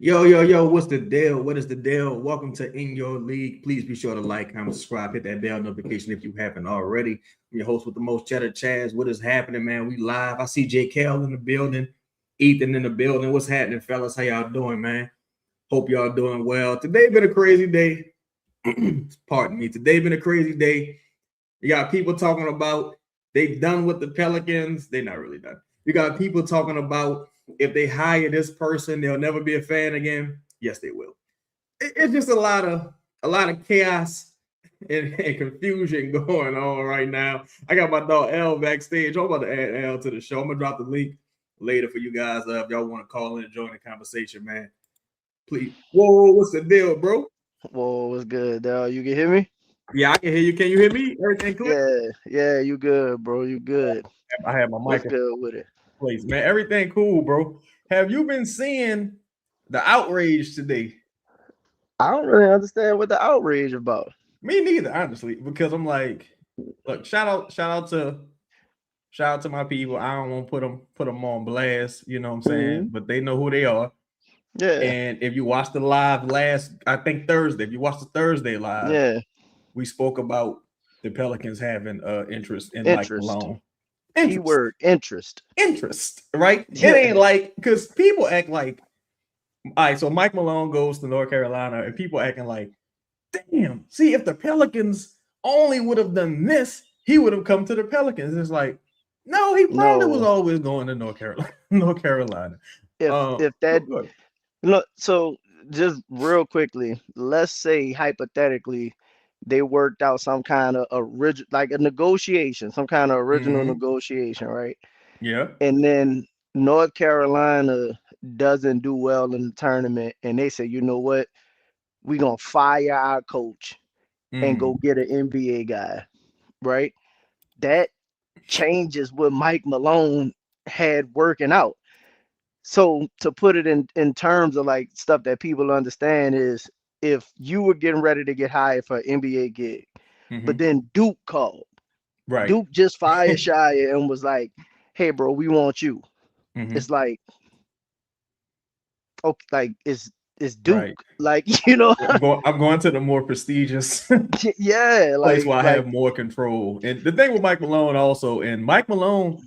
Yo, what's the deal? What is the deal? Welcome to In Your League. Please be sure to like, comment, subscribe, hit that bell notification if you haven't already. I'm your host with the most cheddar, Chaz. What is happening, man? We live. I see J. Kel in the building, Ethan in the building. What's happening, fellas? How y'all doing, man? Hope y'all doing well. Today been a crazy day. Pardon me. Today been a crazy day. You got people talking about they done with the Pelicans. They're not really done. You got people talking about if they hire this person, they'll never be a fan again. Yes, they will. It's just a lot of chaos and confusion going on right now. I got my dog L backstage. I'm about to add L to the show. I'm gonna drop the link later for you guys. If y'all want to call in and join the conversation, man. Please. Whoa, what's the deal, bro? Whoa, what's good, dog? You can hear me? Yeah, I can hear you. Can you hear me? Everything clear? Yeah, you good, bro. You good. I have my What's mic in good with it? place, man. Everything cool, bro. Have you been seeing the outrage today? I don't really understand what the outrage about. Me neither, honestly, because I'm like, look, shout out to my people. I don't want to put them on blast, you know what I'm saying? Hmm. But they know who they are. Yeah, And if you watched the live I think Thursday, if you watched the Thursday live, yeah. we spoke about the Pelicans having interest in Mike Interest. Malone. Interest. Keyword interest. Interest, right? It Yeah. ain't like because people act like all right, so Mike Malone goes to North Carolina, and people acting like, damn, see, if the Pelicans only would have done this, he would have come to the Pelicans. It's like, no, he probably was No. always going to North Carolina. North Carolina. If Go, that go. look, so just real quickly, let's say hypothetically they worked out some kind of original, like a negotiation, some kind of original Mm-hmm. negotiation, right? Yeah. And then North Carolina doesn't do well in the tournament, and they say, you know what, we're gonna fire our coach and go Mm. get an NBA guy, right? That changes what Mike Malone had working out. So to put it in terms of like stuff that people understand is if you were getting ready to get hired for an NBA gig, but Mm-hmm. then Duke called. Right. Duke just fired Shia and was like, hey bro, we want you. Mm-hmm. It's like, okay, like it's Duke. Right. Like, you know, I'm going to the more prestigious yeah, place like where I like have more control. And the thing with Mike Malone also, and Mike Malone,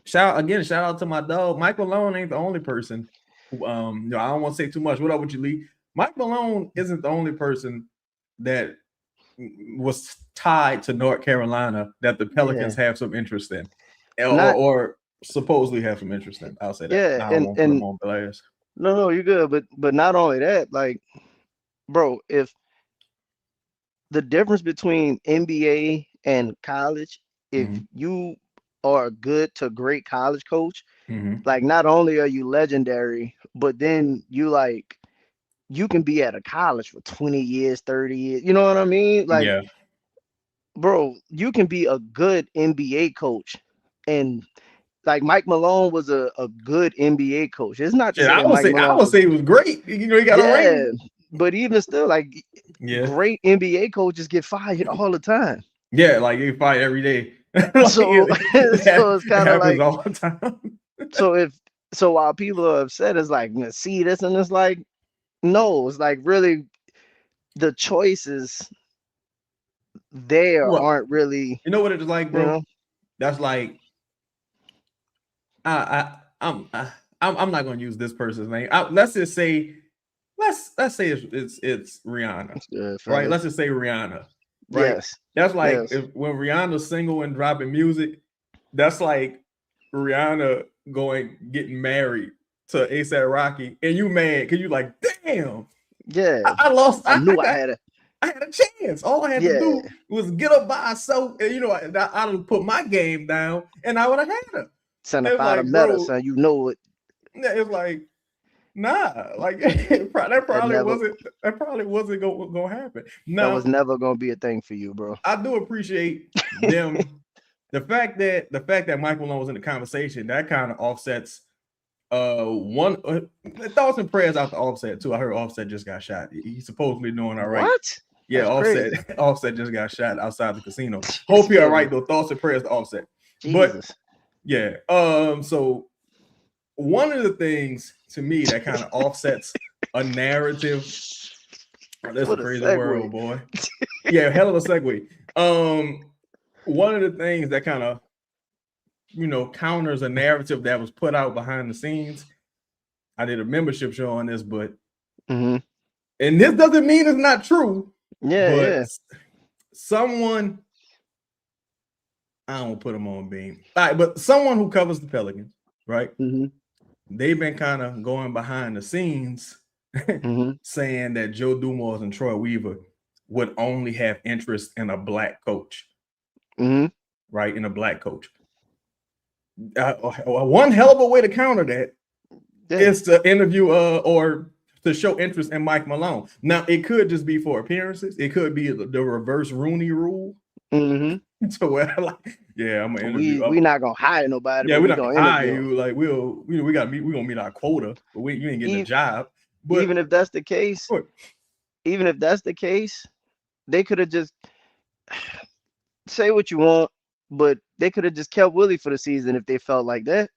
shout out to my dog. Mike Malone ain't the only person who I don't want to say too much. What up with you, Lee? Mike Malone isn't the only person that was tied to North Carolina that the yeah. Pelicans have some interest in. Or, Not or supposedly have some interest in. I'll say that. yeah, I don't and want to put them and on blast. no, you're good, but not only that, like, bro, if the difference between NBA and college, if Mm-hmm. you are a good to great college coach, Mm-hmm. like not only are you legendary, but then you can be at a college for 20 years, 30 years. You know what I mean? Like, Yeah. bro, you can be a good NBA coach. And like Mike Malone was a good NBA coach. It's not to Shit, say I that would Mike say I Malone would was, say it was great. He got a yeah, ring. but even still, like Yeah. great NBA coaches get fired all the time. Yeah, like you fight every day. Like So so it's it kind of happens like, all the time. so if so while people are upset, it's like, see this, and it's like, no, it's like really the choices there Well, aren't really, you know what it's like, you bro? know, That's like I'm not gonna use this person's name. Let's just say let's say it's Rihanna, it's good, right? Let's fellas. just say Rihanna, right? Yes, That's like yes. if when Rihanna's single and dropping music, that's like Rihanna going getting married to ASAP Rocky, and you mad because you like, damn, Yeah. I lost. I I knew I got. had a, I had a chance. All I had to yeah. do was get up by myself, and I'd have put my game down, and I would have had her. It's Certified like, meta, bro, son. You know it. it's like, nah, like that That probably never wasn't gonna happen. that was Now, never gonna be a thing for you, bro. I do appreciate them. The fact that Michael Malone was in the conversation that kind of offsets one thoughts and prayers out to Offset too. I heard Offset just got shot. He's supposedly doing all right. What? Yeah, That's Offset. crazy. Offset just got shot outside the casino. That's Hope you're all crazy. right though. Thoughts and prayers to Offset. But Jesus. yeah, so one of the things to me that kind of offsets a narrative. That's a What a crazy segue. world, boy. Yeah, hell of a segue. One of the things that kind of, counters a narrative that was put out behind the scenes. I did a membership show on this, but Mm-hmm. and this doesn't mean it's not true, but Yeah. someone, I don't put them on beam. All right, but someone who covers the Pelicans, right? Mm-hmm. They've been kind of going behind the scenes Mm-hmm. saying that Joe Dumars and Troy Weaver would only have interest in a black coach, Mm-hmm. right? In a black coach. One hell of a way to counter that is to interview or to show interest in Mike Malone. Now, it could just be for appearances. It could be the reverse Rooney rule. Mm-hmm. So where I'm gonna interview. We not gonna hire nobody. Yeah, but we're we not gonna gonna hire interview. you. Like we gotta meet. We're gonna meet our quota, but you ain't getting a job. But even if that's the case, they could have just say what you want, but they could have just kept Willie for the season if they felt like that.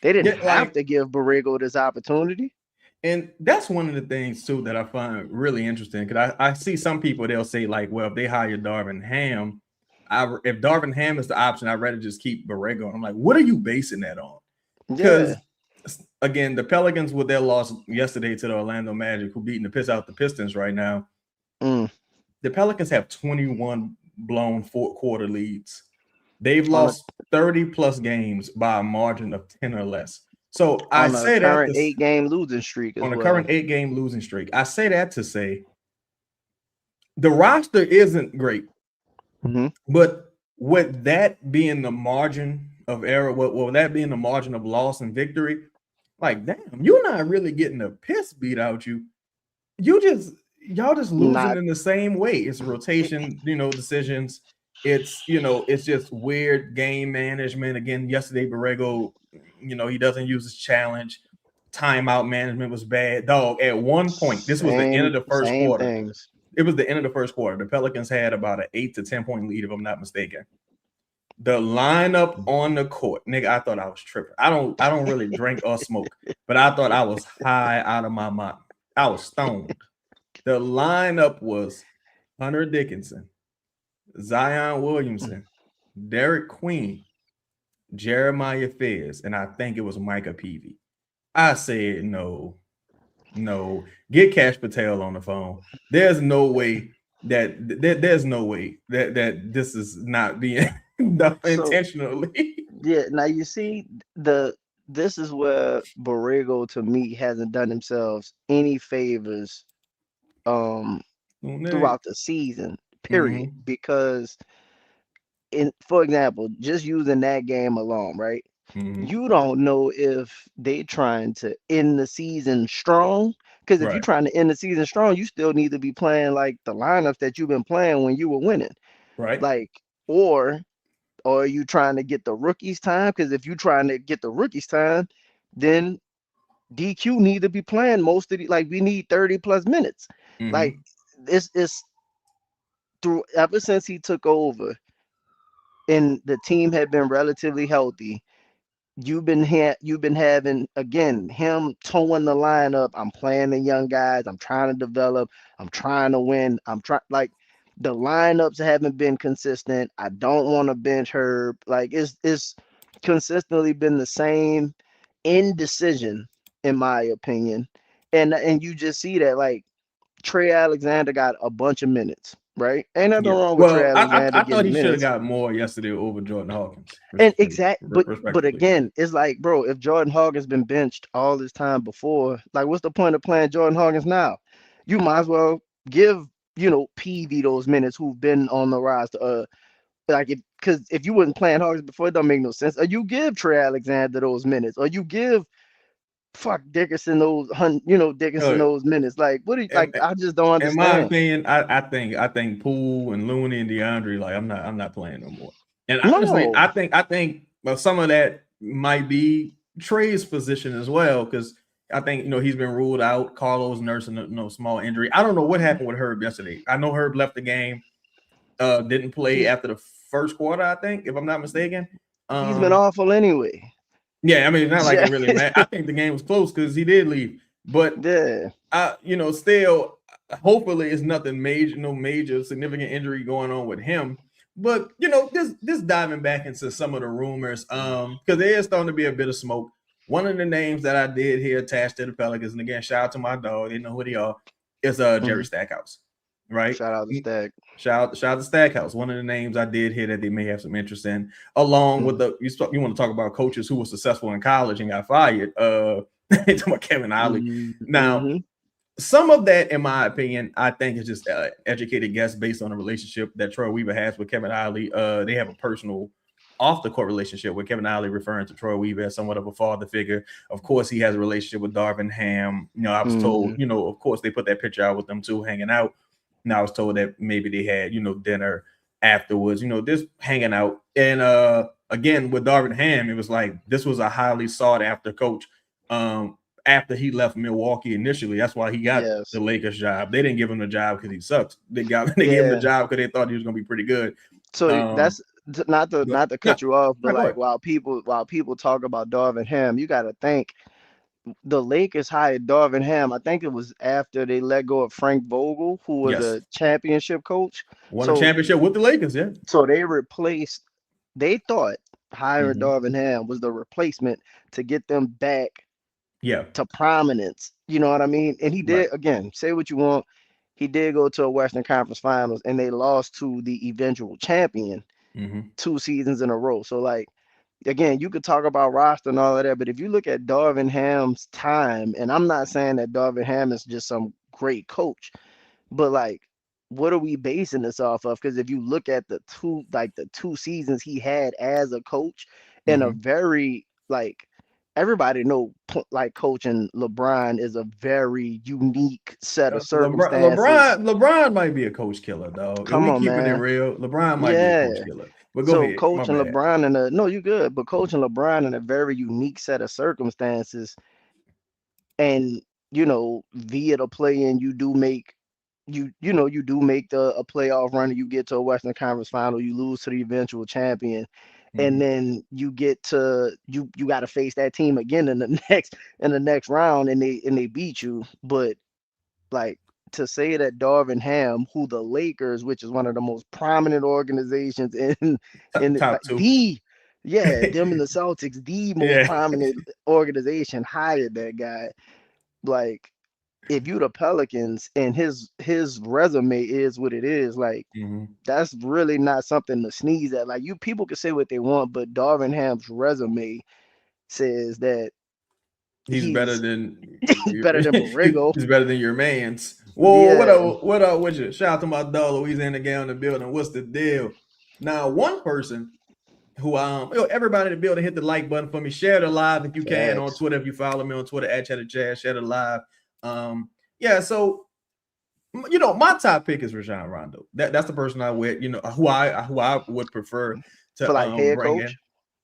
They didn't have to give Borrego this opportunity. And that's one of the things too that I find really interesting, because I see some people, they'll say like, well, if they hire Darvin Ham, if Darvin Ham is the option, I'd rather just keep Borrego. I'm like, what are you basing that on? Because again, the Pelicans, with their loss yesterday to the Orlando Magic, who beating the piss out the Pistons right now, the Pelicans have 21 blown fourth-quarter leads. They've lost 30 plus games by a margin of 10 or less. So I say that current 8-game losing streak. On a current 8-game losing streak, I say that to say the roster isn't great, but with that being the margin of error, with that being the margin of loss and victory, like, damn, you're not really getting the piss beat out you. Y'all just losing in the same way. It's rotation, decisions. It's just weird game management. Again, yesterday Borrego, he doesn't use his challenge. Timeout management was bad. Dog, at one point, this was the end of the first quarter. It was the end of the first quarter. The Pelicans had about an 8 to 10 point lead, if I'm not mistaken. The lineup on the court, nigga, I thought I was tripping. I don't really drink or smoke, but I thought I was high out of my mind. I was stoned. The lineup was Hunter Dickinson, Zion Williamson, Derek Queen, Jeremiah Fez, and I think it was Micah Peavy. I said, no, get Cash Patel on the phone. There's no way that this is not being done intentionally. Yeah, now you see this is where Borrego, to me, hasn't done himself any favors throughout the season, period. Because for example, just using that game alone, right? You don't know if they trying to end the season strong. Because if you're trying to end the season strong, you still need to be playing like the lineups that you've been playing when you were winning. Right. Like, or are you trying to get the rookies time? Because if you're trying to get the rookies time, then DQ need to be playing most of the, like, we need 30 plus minutes. Like, this is through ever since he took over and the team had been relatively healthy. You've been having, again, him towing the lineup. I'm playing the young guys. I'm trying to develop. I'm trying to win. Like, the lineups haven't been consistent. I don't want to bench Herb. Like, it's consistently been the same indecision, in my opinion. And you just see that, like, Trey Alexander got a bunch of minutes, right? Ain't nothing wrong with Trey Alexander. I thought he should have got more yesterday over Jordan Hawkins. And but again, it's like, bro, if Jordan Hawkins been benched all this time before, like, what's the point of playing Jordan Hawkins now? You might as well give, PV those minutes who've been on the roster. Because if you wasn't playing Hawkins before, it don't make no sense. Or you give Trey Alexander those minutes, or you give Dickerson those those minutes. Like, what do you like? I just don't understand. In my opinion, I think Poole and Looney and DeAndre, like, I'm not playing no more. And honestly, I think some of that might be Trey's position as well, because I think he's been ruled out. Carlos nursing a small injury. I don't know what happened with Herb yesterday. I know Herb left the game, didn't play after the first quarter, I think, if I'm not mistaken. He's been awful anyway. Yeah, I mean, it's not like it really mattered. I think the game was close because he did leave. But Yeah. still, hopefully it's nothing major, no major significant injury going on with him. But just diving back into some of the rumors, because there is starting to be a bit of smoke. One of the names that I did hear attached to the Pelicans, and again, shout out to my dog, they know who they are, is Jerry Stackhouse, right? Shout out to Stack. Shout out to Stackhouse. One of the names I did hear that they may have some interest in, along with you want to talk about coaches who were successful in college and got fired. Talking about Kevin Ollie. Now, some of that, in my opinion, I think is just educated guess based on the relationship that Troy Weaver has with Kevin Ollie. They have a personal off the court relationship with Kevin Ollie, referring to Troy Weaver as somewhat of a father figure. Of course, he has a relationship with Darvin Ham. I was told, of course, they put that picture out with them two hanging out. Now I was told that maybe they had, dinner afterwards, just hanging out. And again, with Darvin Ham, it was like this was a highly sought after coach. After he left Milwaukee initially, that's why he got the Lakers job. They didn't give him the job because he sucks. They gave him the job because they thought he was going to be pretty good. So that's not to cut you off, but like while people talk about Darvin Ham, you got to think the Lakers hired Darvin Ham. I think it was after they let go of Frank Vogel, who was a championship coach. Won a championship with the Lakers, yeah. So they thought hiring Darvin Ham was the replacement to get them back to prominence. You know what I mean? And he did, again, say what you want. He did go to a Western Conference Finals and they lost to the eventual champion 2 seasons in a row. So like, again, you could talk about roster and all of that, but if you look at Darvin Ham's time, and I'm not saying that Darvin Ham is just some great coach, but like, what are we basing this off of? Because if you look at the 2 seasons he had as a coach in a very, like, everybody know, like, coaching LeBron is a very unique set of circumstances. LeBron might be a coach killer, though. Come on, keeping man. it real. LeBron might be a coach killer. But go ahead. Coaching LeBron you good, but coaching LeBron in a very unique set of circumstances, and via the play-in, you do make a playoff run, and you get to a Western Conference Final, you lose to the eventual champion, and then you get to you got to face that team again in the next round, and they beat you. But like, to say that Darvin Ham, who the Lakers, which is one of the most prominent organizations in top two, them and the Celtics, the most prominent organization, hired that guy. Like, if you the Pelicans and his resume is what it is, like, that's really not something to sneeze at. Like, people can say what they want, but Darvin Ham's resume says that he's better than Borrego. He's better than your man's. Whoa, what up with you? Shout out to my dog Louisiana guy in the building. What's the deal? Now, one person who everybody in the building, hit the like button for me. Share the live if you can on Twitter. If you follow me on Twitter at Cheddar Chad, share the live. So my top pick is Rajon Rondo. That's the person I would, who I would prefer to for head bring coach. In.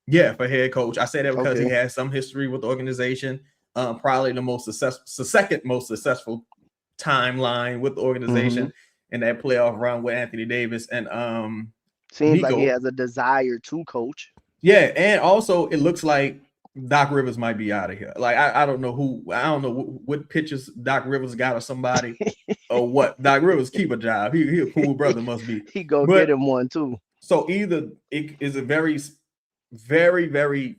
Yeah, for head coach. I say that because he has some history with the organization. Probably the second most successful timeline with the organization in that playoff run with Anthony Davis and seems Nico. Like he has a desire to coach. Yeah, and also it looks like Doc Rivers might be out of here. Like, I don't know what pitches Doc Rivers got or somebody or what. Doc Rivers keep a job. He a cool brother, must be. He go get him one too. So either it is a very, very, very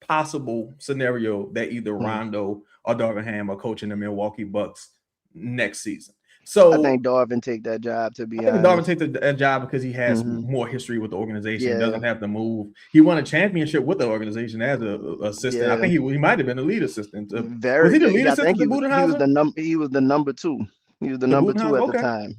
possible scenario that either Rondo or Darvin Ham are coaching the Milwaukee Bucks next season. So I think Darvin take that job, to be honest. Darvin take that job because he has more history with the organization. He doesn't have to move. He won a championship with the organization as an assistant. I think he might have been a lead assistant. Was he the lead assistant to Budenholzer? He was the number 2. He was the number 2 at the time.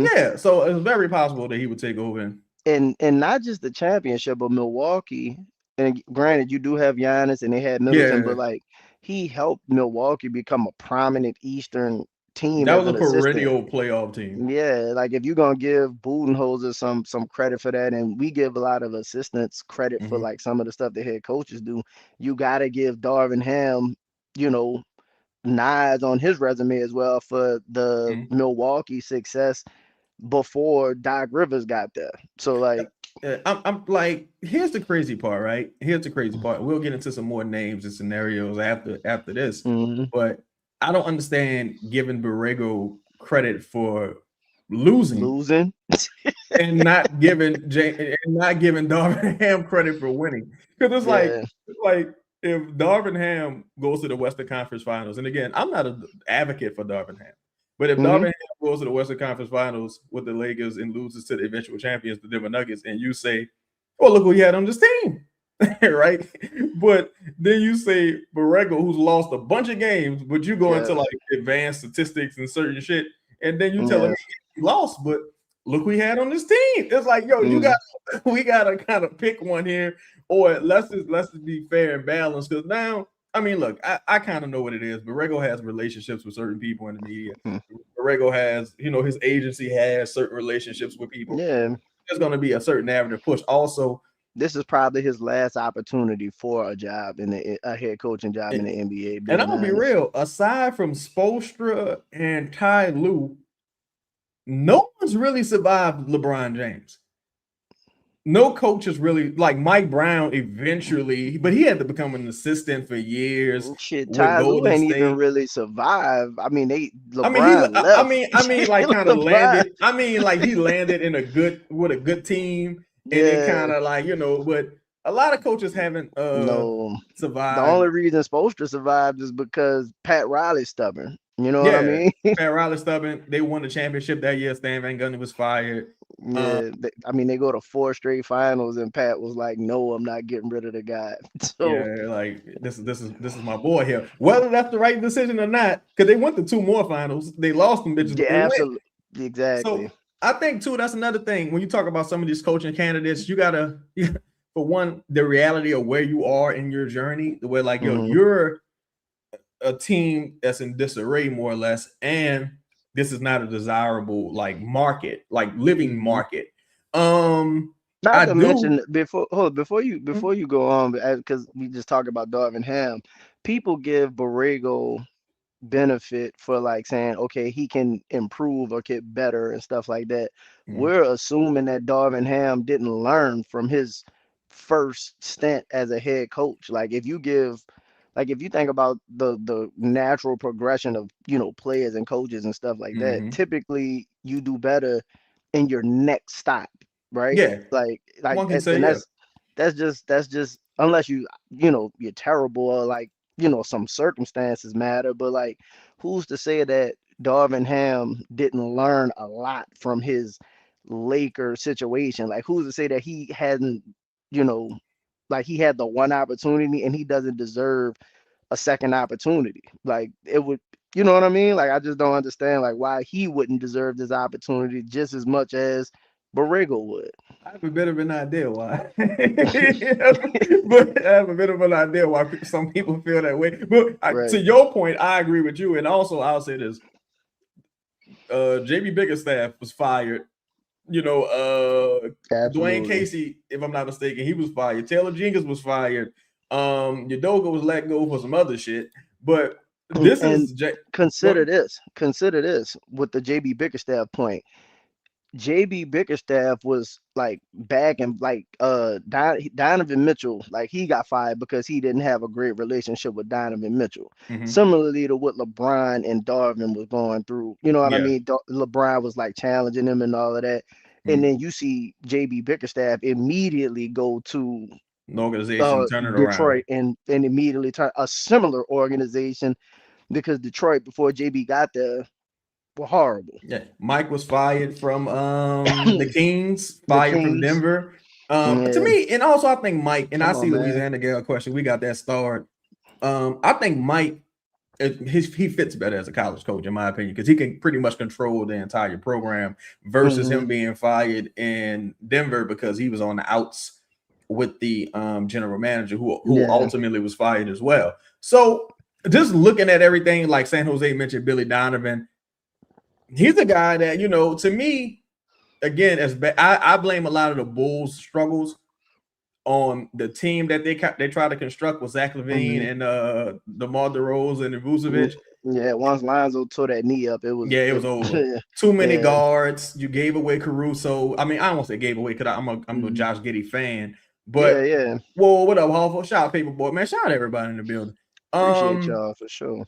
Yeah, so it's very possible that he would take over. And not just the championship, but Milwaukee. And granted, you do have Giannis and they had Middleton, but like, he helped Milwaukee become a prominent Eastern team. That was a perennial playoff team. Yeah, like, if you're gonna give Budenholzer some credit for that, and we give a lot of assistants credit for like some of the stuff the head coaches do, you gotta give Darvin Ham, nods on his resume as well for the Milwaukee success before Doc Rivers got there. So like, I'm like, here's the crazy part, right? Here's the crazy part. We'll get into some more names and scenarios after this, but I don't understand giving Borrego credit for losing Losing. and not giving Darvin Ham credit for winning. Because Yeah. it's like if Darvin Ham goes to the Western Conference Finals, and again, I'm not an advocate for Darvin Ham, but if Darvin Hmm. Ham goes to the Western Conference Finals with the Lakers and loses to the eventual champions, the Denver Nuggets, and you say, "Oh, look who he had on this team," right? But then you say Borrego, who's lost a bunch of games, but you go Yeah. into like advanced statistics and certain shit, and then you tell Yeah. me he lost, but look, we had on this team. It's like, yo, Mm. we gotta kind of pick one here, or let's just be fair and balanced. Because now, I mean, look, I kind of know what it is. Borrego has relationships with certain people in the media. Borrego has, his agency has certain relationships with people. Yeah. There's gonna be a certain avenue to push. Also, This is probably his last opportunity for a job a head coaching job in the NBA. and Being I'm gonna be honest. real. Aside from Spoelstra and Ty Lue, no one's really survived LeBron James. No coach is really like Mike Brown eventually, but he had to become an assistant for years Shit, with Ty Lue Golden ain't even State. really survived. I mean, I mean, LeBron left. like kind of LeBron, landed. I mean, like he landed in with a good team, and then yeah, kind of like but a lot of coaches haven't no. The survived. only reason Spoelstra survived is because Pat Riley's stubborn. You know what I Yeah, mean? Pat Riley stubborn. They won the championship that year. Stan Van Gundy was fired. Yeah, I mean, they go to 4 straight finals, and Pat was like, "No, I'm not getting rid of the guy." So, Yeah, like this is my boy here. Whether that's the right decision or not, because they went to 2 more finals, they lost them bitches, yeah, but they went. absolutely, exactly. So I think too, that's another thing. When you talk about some of these coaching candidates, you gotta, for one, the reality of where you are in your journey, the way like Hmm. you're a team that's in disarray more or less, and this is not a desirable like market, like living Hmm. market. Not I to do. mention before you go on, because we just talked about Darvin Ham, people give Borrego benefit for like saying, okay, he can improve or get better and stuff like that. Mhm. We're assuming that Darvin Ham didn't learn from his first stint as a head coach. Like if you think about the natural progression of players and coaches and stuff like that, Mhm. typically you do better in your next stop, right? Yeah, Like one can say and yeah. that's just unless you're terrible or like some circumstances matter, but like who's to say that Darvin Ham didn't learn a lot from his Laker situation? Like who's to say that he hadn't, you know, like he had the one opportunity and he doesn't deserve a second opportunity? Like it would, you know what I mean? Like I just don't understand like why he wouldn't deserve this opportunity just as much as Borrego would. I have a bit of an idea why. But I have a bit of an idea why some people feel that way. But to Right. your point, I agree with you. And also, I'll say this: JB Bickerstaff was fired. Dwayne Absolutely. Casey, if I'm not mistaken, he was fired. Taylor Jenkins was fired. Udoka was let go for some other shit. But this And is consider this with the JB Bickerstaff point. JB Bickerstaff was like back and like Donovan Mitchell, like he got fired because he didn't have a great relationship with Donovan Mitchell. Mhm. Similarly to what LeBron and Darvin was going through. You know what I Yeah. mean? LeBron was like challenging him and all of that. And Mhm. then you see JB Bickerstaff immediately go to An organization turn it around. Detroit and immediately turn a similar organization because Detroit before JB got there were horrible. Yeah, Mike was fired from the Kings, The fired from Kings, Denver. To yeah, me, and also I think Mike, and I come see on, man. Louisiana Gale question. We got that start. I think Mike, he fits better as a college coach, in my opinion, because he can pretty much control the entire program versus Hmm. him being fired in Denver because he was on the outs with the general manager who Yeah. ultimately was fired as well. So just looking at everything, like San Jose mentioned, Billy Donovan, he's a guy that to me, again, I blame a lot of the Bulls' struggles on the team that they try to construct with Zach LaVine Hmm. and DeMar DeRozan and Vucevic. Yeah. Once Lonzo tore that knee up, it was Yeah, it was over. Too many yeah. guards. You gave away Caruso. I mean, I don't want to say gave away because I'm a Mhm. Josh Giddey fan. Yeah, But yeah. what up, Hall? Shout out Paperboy, man. Shout out everybody in the building. Appreciate Um, y'all for sure.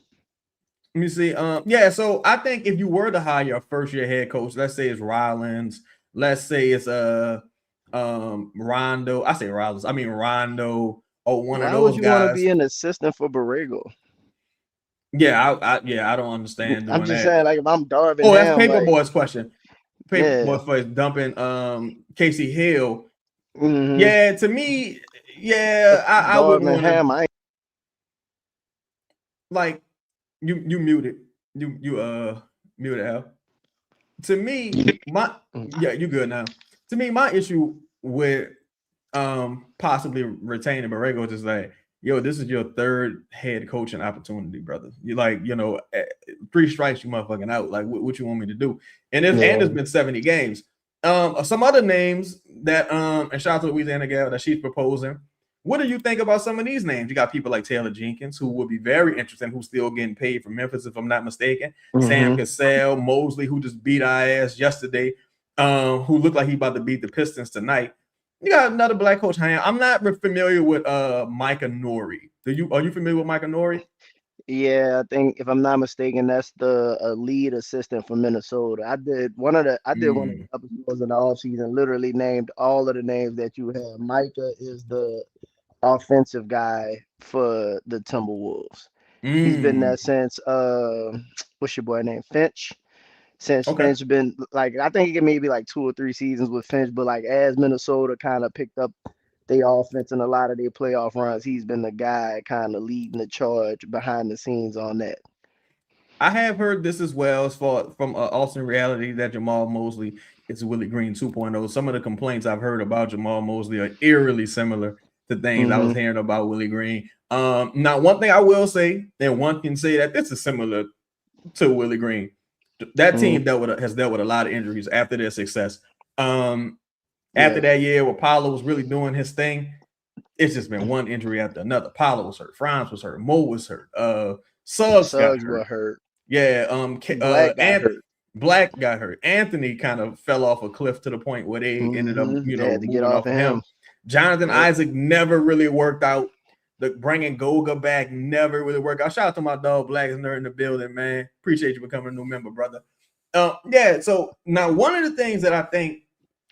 Let me see. Yeah. So I think if you were to hire a first year head coach, let's say it's Rollins, let's say it's Rondo. I say Rollins. I mean Rondo or one of Why would those you want to guys. be an assistant for Borrego? Yeah, I don't understand I'm doing just that. saying, like if I'm Darvin Oh, that's Ham, like Paperboy's question. yeah, Paperboy for dumping Casey Hill. mm-hmm. Yeah, to me, yeah, I wouldn't Darvin want to Ham, I like you muted. You muted Al. To me, my ain't. yeah, you good now. To me, my issue with possibly retaining Borrego is just like, yo, this is your third head coaching opportunity, brother. You like, 3 strikes, you motherfucking out. Like, what you want me to do? And Yeah, there's been 70 games. Some other names that and shout out to Louisiana gal that she's proposing. What do you think about some of these names? You got people like Taylor Jenkins, who would be very interesting, who's still getting paid from Memphis, if I'm not mistaken. Sam mm-hmm. Cassell, Mosley, who just beat our ass yesterday, who looked like he about to beat the Pistons tonight. You got another black coach. I'm not familiar with Micah Nori. Are you familiar with Micah Nori? Yeah, I think if I'm not mistaken, that's the lead assistant from Minnesota. I did one of the Mm. episodes in the offseason, literally named all of the names that you have. Micah is the offensive guy for the Timberwolves. He's been Mm. there since what's your boy name? Finch. Since Okay. Finch been like I think it maybe like 2 or 3 seasons with Finch, but like as Minnesota kind of picked up their offense and a lot of their playoff runs, he's been the guy kind of leading the charge behind the scenes on that. I have heard this as well as far from Austin Reality that Jamal Mosley is Willie Green 2.0. Some of the complaints I've heard about Jamal Mosley are eerily similar to things I was Mm-hmm. hearing about Willie Green. Now, one thing I will say, and one can say that this is similar to Willie Green. That team has dealt with a lot of injuries after their success. After Yeah, that year where Paulo was really doing his thing, it's just been one injury after another. Paulo was hurt, Franz was hurt, Mo was hurt, Suggs got Suggs were hurt. hurt. Yeah, Black got hurt. Black got hurt. Anthony kind of fell off a cliff to the point where they ended up, They had to get moving off off of of him. him. Jonathan Yep. Isaac never really worked out. The bringing Goga back never really worked out. Shout out to my dog Black is nerd in the building, man. Appreciate you becoming a new member, brother. Yeah. So now one of the things that I think,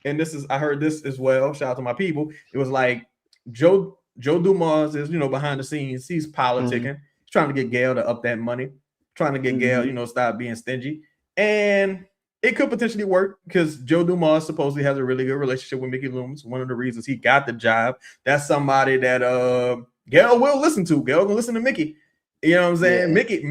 and I heard this as well. Shout out to my people. It was like Joe Dumas is behind the scenes. He's Mm-hmm. politicking. He's trying to get Gail to up that money. Trying to get Gail, Mm-hmm. stop being stingy. And it could potentially work because Joe Dumas supposedly has a really good relationship with Mickey Loomis. One of the reasons he got the job. That's somebody that Gail will listen to. Gail will listen to Mickey. You know what I'm saying? Yeah.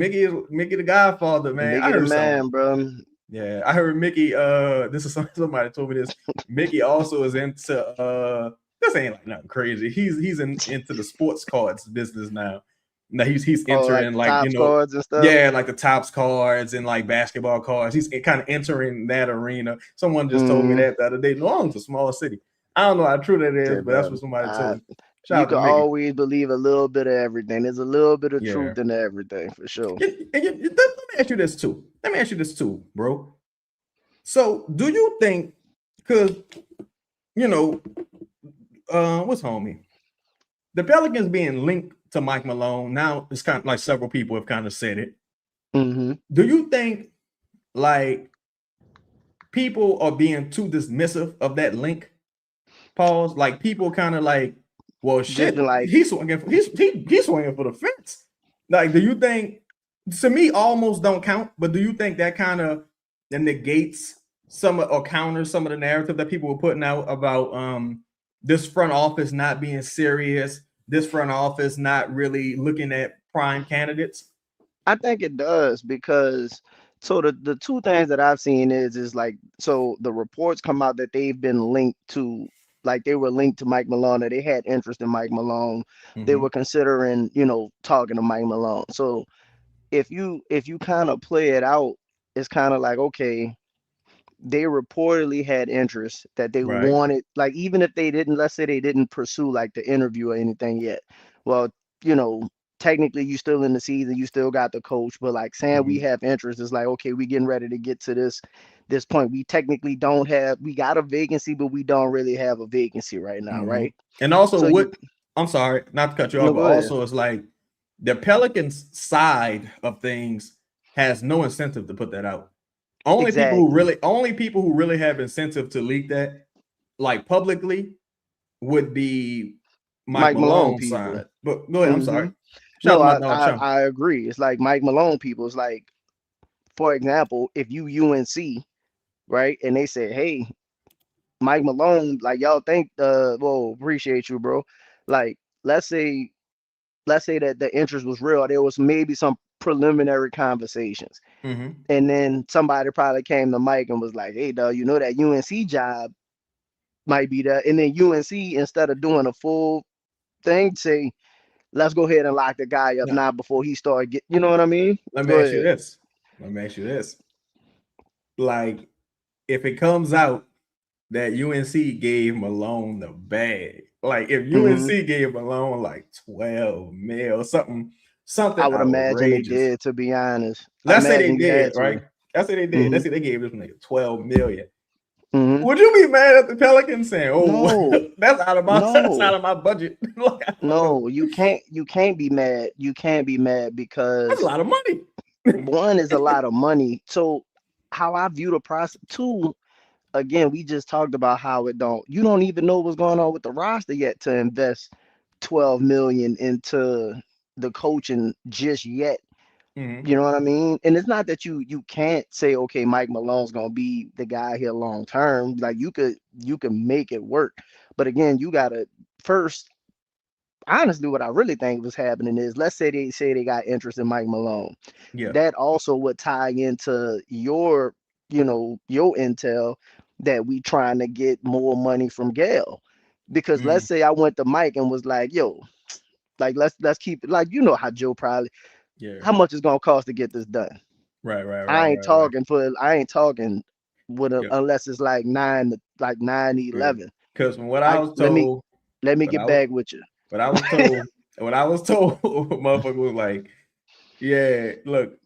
Mickey the Godfather, man. I Mickey the heard something. man, bro. Yeah, I heard Mickey. This is somebody told me this. Mickey also is into this ain't like nothing crazy. Into the sports cards business now. Now he's Oh, like entering the like top cards and stuff. yeah, like the tops cards and like basketball cards. He's kind of entering that arena. Someone just told me Mm-hmm. that the other day. New Orleans is a small city. I don't know how true that is, Okay, but that's bro. what somebody told me. Shout You out to can Mickey. always believe a little bit of everything. There's a little bit of Yeah. truth in everything for sure. Let me ask you this too. Bro. So, do you think, because, what's homie? The Pelicans being linked to Mike Malone, now it's kind of like several people have kind of said it. Mm-hmm. Do you think, like, people are being too dismissive of that link? Pause. Like, people kind of like, well, Just been shit, like, he's swinging for the fence. Like, do you think, to me, almost don't count, but do you think that kind of negates or counters some of the narrative that people were putting out about this front office not being serious, this front office not really looking at prime candidates? I think it does because so the two things that I've seen is like so the reports come out that they've been linked to like they were linked to Mike Malone, that they had interest in Mike Malone. They Mm-hmm. were considering, talking to Mike Malone. So if you kind of play it out, it's kind of like, okay, they reportedly had interest that they Right. wanted, like even if they didn't, let's say they didn't pursue like the interview or anything yet. Well, you know, technically you still in the season, you still got the coach, but like saying we Mm-hmm. have interest is like, okay, we getting ready to get to this point. We technically don't have, we got a vacancy, but we don't really have a vacancy right now, Mm-hmm. right? And also, So you I'm sorry, not to cut you no off, but go ahead. also it's like the Pelicans side of things has no incentive to put that out. Only Exactly. people who really have incentive to leak that, like publicly, would be Mike Mike Malone Malone people. sign. But go ahead. I'm Hmm. sorry. Shout out No, to my I, dog I Chum. I agree. It's like Mike Malone people. It's like, for example, if you UNC, right, and they say, hey, Mike Malone, like y'all think, well, appreciate you, bro. Like, let's say, that the interest was real. There was maybe some preliminary conversations, Mm-hmm. and then somebody probably came to Mike and was like, hey, dog, you know that UNC job might be there, and then UNC, instead of doing a full thing, say, let's go ahead and lock the guy up Now, now before he started get. You know what I mean? let me Go ask you ahead. this. Let me ask you this. Like, if it comes out that UNC gave Malone the bag, like if Hmm. UNC gave Malone like 12 mil, something I would imagine they outrageous. did, to be honest. I Let's say they imagine you did, had to. right? Let's say they did. Hmm. Let's say they gave this nigga 12 million. Hmm. Would you be mad at the Pelicans saying, "Oh, No, that's no, out of my budget"? Like, I don't know. no. You can't be mad. You can't be mad That's a because lot of money. one is a lot of money. So how I view the process. Two, again, we just talked about how it don't. You don't even know what's going on with the roster yet to invest 12 million into the coaching just yet. Mm-hmm. You know what I mean? And it's not that you can't say, okay, Mike Malone's gonna be the guy here long term. Like, you can make it work. But again, you gotta first, honestly, what I really think was happening is, let's say they got interest in Mike Malone. Yeah. That also would tie into your intel, that we trying to get more money from Gail. Because let's Mm, say I went to Mike and was like, yo, like, let's keep it, like, how Joe probably, yeah. how much it's gonna cost to get this done. Right. Right. Right. I ain't Right. Right. talking for I ain't talking with a, Yeah. unless it's like 9 to 11. Because from what I I was let me told, let me what get I was, back with you. what I was told, what I was told, motherfucker was like, yeah, look,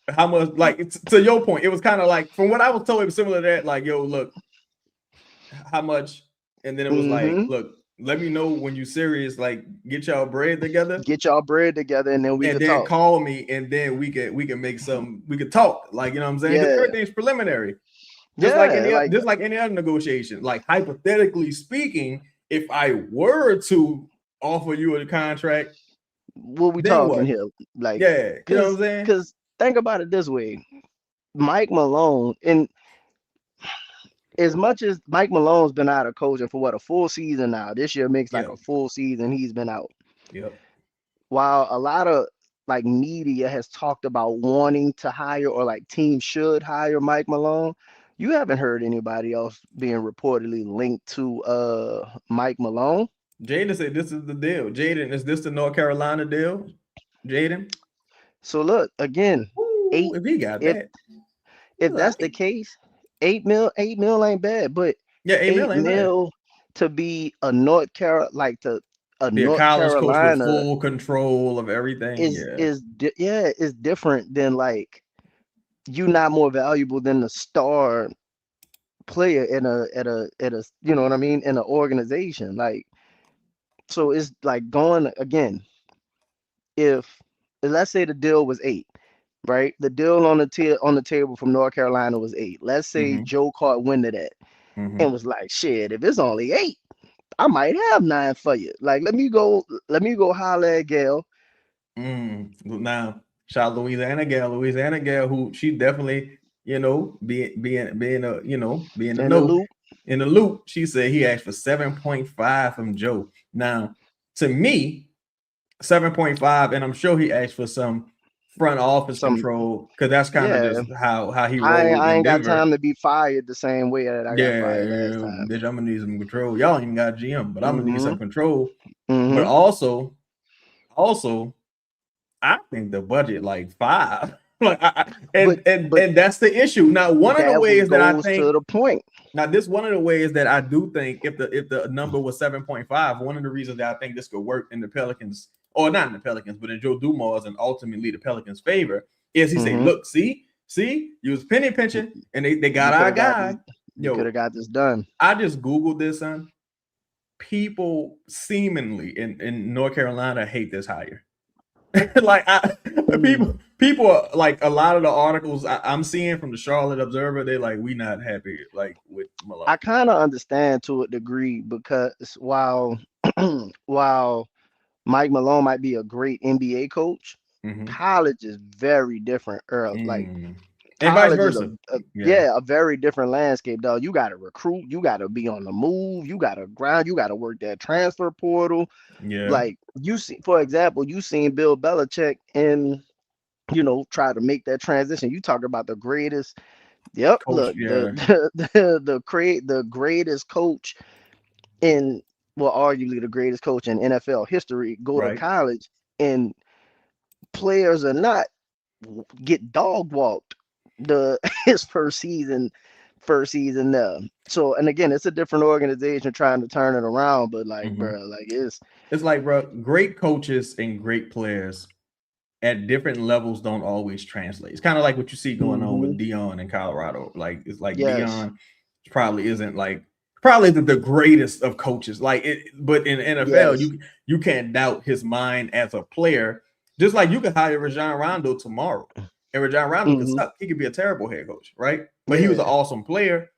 how much? Like, to your point, it was kind of like, from what I was told, it was similar to that. Like, yo, look, how much? And then it was like, Hmm. look, let me know when you serious. Like, get y'all bread together, Get y'all bread together and then we and could then talk. call me, and then we can make some. We could talk. Like, you know what I'm saying? Because Yeah, everything's preliminary. yeah. Like, Just like any other negotiation. Like, hypothetically speaking, if I were to offer you a contract, what we then talking what? here? Like, Yeah, you know what I'm cause saying? cause think about it this way. Mike Malone, and as much as Mike Malone's been out of coaching for what, a full season now. This year makes like Yeah, a full season he's been out. yep. While a lot of like media has talked about wanting to hire, or like teams should hire Mike Malone, you haven't heard anybody else being reportedly linked to Mike Malone. Jaden said this is the deal. Jaden, is this the North Carolina deal? Jaden? So look, again, Ooh, eight if he got if that, if that's the like, case, 8 mil ain't bad, but yeah, 8 8 mil ain't bad. mil to be a North Carolina, like, to a Be a North college coach with Carolina, full control of everything. Yeah. yeah, is different than, like, you not more valuable than the star player in a you know what I mean, in an organization. Like, so it's like, going again, if let's say the deal was 8, right? The deal on the table from North Carolina was 8. Let's say Mm-hmm. Joe caught wind of that Mm-hmm. and was like, shit, if it's only 8, I might have 9 for you. Like, let me go holler at Gail. Now, shout out Louisiana gal, who she definitely, being the In the know loop. in the loop. She said he asked for 7.5 from Joe. Now, to me, 7.5, and I'm sure he asked for some front office Some control, because that's kind of Yeah. just how he I rolled I in ain't got Denver. time to be fired the same way that I got Yeah, fired last time. bitch, I'm gonna need some control. Y'all ain't even got GM, but I'm gonna need Mm-hmm. some control. But Mm-hmm. also, I think the budget like 5. Like, But but and that's the issue. Now, one of the that ways that I goes to think the point. now this one of the ways that I do think, if the number was 7.5, one of the reasons that I think this could work in the Pelicans, or not in the Pelicans, but in Joe Dumars and ultimately the Pelicans' favor, is he say, Mm-hmm. look, see, you was penny pinching, and they got We could our have got this. guy. We could Yo, have got this done. I just Googled this, son. People seemingly in North Carolina hate this hire. Like Mm. people are, like a lot of the articles I'm seeing from the Charlotte Observer, they're like, we not happy like with Malone. I kind of understand to a degree because while Mike Malone might be a great NBA coach, Hmm. college is very different. Like Mm. And vice college is versa. a Yeah. yeah, a very different landscape, dog. You got to recruit, you got to be on the move, you got to grind, you got to work that transfer portal. Yeah. Like you see, for example, you seen Bill Belichick and try to make that transition. You talk about the greatest. Yep, Coach. look, the Yeah. the greatest coach in well, arguably the greatest coach in NFL history go to Right. college and players are not get dog walked the his first season there. So and again, it's a different organization trying to turn it around, but like, Hmm. bro, like it's It's like, bro, great coaches and great players at different levels don't always translate. It's kind of like what you see going on hmm with Dion in Colorado. Like it's like yes, Dion probably isn't the greatest of coaches. Like it, but in the NFL, yes, you can't doubt his mind as a player. Just like you could hire Rajon Rondo tomorrow, and Rajon Rondo could hmm suck. He could be a terrible head coach, right? But he was an yeah, awesome player.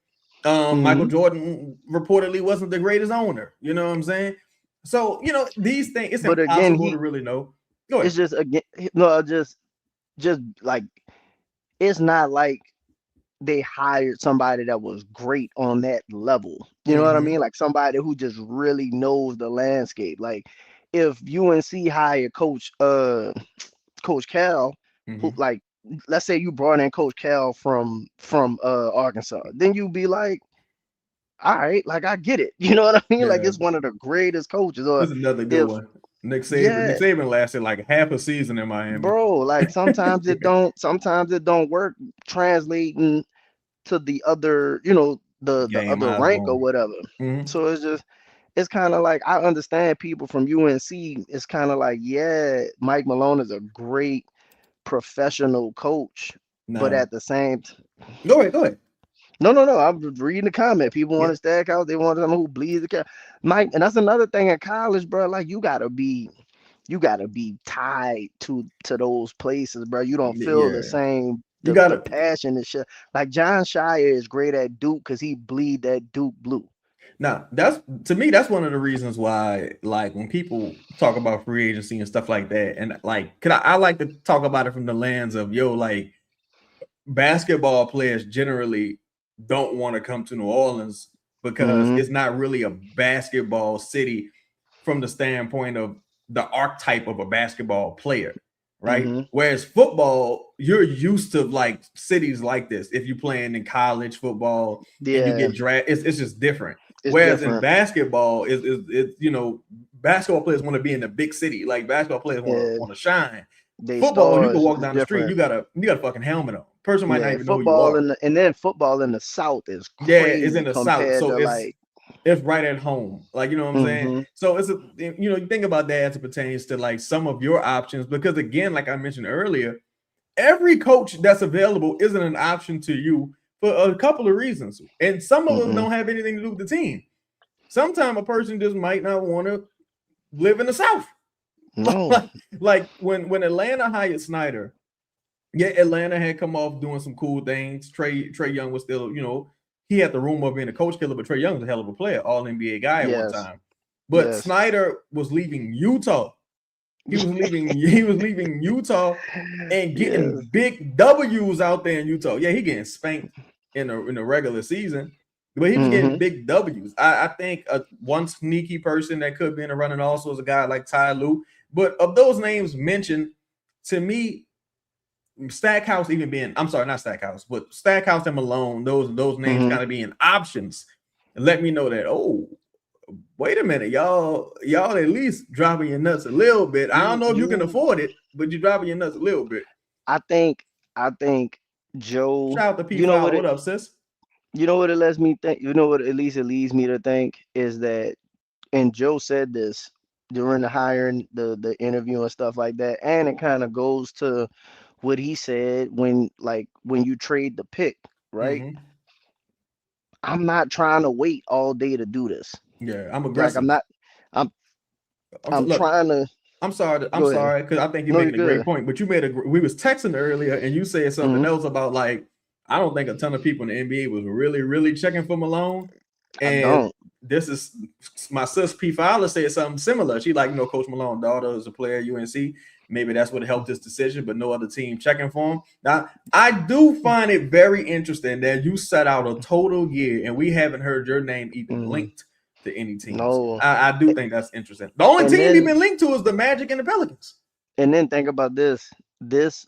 Michael hmm Jordan reportedly wasn't the greatest owner. You know what I'm saying? So these things, it's but again, impossible to really know. Go ahead. it's just again, no, just like it's not like they hired somebody that was great on that level. You know what I Hmm. mean? Like somebody who just really knows the landscape. Like if UNC hired Coach Cal, who Hmm. like let's say you brought in Coach Cal from Arkansas, then you'd be like, all right, like I get it. You know what I mean? Like Yeah. it's one of the greatest coaches. Or This is another good if one. Nick Saban. yeah, Nick Saban lasted like half a season in Miami. bro, like sometimes it don't work translating to the other, the Game other eyes rank or on. whatever. Hmm. So it's kind of like I understand people from UNC. It's kind of like, yeah, Mike Malone is a great professional coach, but Now, at the same go ahead. Go ahead. no. I'm just reading the comment. People want Yeah. to Stackhouse. They want someone who bleeds the cat. Mike, and that's another thing in college, bro. Like you gotta be tied to those places, bro. You don't feel the Yeah. same You the gotta. passion and shit. Like John Shire is great at Duke because he bleed that Duke blue. Now, that's to me. That's one of the reasons why, like, when people talk about free agency and stuff like that, and like, could I like to talk about it from the lens of like basketball players generally don't want to come to New Orleans because Mm-hmm. it's not really a basketball city from the standpoint of the archetype of a basketball player, right? Mm-hmm. Whereas football, you're used to like cities like this. If you're playing in college football and you Yeah, get drafted, it's just different. it's Whereas in different. basketball, basketball players want to be in the big city. Like basketball players Yeah, want to shine. they Football, you can stars walk is down the street, different. you got a fucking helmet on. Person might not Yeah, even know who you are. and then football in the South is Yeah, it's in crazy the South, compared so to like. it's right at home. Like you know what I'm saying. Mm-hmm. So you think about that as it pertains to like some of your options because again, like I mentioned earlier, every coach that's available isn't an option to you for a couple of reasons, and some of them Mm-mm. don't have anything to do with the team. Sometimes a person just might not want to live in the South. No. Like when Atlanta hired Snyder. Yeah, Atlanta had come off doing some cool things. Trey Young was still, he had the rumor of being a coach killer, but Trey Young was a hell of a player, all NBA guy at one Yes. time. But Yes. Snyder was leaving Utah. He was leaving Utah and getting Yes. big W's out there in Utah. Yeah, he getting spanked in the regular season, but he was getting Mm-hmm. big W's. I think one sneaky person that could be in the running also is a guy like Ty Lue. But of those names mentioned, to me, Stackhouse even being, I'm sorry, not Stackhouse, but Stackhouse and Malone, those names Mm-hmm. kind of being options, and let me know that, oh, wait a minute, y'all at least dropping your nuts a little bit. I don't You know if you can you afford it, but you're dropping your nuts a little bit. I think Joe, Shout out to P you know what File. What it up, sis? you know what it lets me think, what at least it leads me to think is that, and Joe said this during the hiring, the interview and stuff like that, and it kind of goes to what he said when you trade the pick, right? Mm-hmm. I'm not trying to wait all day to do this. Yeah, I'm Like I'm aggressive. not I'm I'm I'm look, trying to. I'm Go ahead. sorry, because I think you're No, you're making a great good. point. But we was texting earlier, and you said something Hmm. else about like I don't think a ton of people in the NBA was really, really checking for Malone. I And don't. this is my sis P. Fowler said something similar. She like, Coach Malone's daughter is a player at UNC. Maybe that's what helped this decision, but no other team checking for him. Now, I do find it very interesting that you set out a total year and we haven't heard your name even Hmm. linked to any teams. No. I do think that's interesting. The only And team you've then been linked to is the Magic and the Pelicans. think about this. This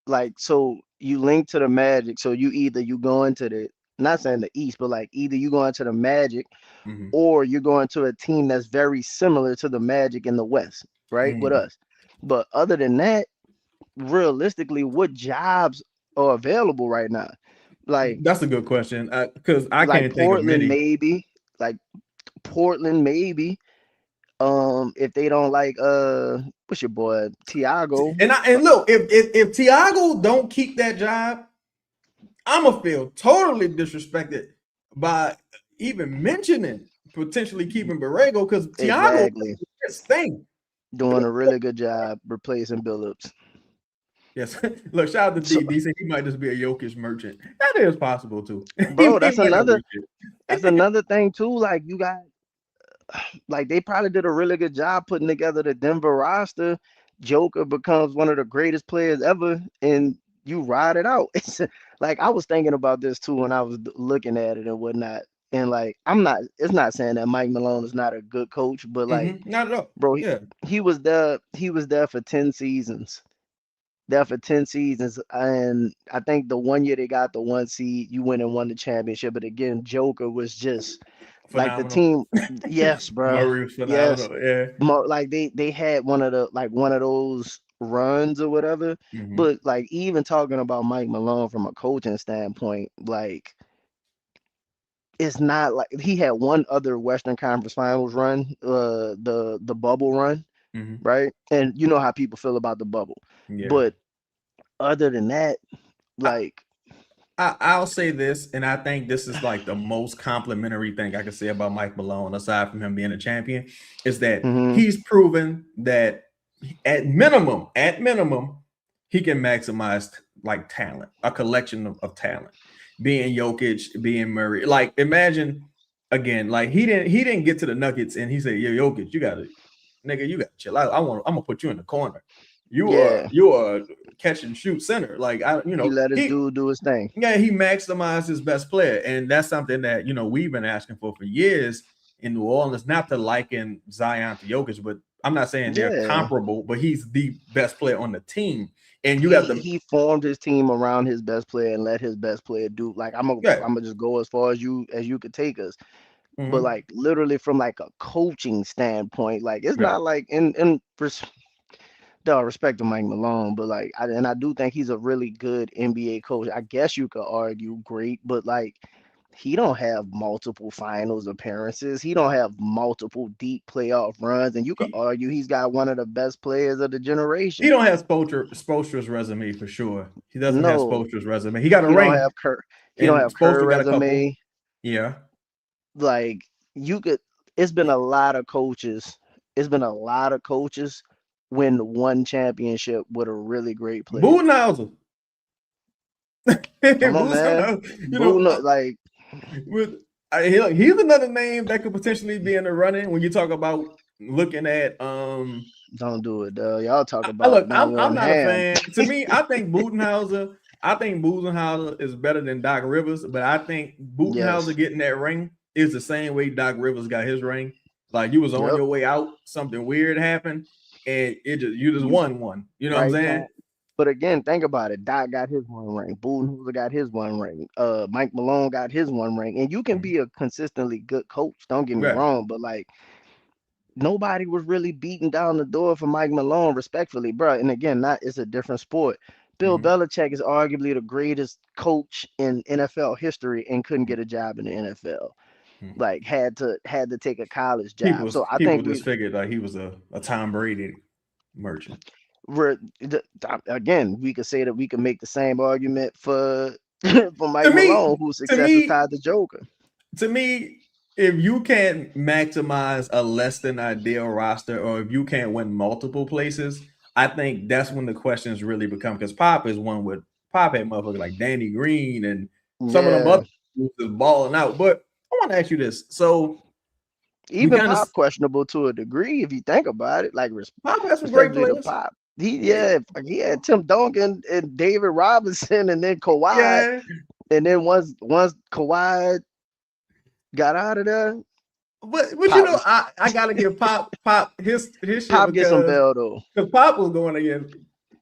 like so you link to the Magic, so you go into the, not saying the East, but like either you go into the Magic Mm-hmm. or you're going to a team that's very similar to the Magic in the West, right? With Mm-hmm. us. But other than that, realistically, what jobs are available right now? Like That's a good question because I like can't think of Portland many. maybe, like Portland maybe. If they don't like what's your boy Tiago? And look, if Tiago don't keep that job, I'ma feel totally disrespected by even mentioning potentially keeping Borrego because Tiago Exactly. his thing. Doing a really good job replacing Billups. Yes, look, shout out to So, D. He might just be a Jokic merchant. That is possible too. he bro, might not be shit. that's another thing too. Like you got like they probably did a really good job putting together the Denver roster. Joker becomes one of the greatest players ever, and you ride it out. It's like I was thinking about this too when I was looking at it and whatnot. And like I'm not, it's not saying that Mike Malone is not a good coach, but like, Not at all. bro, Yeah, he was there. He was there for 10 seasons. There for 10 seasons, and I think the one year they got the 1 seed, you went and won the championship. But again, Joker was just like the phenomenal. team. Yes, bro. Murray was Yes, phenomenal. Yeah. like they had one of those runs or whatever. Mm-hmm. But like even talking about Mike Malone from a coaching standpoint, like it's not like he had one other Western Conference Finals run, the bubble run, Mm-hmm. right? And you know how people feel about the bubble, Yeah. but other than that, I, like, I'll say this, and I think this is like the most complimentary thing I can say about Mike Malone, aside from him being a champion, is that hmm he's proven that at minimum, he can maximize like talent, a collection of talent. Being Jokic, being Murray. Like imagine again, like he didn't get to the Nuggets and he said, "Yo, Jokic, you gotta chill out. I'm gonna put you in the corner. yeah, You are catch and shoot center. Like he let his he dude do his thing. yeah, he maximized his best player, and that's something that we've been asking for years in New Orleans. Not to liken Zion to Jokic, but I'm not saying they're Yeah, comparable, but he's the best player on the team, and you have he the he formed his team around his best player and let his best player do. Like yeah, I'm gonna just go as far as you could take us. But mm-hmm, like literally from like a coaching standpoint, like it's yeah. not like dog respect to Mike Malone, but like I do think he's a really good NBA coach. I guess you could argue great, but like he don't have multiple finals appearances. He don't have multiple deep playoff runs, and you could He argue he's got one of the best players of the he generation. don't have Spoelstra's resume for sure. He doesn't have No, Spoelstra's resume. He got a he don't ring, have Kerr. He don't and have Kerr Spoelstra got a couple. resume. Yeah, Like you could. It's been a lot of coaches. It's been a lot of coaches win one championship with a really great player. Budenholzer. Come on, man. Budenholzer, Boo, like with he's another name that could potentially be in the running when you talk about looking at don't do it, though. Y'all talk I about look, not I'm one not a hand. fan. To me, I think Budenholzer is better than Doc Rivers, but I think Yes. Budenholzer getting that ring is the same way Doc Rivers got his ring. Like you was on Yep. your way out, something weird happened, and you just You won one. You know what I'm right saying? time. But again, think about it. Doc got his one ring. Budenholzer got his one ring. Mike Malone got his one ring. And you can Mhm. be a consistently good coach. Don't get me Yeah. wrong, but like nobody was really beating down the door for Mike Malone, respectfully, bro. And again, not it's a different sport. Bill Mhm. Belichick is arguably the greatest coach in NFL history and couldn't get a job in the NFL. Mhm. Like had to take a college People job. So I people think just figured like he was a Tom Brady merchant. again, we could say that we could make the same argument for for To Mike me, Malone, whose to success is me, tied to Joker. to me. if you can't maximize a less than ideal roster, or if you can't win multiple places, I think that's when the questions really become. Because Pop is one with Pop had motherfuckers like Danny Green and some of them Yeah, other dudes is balling out. But I want to ask you this: so we even kind of Pop questionable to a degree if you think about it. Like Pop has some great respectfully to players. Pop, he Yeah, he had Tim Duncan and David Robinson, and then Kawhi, yeah. and then once Kawhi got out of there, But you Pop know, was I gotta give Pop his shit Pop gets some because bell though. Pop was going against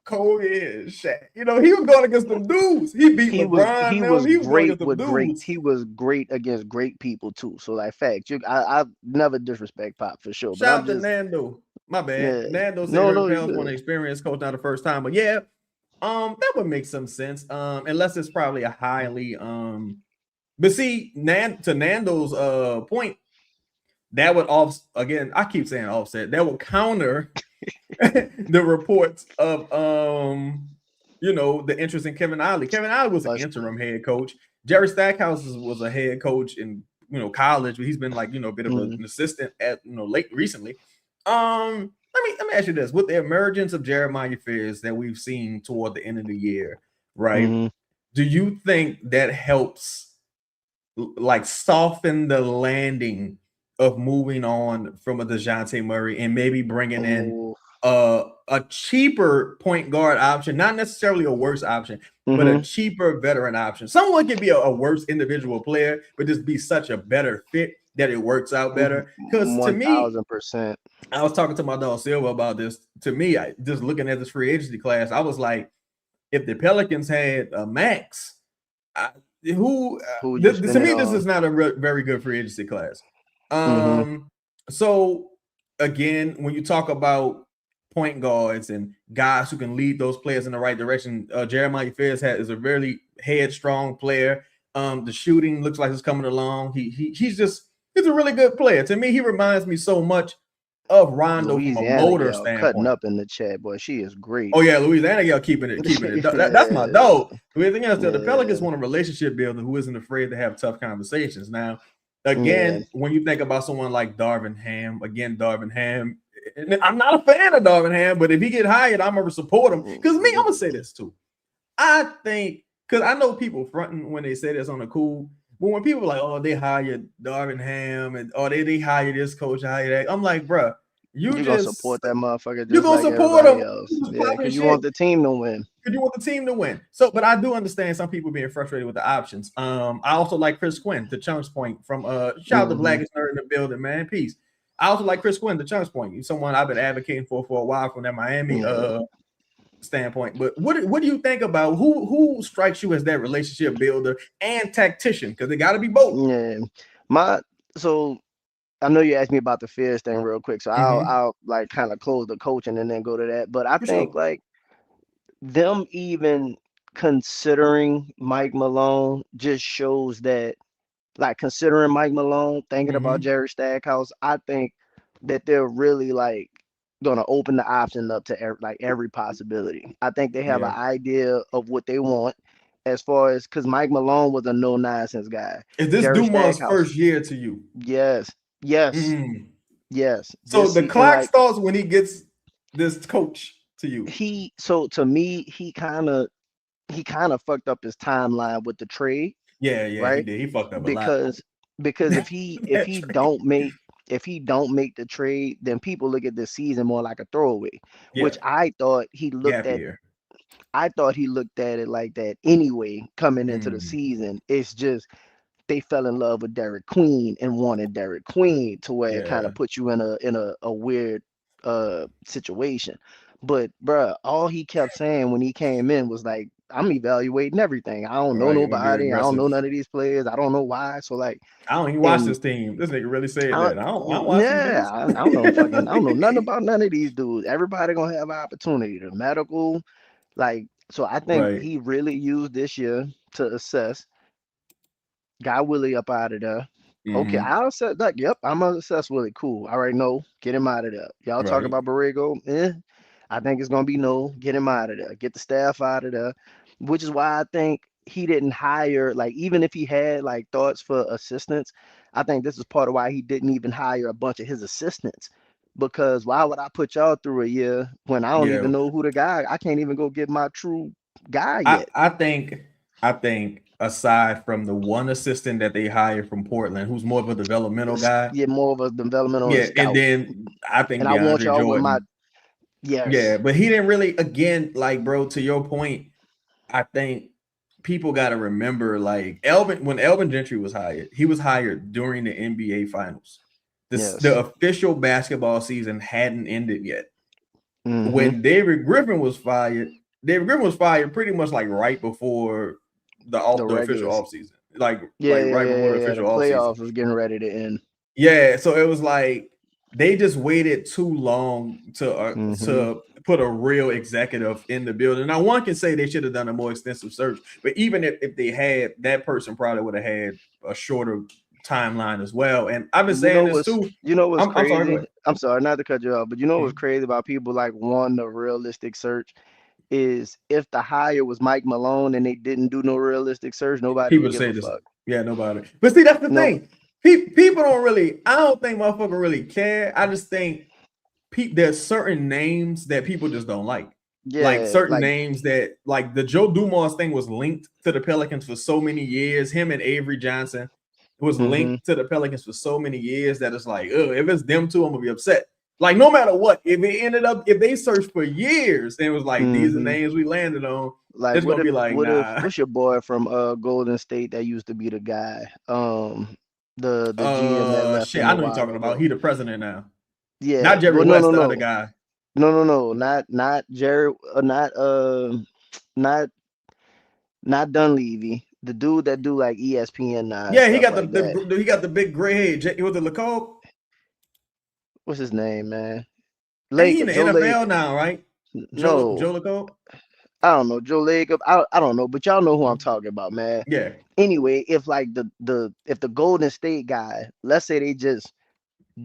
Kobe and Shaq. You know, he was going against them dudes. He beat LeBron. Them. He was going against them dudes. He was great against great people too. So like facts, I never disrespect Pop for sure, but Shout I'm out to just Nando. My bad. yeah. Nando said No, Herb no, you Pell's one good. experienced coach, not the first time. But yeah, that would make some sense. Unless it's probably a highly but see, to Nando's point, that would off again. I keep saying offset. That would counter the reports of the interest in Kevin Ollie. Kevin Ollie was an Us- interim head coach. Jerry Stackhouse was a head coach in college, but he's been like a bit of mhm, an assistant at late recently. Let me ask you this: with the emergence of Jeremiah Fears that we've seen toward the end of the year, right? mhm. Do you think that helps like soften the landing of moving on from a DeJounte Murray and maybe bringing in Oh, a cheaper point guard option, not necessarily a worse option, but a mhm. cheaper veteran option. Someone can be a worse individual player, but just be such a better fit that it works out better. Because to me, 1000%. I was talking to my dog Silva about this. To me, just looking at this free agency class, I was like, if the Pelicans had a max, I, who Who would you to spend it me this on? is not a very good free agency class. Mhm. So again, when you talk about point guards and guys who can lead those players in the right direction, Jeremiah Fairs is a really headstrong player. The shooting looks like it's coming along. He's a really good player. To me, he reminds me so much of Rondo from a Louisiana motor gal cutting standpoint. up in the chat, boy. She is great. Oh yeah, Louisiana, y'all keeping it. That's my Yeah, dog. Everything else, the yeah, Pelicans want a relationship builder who isn't afraid to have tough conversations. Now, yeah. again, when you think about someone like Darvin Ham, I'm not a fan of Darvin Ham, but if he get hired, I'm gonna support him. Because me, I'm gonna say this too. I think because I know people fronting when they say this on the cool, but when people are like, oh, they hired Darvin Ham and they hire this coach, hire that, I'm like, bruh, you You gonna just support that motherfucker you're just gonna like support everybody him. else. You just Yeah, popping because you shit want the team to win. because you want the team to win. So, but I do understand some people being frustrated with the options. I also like Chris Quinn, to Chunk's point from shout out to Hmm. Blackest Nerd in the building, man. Peace. I also like Chris Quinn, to Chunk's point. He's someone I've been advocating for a while from that Miami Yeah, standpoint. But what do you think about who strikes you as that relationship builder and tactician? Because they got to be both. yeah. My so I know you asked me about the fears thing real quick, so I'll like kind of close the coaching and then go to that. But I For think sure. like them even considering Mike Malone just shows that like considering Mike Malone, thinking about Mm-hmm. Jerry Stackhouse, I think that they're really like gonna open the option up to like every possibility. I think they have Yeah. an idea of what they want as far as because Mike Malone was a no nonsense guy. Is this Jerry Dumas' Stackhouse, first year to you? yes, yes, Mm. yes. So This the and clock like starts when he gets this coach to you. so to me, he kind of fucked up his timeline with the trade, Yeah, yeah, he right? did. He fucked up a lot. because because if That he trade. don't make the trade, then people look at this season more like a throwaway, Yeah, which gap year. I thought he looked at it like that anyway coming into the Mm, season. It's just they fell in love with Derek Queen and wanted Derek Queen to where it kind yeah, of put you in a weird situation. But bruh, all he kept saying when he came in was like, I'm evaluating everything. I don't know right. Gonna be nobody. I don't know aggressive. none of these players. I don't know why. So like, I don't even watch and this team. This nigga really said I, that. I don't watch these yeah, niggas. I don't know nothing about none of these dudes. Everybody gonna have an opportunity. The medical, like, so I think Right. he really used this year to assess. Got Willie up out of there. Okay, Mm-hmm. I'll assess like, yep, I'm gonna assess Willie. Cool. All right, no, get him out of there. Y'all talk Right. about Borrego. I think it's gonna be no, get him out of there. Get the staff out of there. Which is why I think he didn't hire, like, even if he had like thoughts for assistants, I think this is part of why he didn't even hire a bunch of his assistants. Because why would I put y'all through a year when I don't Yeah, even know who the guy? I can't even go get my true guy I yet. I think I think aside from the one assistant that they hired from Portland, who's more of a developmental guy, Get more of a developmental yeah, and scout. then I think And I want DeAndre y'all with my Jordan, yeah, yes. but he didn't really. Again, like bro, to your point, I think people got to remember like Elvin when Elvin Gentry was hired, he was hired during the NBA Finals. The Yes. official basketball season hadn't ended yet. Mm-hmm. When David Griffin was fired pretty much like right before The the official regulars. offseason. Like Yeah, yeah, right yeah, before the yeah, yeah. The official offseason. playoffs was getting ready to end. Yeah, so it was like they just waited too long Mm-hmm. to put a real executive in the building. Now, one can say they should have done a more extensive search, but even if they had, that person probably would have had a shorter timeline as well. And I've been saying this too. You know what's I'm sorry, go crazy? ahead. I'm sorry, not to cut you off, but you know what's Mhm. crazy about people like wanting a realistic search is if the hire was Mike Malone and they didn't do no realistic search, nobody would People give say a this, fuck. yeah, nobody. But see, that's the No, thing. People don't really. I don't think motherfucker really care. I just think there's certain names that people just don't like. Like yeah, certain like names that, like the Joe Dumars thing was linked to the Pelicans for so many years. Him and Avery Johnson was mm-hmm. linked to the Pelicans for so many years that it's like, oh, if it's them two, I'm gonna be upset. Like no matter what, if they searched for years and it was like these are Mm-hmm. names we landed on, Like it's gonna be like, nah. what's your boy from Golden State that used to be the guy? The GM that left Shit, them I a know you're while talking about. ago. He the president now. Yeah, Not Jerry well, no, no, West, the other no, guy. no, no, no, not Jerry, not not Dunleavy, the dude that do like ESPN now and Yeah, he stuff got like that. he got the big gray hair. He was the LeCoq. What's his name, man? And he in Laker, the Joe Laker. NFL now, right? No, Joe LeCoq. I don't know, Joe Laker. I don't know, but y'all know who I'm talking about, man. Yeah. Anyway, if like if the Golden State guy, let's say they just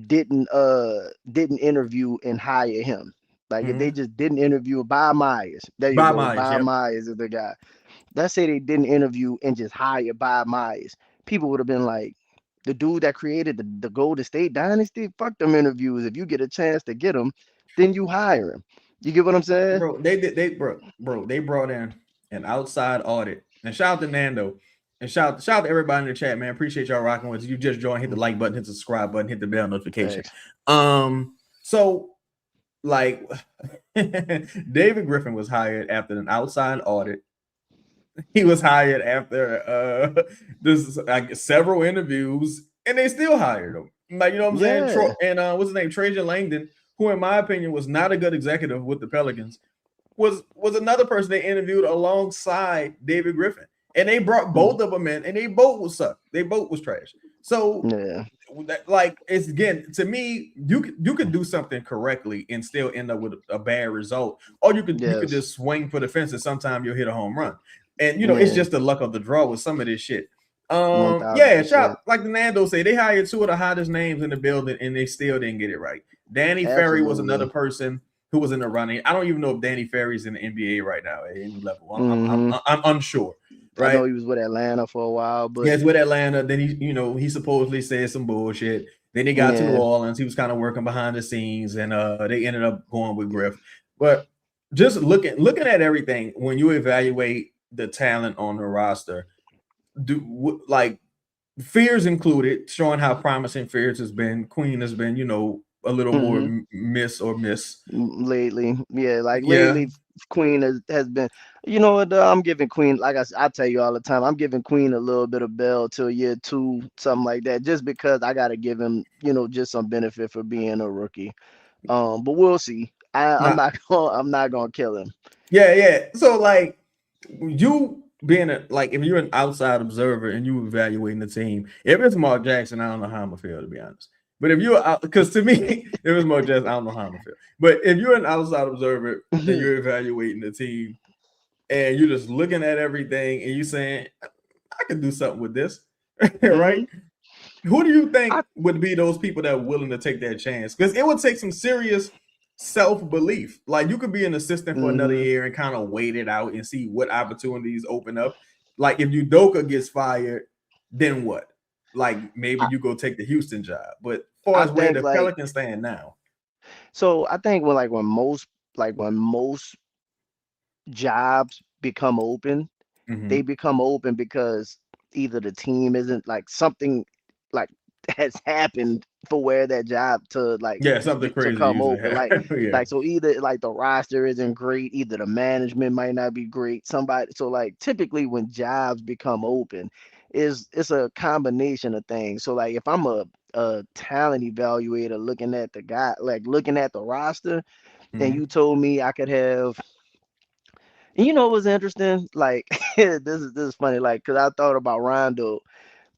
didn't interview and hire him. Like if they Mm-hmm. just didn't interview Bob Myers, there you Bob go. Myers. Bob Yep. Myers is the guy. Let's say they didn't interview and just hire Bob Myers. People would have been like, the dude that created the Golden State Dynasty, fuck them interviews. If you get a chance to get him, then you hire him. You get what I'm saying? Bro, they brought in an outside audit. And shout out to Nando. And shout out to everybody in the chat, man. Appreciate y'all rocking with us. You just joined, hit the like button, hit the subscribe button, hit the bell notification. Thanks. So like David Griffin was hired after an outside audit. He was hired after this like several interviews, and they still hired him. Like you know what I'm saying? Yeah. What's his name? Trajan Langdon, who in my opinion was not a good executive with the Pelicans, was another person they interviewed alongside David Griffin, and they brought Mm. both of them in, and they both was suck. They both was trash. So Yeah. like it's again to me, you could do something correctly and still end up with a bad result, or you could Yes. just swing for the fences. Sometimes you'll hit a home run, and it's Yeah. just the luck of the draw with some of this shit. One thousand Yeah, percent. shout like the Nando say they hired two of the hottest names in the building and they still didn't get it right. Danny Ferry was another Absolutely. person who was in the running. I don't even know if Danny Ferry's in the NBA right now at any level. Hmm. I'm unsure, I know right? he was with Atlanta for a while, but Yeah, it's with Atlanta. Then he supposedly said some bullshit. Then he got to New yeah. Orleans. He was kind of working behind the scenes, and they ended up going with Griff. But just looking at everything when you evaluate the talent on the roster, like Fears included, showing how promising Fears has been. Queen has been, a little more Hmm. miss. Lately, yeah, like Yeah, lately, Queen has been. You know what? I'm giving Queen, like I tell you all the time, I'm giving Queen a little bit of bell till year two, something like that, just because I gotta give him, just some benefit for being a rookie. But we'll see. I'm not not I'm not gonna kill him. yeah. So like you being like if you're an outside observer and you evaluating the team, if it's Mark Jackson, I don't know how I'm gonna feel to be honest. But if you're out, because to me, if it's Mark Jackson, I don't know how I'm gonna feel. But if you're an outside observer and you're evaluating the team and you're just looking at everything and you saying, I can do something with this, Hmm. right? Who do you I think would be those people that are willing to take that chance? Because it would take some serious self-belief. Like you could be an assistant for another hmm year and kind of wait it out and see what opportunities open up. like if Udoka gets fired, then what? Like maybe I, you go take the Houston job. But as far I as where think the like Pelicans stand now, so I think when most jobs become open, they mm-hmm. become open because either the team isn't like something like has happened for where that job to Yeah, something to crazy come usually open. happens. Yeah. Like so either like the roster isn't great, either the management might not be great. Somebody so like typically when jobs become open, it's a combination of things. So like if I'm a talent evaluator looking at the guy, like looking at the roster, and Mm-hmm. you told me I could have you know what's interesting? Like this is funny. Like, cause I thought about Rondo,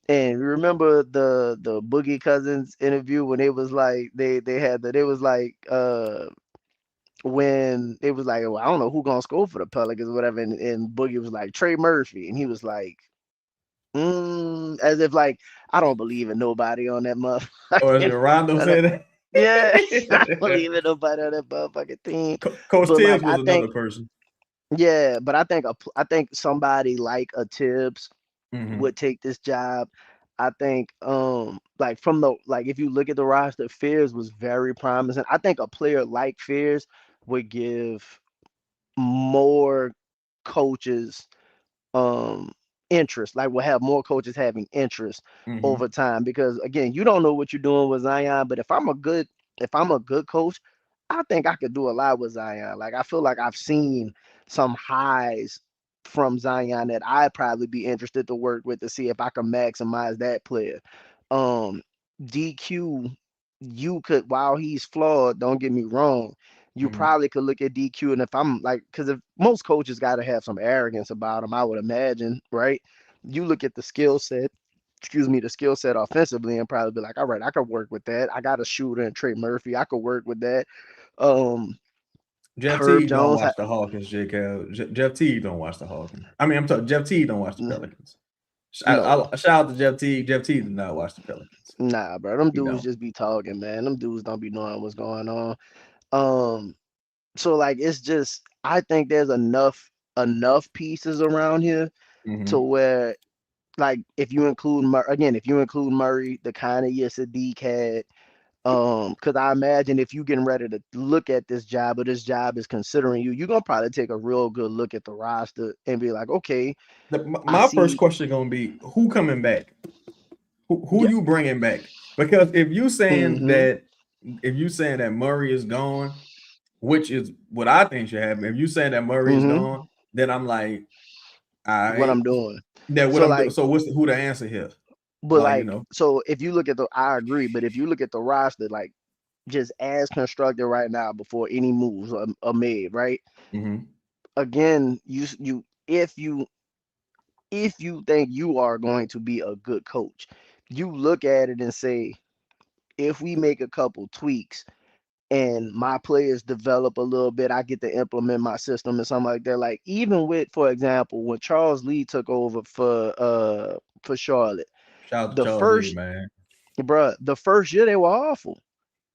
and remember the Boogie Cousins interview when it was like they had that it was like when it was like well, I don't know who gonna score for the Pelicans or whatever, and Boogie was like Trey Murphy, and he was like as if like I don't believe in nobody on that Or is it motherfucking. Rondo said Yeah, I don't that? believe in nobody on that motherfucking team. Coach But Tibbs like I was think another person. yeah, but I think somebody like a Tibbs Mm-hmm. would take this job. I think like from the like if you look at the roster, Fears was very promising. I think a player like Fears would give more coaches um interest, like we'll have more coaches having interest Mm-hmm. over time because again, you don't know what you're doing with Zion, but if I'm a good coach, I think I could do a lot with Zion. Like I feel like I've seen some highs from Zion that I'd probably be interested to work with to see if I can maximize that player. Um DQ, you could while he's flawed, don't get me wrong, you Mm-hmm. probably could look at DQ, and if I'm like, because if most coaches got to have some arrogance about them, I would imagine, right? You look at the skill set, excuse me, the skill set offensively, and probably be like, all right, I could work with that. I got a shooter and Trey Murphy, I could work with that. Um, Jeff Herb Teague don't Jones, watch the Hawkins, J. Cal. Jeff Teague don't watch the Hawkins. I mean, I'm talking Jeff Teague don't watch the Pelicans. no, Shout out to Jeff Teague. Jeff Teague did not watch the Pelicans. nah, bro, them He dudes don't. just be talking, man. Them dudes don't be knowing what's going on. Um, so like, it's just, I think there's enough pieces around here to Mm-hmm. where like if you include again, if you include Murray, the kind of year Sadiq had, because I imagine if you getting ready to look at this job or this job is considering you, you're gonna probably take a real good look at the roster and be like, okay, I My first see, question gonna be who coming back? Who yeah, you bringing back? Because mm-hmm, if you saying that Murray is gone, which is what I think should happen. If you saying that Murray is mm-hmm, gone, then I'm like, all what right, I'm doing. that what So I'm doing. like, So who the answer here? but Like like, so if you look at the, I agree, but if you look at the roster, like just as constructed right now before any moves are made, right? mm-hmm. Again, if you think you are going to be a good coach, you look at it and say, if we make a couple tweaks and my players develop a little bit, I get to implement my system and something like that. Like even with, for example, when Charles Lee took over for Charlotte, Shout out to the Charles Lee, first man. the first year they were awful.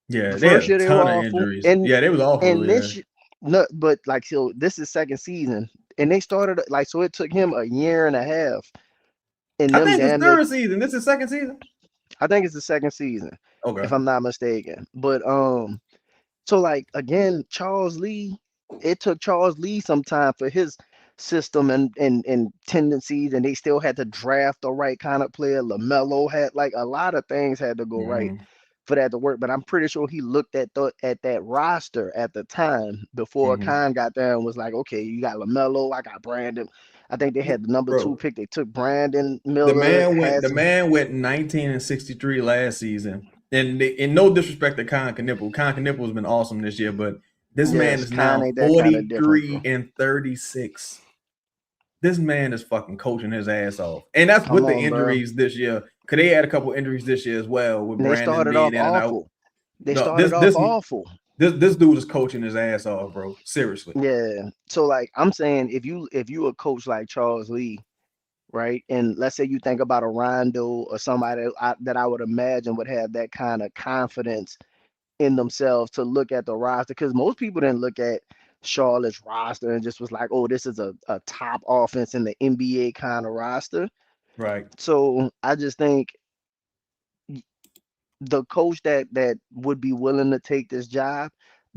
Yeah, The they had first a year they were ton of awful, injuries. Yeah, they was awful. and Yeah, this no, but like so this is second season, and they started like so it took him a year and a half, and I them think it's damn near third season. This is second season. I think it's the second season, Okay. if I'm not mistaken. But so like again, Charles Lee, it took Charles Lee some time for his system and tendencies, and they still had to draft the right kind of player. LaMelo had like a lot of things had to go right Mm-hmm. for that to work. But I'm pretty sure he looked at that roster at the time before Mm-hmm. Khan got there and was like, okay, you got LaMelo, I got Brandon. I think they had the number two Bro, pick. They took Brandon Miller, had the some man went 19-63 last season. And no disrespect to Con Knipple. Con Knipple has been awesome this year, but this man yes, is Khan now ain't that kind of different, bro. 43-36. This man is fucking coaching his ass off. And that's Come with the on, bro. injuries this year. Cause they had a couple injuries this year as well with And they Brandon started being off in and out. awful. They No, started off awful. this dude is coaching his ass off, bro. Seriously. Yeah. So like I'm saying, if you a coach like Charles Lee, right, and let's say you think about a Rondo or somebody that I would imagine would have that kind of confidence in themselves to look at the roster, because most people didn't look at Charlotte's roster and just was like, oh, this is a top offense in the NBA kind of roster. Right. So I just think the coach that would be willing to take this job,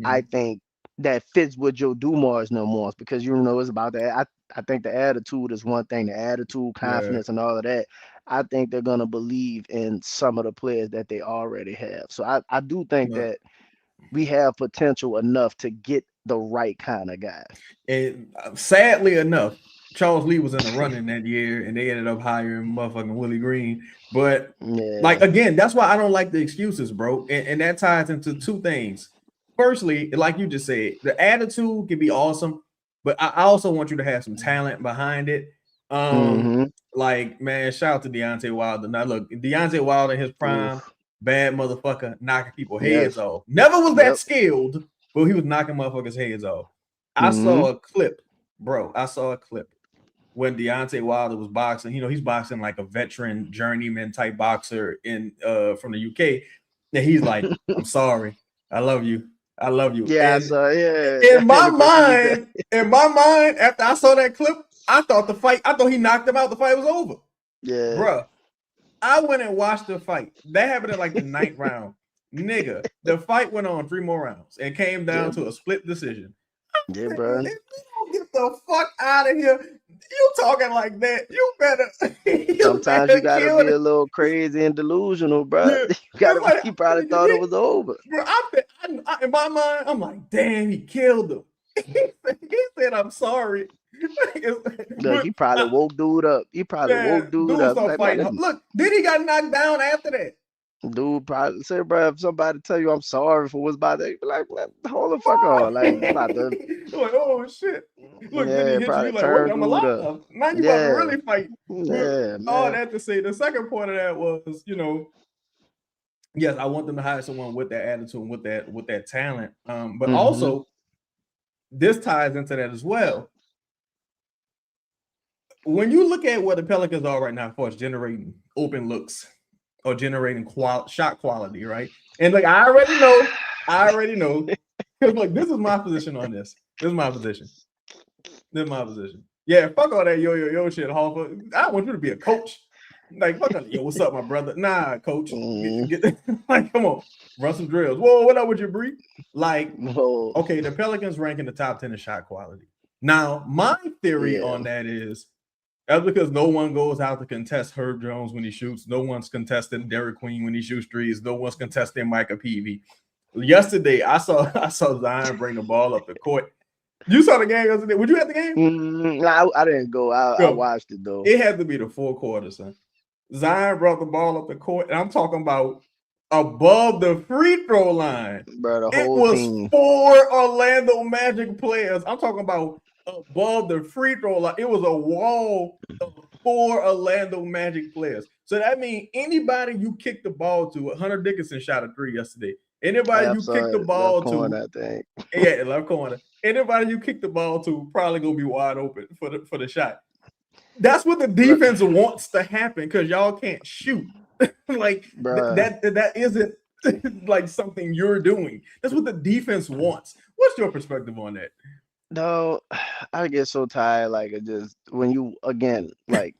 I Mhm. think that fits what Joe Dumars no more because it's about that. I think the attitude is one thing, the attitude, Yeah. confidence, and all of that. I think they're gonna believe in some of the players that they already have. So I do think No. that we have potential enough to get the right kind of guy. And sadly enough, Charles Lee was in the running that year, and they ended up hiring motherfucking Willie Green. But like Yeah. again, that's why I don't like the excuses, bro. And that ties into two things. Firstly, like you just said, the attitude can be awesome, but I also want you to have some talent behind it. Mm-hmm. Like man, shout out to Deontay Wilder. Now look, Deontay Wilder in his prime, Oof. bad motherfucker, knocking people heads Yes. off. Never was that Yep. skilled, but he was knocking motherfuckers heads off. I Mm-hmm. saw a clip, bro. I saw a clip when Deontay Wilder was boxing. You know, he's boxing like a veteran journeyman type boxer in from the UK. And he's like, I'm sorry. I love you. I love you. Yeah, And so yeah. in my The procedure. mind, after I saw that clip, I thought he knocked him out. The fight was over. Yeah. Bruh. I went and watched the fight. That happened in like the ninth round. Nigga, the fight went on 3 more rounds and came down Yeah. to a split decision. Yeah, If bro. you don't get the fuck out of here, you talking like that, you better you Sometimes you better gotta kill be a it. little crazy and delusional, bro. Yeah. You It's gotta. like He probably thought it was over. bro, in my mind, I'm like, damn, he killed him. He said, I'm sorry. Look, But he probably woke dude up. He probably woke man, dude dude up. start Like, man, fighting. Look, then he got knocked down after that. dude probably said, bro, if somebody tell you I'm sorry for what's about to, be like, man, hold the fuck on. Like, you about to, Like, oh shit. Look, then he yeah, hit you. probably You like, wait, turn I'm dude up. alive. Now you about to Yeah, really fight. But yeah, all man. that to say, the second point of that was, yes, I want them to hire someone with that attitude and with that talent. But Mm-hmm. also this ties into that as well. When you look at what the Pelicans are right now, for us generating open looks or generating shot quality, right? And like I already know. Because like this is my position on this. This is my position. Yeah, fuck all that yo shit, Hoffa. I want you to be a coach. Like, fuck on, yo, what's up, my brother? Nah, coach. Mm-hmm. Like, come on, run some drills. Whoa, what up with your Bree? Like, Oh, okay, the Pelicans rank in the top 10 in shot quality. Now, my theory yeah, on that is that's because no one goes out to contest Herb Jones when he shoots. No one's contesting Derek Queen when he shoots threes. No one's contesting Micah Peavy. Yesterday, I saw Zion bring the ball up the court. You saw the game yesterday. Would you at the game? I didn't go. I Yo, watched it though. it had to be the 4 quarters, son. Zion brought the ball up the court, and I'm talking about above the free throw line. Bro, the It whole was team. 4 Orlando Magic players. I'm talking about above the free throw line. It was a wall of 4 Orlando Magic players. So that means anybody you kick the ball to, Hunter Dickinson shot a 3 yesterday. Anybody you kick the Absolutely, left ball to, corner, I think. yeah, left corner. Anybody you kick the ball to probably gonna be wide open for the shot. That's what the Look, defense wants to happen because y'all can't shoot. Like bro. that isn't like something you're doing. That's what the defense wants. What's your perspective on that? No, I get so tired. Like it just when you again, like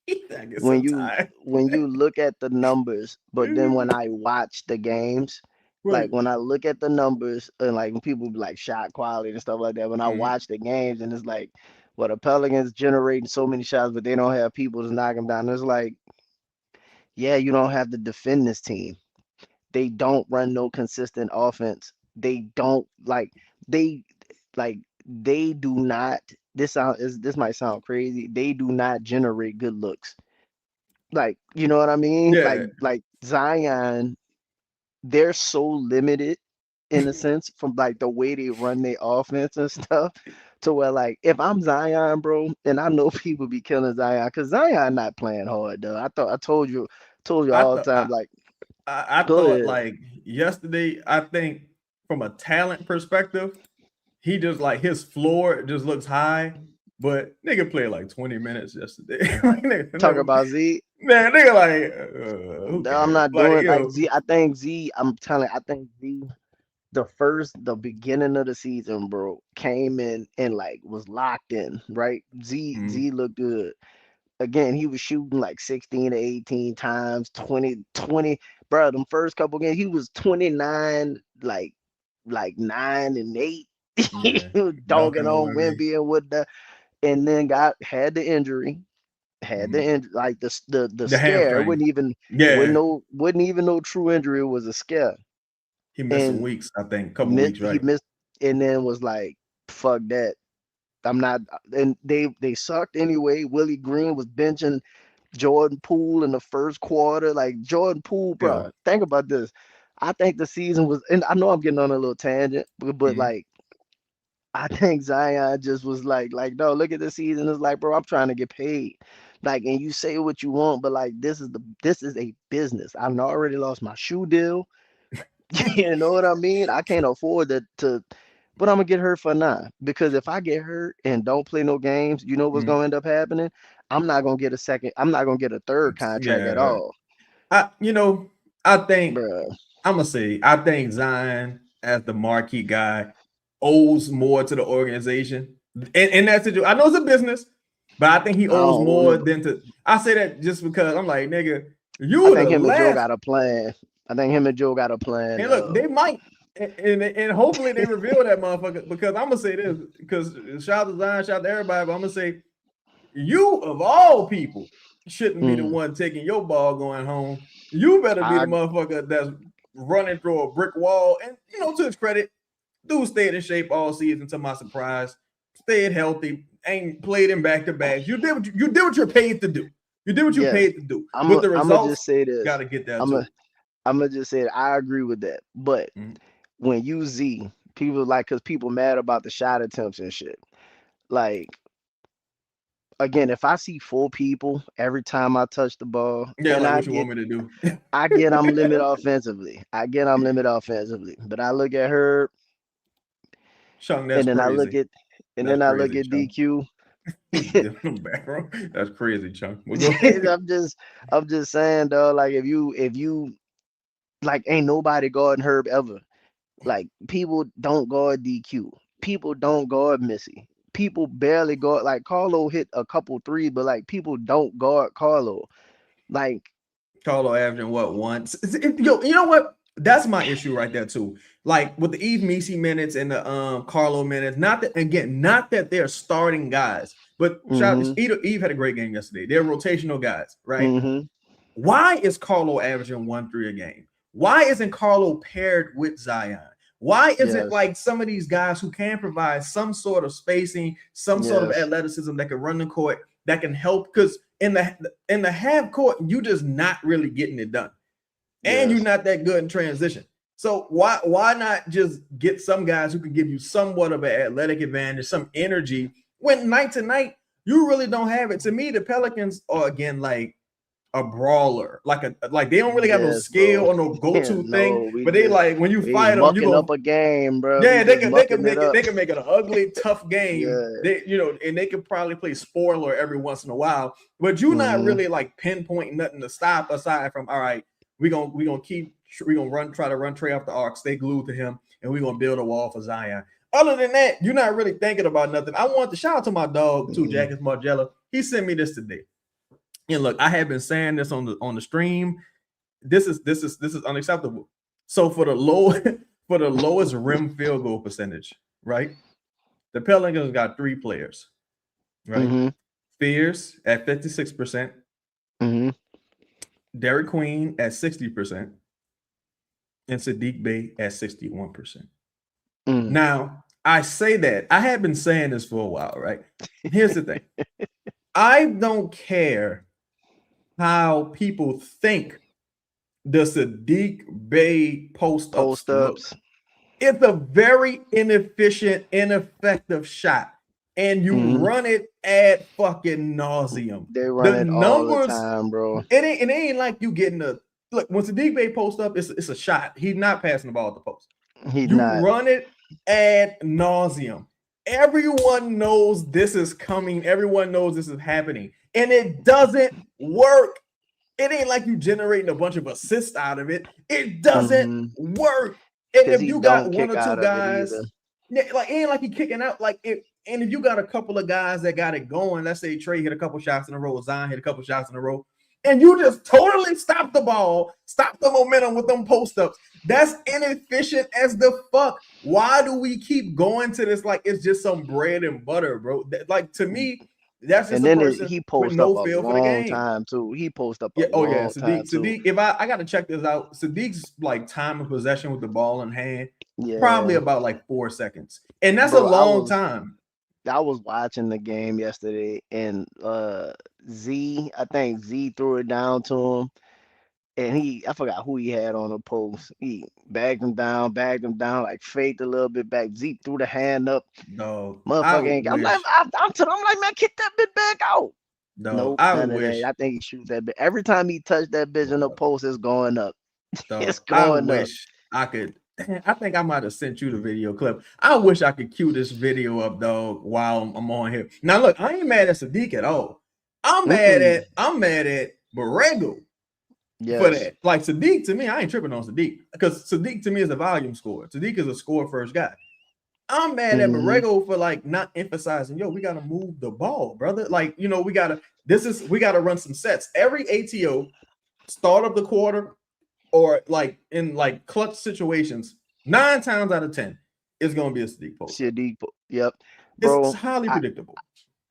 I get when so you tired. when you look at the numbers, but then when I watch the games, like Right. when I look at the numbers and like when people be like shot quality and stuff like that, when I Mhm. watch the games and it's like, well, the Pelicans generating so many shots, but they don't have people to knock them down. It's like, yeah, you don't have to defend this team. They don't run no consistent offense. They don't they like they do not. This might sound crazy. They do not generate good looks. Like, you know what I mean? Yeah. Like Zion, they're so limited in a sense from like the way they run their offense and stuff to where like if I'm Zion, bro, and I know people be killing Zion because Zion not playing hard though. I told you I all the thought time, like, I go thought ahead. like yesterday, I think from a talent perspective, he just like his floor just looks high, but nigga played like 20 minutes yesterday. Like, Talk about Z. man, nigga like who I'm cares? not Like doing like yo, Z. I think Z. I'm telling. I think Z. the beginning of the season, bro, came in and like was locked in, right? Z looked good. Again, he was shooting like 16 to 18 times, 20. Bro, them first couple games, he was 29, like 9 and 8. He Yeah, was dogging dunking on on Wemby. Wemby and and then had the injury. Like the The scare. It hamstring. Yeah, wasn't even no true injury. It was a scare. he missed some And weeks. I think a couple weeks, he right? missed, and then was like, fuck that. I'm not. And they sucked anyway. Willie Green was benching Jordan Poole in the first quarter. Like Jordan Poole, Yeah. bro. Think about this. I think the season was, and I know I'm getting on a little tangent, but Mhm. like I think Zion just was like, no, look at the season. It's like, bro, I'm trying to get paid. Like, and you say what you want, but like this is a business. I've already lost my shoe deal. You know what I mean? I can't afford but I'm gonna get hurt for now. Because if I get hurt and don't play no games, you know what's Mhm. gonna end up happening? I'm not gonna get a third contract at Yeah. all. I you know, I think Bruh. I'm gonna say I think Zion as the marquee guy owes more to the organization. In that situation, I know it's a business, but I think he I owes don't own more it. than to. I say that just because I'm like, nigga, you I were think the him and Joe last. got a plan. I think him and Joe got a plan. And look, they might, and hopefully they reveal that motherfucker. Because I'm gonna say this, because shout out to Zion, shout out to everybody, but I'm gonna say you of all people shouldn't be the Mhm. one taking your ball going home. You better be I the motherfucker that's running through a brick wall. And to his credit, dude stayed in shape all season. To my surprise, stayed healthy, ain't played in back to backs. You did what you're paid to do. You did what you Yes. paid to do. But the I'm gonna results just say this. got to get there I'm gonna too. I'm gonna just say it. I agree with that. But Mhm. when you Z, people like, cause people mad about the shot attempts and shit. Like, again, if I see 4 people every time I touch the ball, Yeah, and like what you want me to do? I get I'm limited offensively. But I look at her, Chung, that's and then I look crazy. at That's crazy, Chung. DQ. Background. That's crazy, Chung. We'll go ahead. I'm just saying, though, like if you like ain't nobody guarding Herb ever. Like people don't guard DQ. People don't guard Missy. People barely guard, like Carlo hit a couple threes, but like people don't guard Carlo. Like, Carlo averaging what once? Yo, you know what? That's my issue right there too. Like with the Eve Misi minutes and the Carlo minutes. Not that they're starting guys, but mm-hmm, Eve had a great game yesterday. They're rotational guys, right? mm-hmm, Why is Carlo averaging 1 3 a game? Why isn't Carlo paired with Zion? Why isn't yes, like some of these guys who can provide some sort of spacing, some sort of yes, athleticism that can run the court, that can help? Because in the half court, you just not really getting it done, and you're yes, not that good in transition. So why not just get some guys who can give you somewhat of an athletic advantage, some energy when night to night you really don't have it? To me, the Pelicans are again like a brawler, like they don't really have no yes, bro. skill or no go-to thing, No, but they like when you we fight them, you mucking go, up a game, bro. We yeah, just they can mucking it make it up. they can make it an ugly, tough game. Yeah. And they could probably play spoiler every once in a while, but you're not Mm-hmm. really like pinpointing nothing to stop aside from all right, we gonna try to run Trey off the arc, stay glued to him, and we're gonna build a wall for Zion. Other than that, you're not really thinking about nothing. I want to shout out to my dog too, Mm-hmm. Jackus Margella. He sent me this today. And look, I have been saying this on the stream. This is unacceptable. So for the low for the lowest rim field goal percentage, right? The Pelicans got 3 players, right? Mm-hmm. Spears at 56%, Mm-hmm. Derek Queen at 60%, and Sadiq Bey at 61%. Mm. Now, I say that I have been saying this for a while, right? Here's the thing. I don't care how people think the Sadiq Bey post ups Post look. ups. It's a very inefficient, ineffective shot, and you Mm-hmm. run it ad fucking nauseum. They run The it all the numbers, time, bro. it ain't like you getting a look. When Sadiq Bey post up, it's a shot. He's not passing the ball at the post. He's You not. run it ad nauseum. Everyone knows this is coming. Everyone knows this is happening, and it doesn't work. It ain't like you generating a bunch of assists out of it. It doesn't Mm-hmm. work. And because if he you got don't one kick or two out of it either. guys, yeah, like ain't like he kicking out. Like if and if you got a couple of guys that got it going, let's say Trey hit a couple shots in a row, Zion hit a couple shots in a row, and you just totally stop the ball, stop the momentum with them post ups. That's inefficient as the fuck. Why do we keep going to this like it's just some bread and butter, bro? Like to me, that's just And a then person he with post up no a feel for the long game. time too. He post up a Yeah. Oh yeah. long time Sadiq. too. Sadiq. If I gotta check this out, Sadiq's like time of possession with the ball in hand, probably Yeah, about like 4 seconds, and that's a bro. long time. I was watching the game yesterday, and I think Z threw it down to him, and I forgot who he had on the post. He bagged him down, like faked a little bit back. Z threw the hand up, No, I motherfucker. wish. I'm like, man, kick that bit back out. No, Nope, I none of that. wish. I think he shoots that bit. Every time he touched that bitch in the post, it's going up. It's I going up. wish I could. I think I might have sent you the video clip. I wish I could cue this video up, dog, while I'm on here. Now, look, I ain't mad at Sadiq at all. Mm-mm. I'm mad at Borrego for Yes. that. Like Sadiq to me, I ain't tripping on Sadiq because Sadiq to me is a volume scorer. Sadiq is a score first guy. I'm mad at Mm-hmm. Borrego for like not emphasizing, yo, we gotta move the ball, brother. Like, we gotta run some sets. Every ATO, start of the quarter, or like in like clutch situations, 9 times out of 10, it's gonna be a Sadiq post up. Shadiq, yep, It's bro. highly I predictable.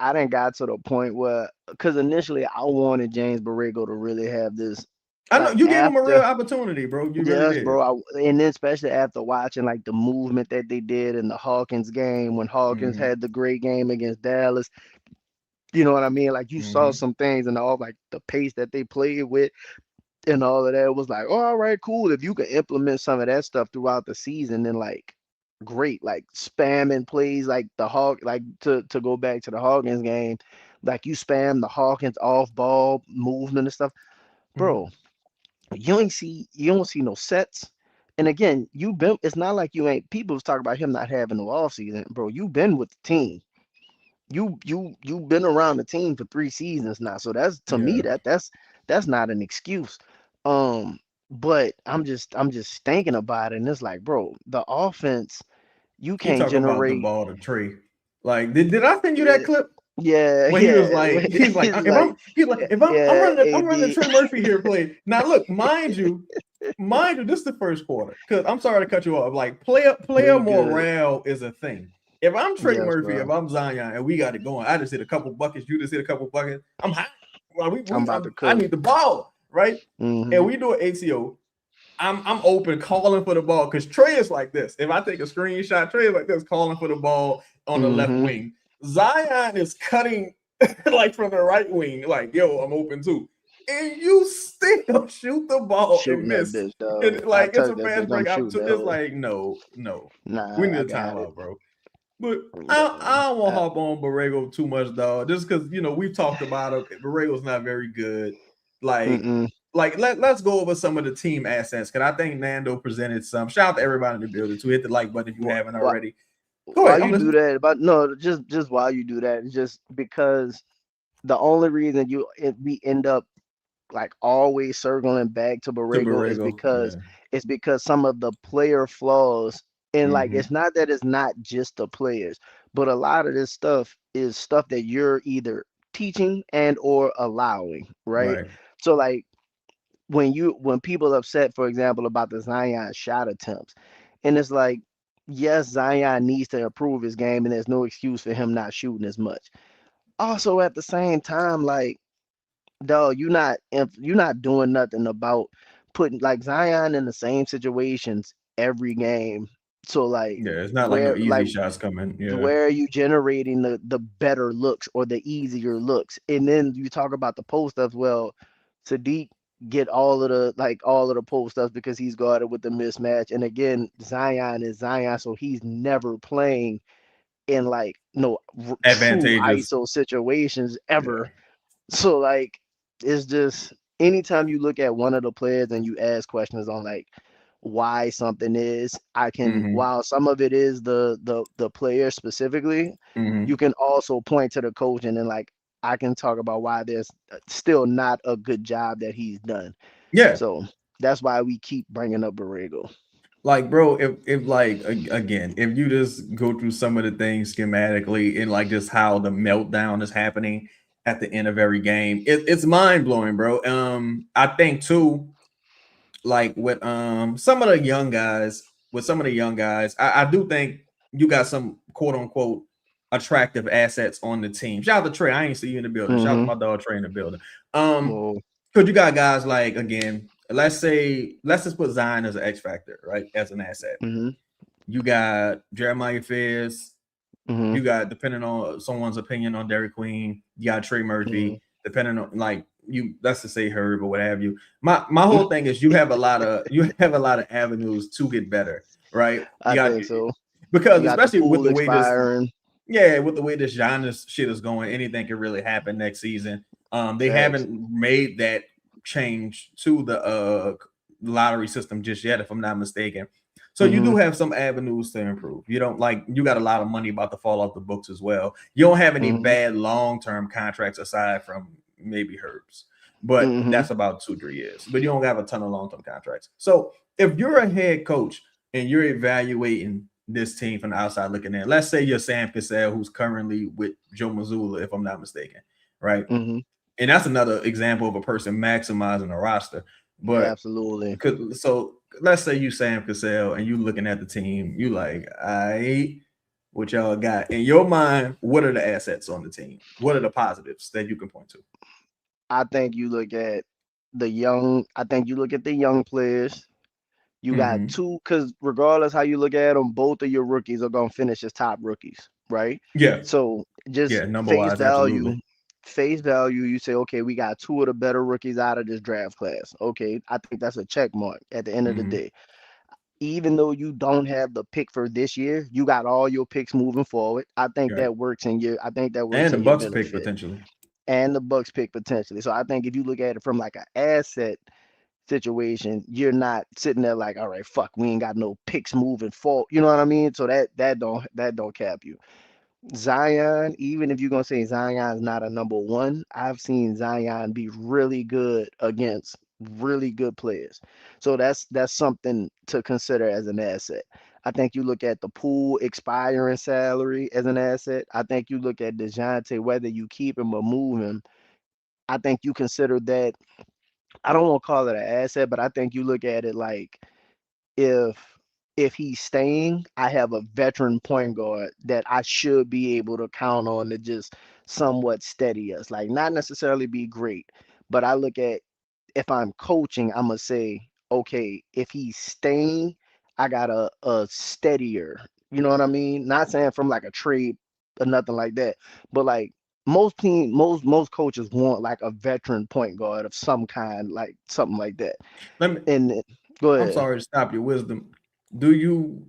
I didn't got to the point where, because initially I wanted James Borrego to really have this, I know like you gave him a real after, opportunity, bro. You really yes, did. bro. And then especially after watching like the movement that they did in the Hawkins game when Hawkins Mm-hmm. had the great game against Dallas. You know what I mean? Like you saw Mm-hmm. some things and all like the pace that they played with and all of that. It was like, oh, all right, cool. If you can implement some of that stuff throughout the season, then like great. Like spamming plays like the Hawk, like to go back to the Hawkins game, like you spam the Hawkins off ball movement and stuff. Mm-hmm. Bro, you don't see no sets. And again, you been it's not like you ain't people was talking about him not having no off season. Bro, you've been with the team. You've been around the team for 3 seasons now. So that's to me Yeah. that's not an excuse. Um, but I'm just thinking about it, and it's like, bro, the offense you He can't talk about the generate. ball to Trey. Like, did I send you that Yeah, clip? yeah, When he was yeah. like, he's like, It's like, yeah, I'm running the AD. Trey Murphy here play. Now look, mind you, this is the first quarter. Cause I'm sorry to cut you off. Like player We good. morale is a thing. If I'm Trey Yes, Murphy, bro. if I'm Zion, and we got it going, I just hit a couple buckets. You just hit a couple buckets. I'm hot. Well, I'm about to I cook. need the ball, right? And Hmm. we do an ATO. I'm open calling for the ball because Trey is like this. If I take a screenshot, Trey is like this, calling for the ball on the left Hmm. wing. Zion is cutting like from the right wing, like, yo, I'm open too. And you still shoot the ball and Shooting that miss. bitch, dog. And I like it's touch a that fast bitch. break I'm out shooting to that it's hole. like, no. We Nah, need I a got it. timeout, bro. But Yeah. I don't want to Uh, hop on Borrego too much, dog. Just because we've talked about him. Borrego's not very good. Like, mm-mm. let's go over some of the team assets because I think Nando presented some. Shout out to everybody in the building to hit the like button if you haven't Why, already. Go why ahead, I'm you do listening. that? But no, just why you do that is just because the only reason we end up like always circling back to To Borrego is Borrego, because yeah. some of the player flaws, and like Mm-hmm. it's not that it's not just the players, but a lot of this stuff is stuff that you're either teaching and or allowing, right? Right. So like when people upset, for example, about the Zion shot attempts, and it's like, yes, Zion needs to improve his game, and there's no excuse for him not shooting as much. Also, at the same time, like, dog, you're not doing nothing about putting like Zion in the same situations every game. So like, Yeah, it's not like no easy like shots coming. Yeah. where are you generating the better looks or the easier looks? And then you talk about the post ups. Well, Sadiq get all of the post ups because he's guarded with the mismatch. And again, Zion is Zion, so he's never playing in like no true Advantageous. ISO situations Yeah. ever. So like it's just anytime you look at one of the players and you ask questions on like why something is, I can Mm-hmm. while some of it is the player specifically, Mm-hmm. you can also point to the coach and then like I can talk about why there's still not a good job that he's done. Yeah. So that's why we keep bringing up Borrego. Like, bro, if like again, if you just go through some of the things schematically and like just how the meltdown is happening at the end of every game, it's mind blowing, bro. I think too, like with some of the young guys, I do think you got some quote unquote attractive assets on the team. Shout out to Trey. I ain't see you in the building. Shout out to Mm-hmm. my dog Trey in the building. Um, Well, because you got guys like again, let's just put Zion as an X factor, right? As an asset. mm-hmm. You got Jeremiah Fierce. Mm-hmm. You got, depending on someone's opinion on Derek Queen, you got Trey Mm-hmm. Murphy, depending on like you, let's just say Herb or what have you. My whole thing is you have a lot of avenues to get better, right? I think so. Because You got the especially with pool the way this expiring. yeah, with the way this Giannis shit is going, anything can really happen next season. They Facts. haven't made that change to the lottery system just yet, if I'm not mistaken. So you Mm-hmm. do have some avenues to improve. You don't like you got a lot of money about to fall off the books as well. You don't have any Mm-hmm. bad long-term contracts aside from maybe Herb's, but Mm-hmm. that's about 2-3 years. But you don't have a ton of long-term contracts. So if you're a head coach and you're evaluating this team from the outside looking in. Let's say you're Sam Cassell, who's currently with Joe Mazzulla, if I'm not mistaken, right? Mm-hmm. And that's another example of a person maximizing a roster. But Absolutely. so let's say you Sam Cassell and you looking at the team, you like, I what y'all got in your mind. What are the assets on the team? What are the positives that you can point to? I think you look at I think you look at the young players. You got Mm-hmm. two, because regardless how you look at them, both of your rookies are gonna finish as top rookies, right? Yeah, So just yeah, number wise, absolutely. face value, you say, okay, we got two of the better rookies out of this draft class. Okay, I think that's a check mark at the end of the Mm-hmm. day. Even though you don't have the pick for this year, you got all your picks moving forward. Right, I think that works and the in your Bucks pick benefit. potentially. And the Bucks pick potentially. So I think if you look at it from like an asset situation, you're not sitting there like, all right, fuck, we ain't got no picks moving forward. You know what I mean? So that don't cap you. Zion, even if you're gonna say Zion's not a number one, I've seen Zion be really good against really good players. So that's something to consider as an asset. I think you look at the pool expiring salary as an asset. I think you look at DeJounte, whether you keep him or move him. I think you consider that. I don't want to call it an asset, but I think you look at it like if if he's staying, I have a veteran point guard that I should be able to count on to just somewhat steady us. Like not necessarily be great, but I look at if I'm coaching, I'm gonna say, okay, if he's staying, I got a steadier. You know what I mean? Not saying from like a trade or nothing like that, but like most coaches want like a veteran point guard of some kind, like something like that. Let me And go I'm ahead. sorry to stop your wisdom. Do you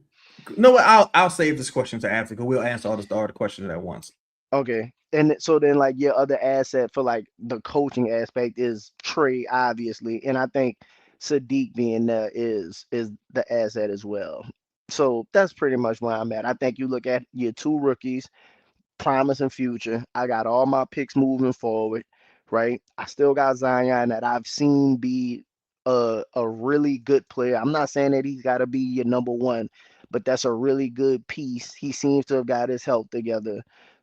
no what I'll save this question to after because we'll answer all the questions at once. Okay. And so then like your other asset for like the coaching aspect is Trey, obviously. And I think Sadiq being there is the asset as well. So that's pretty much where I'm at. I think you look at your two rookies, promising future. I got all my picks moving forward, right? I still got Zion that I've seen be a really good player. I'm not saying that he's got to be your number one, but that's a really good piece. He seems to have got his health together.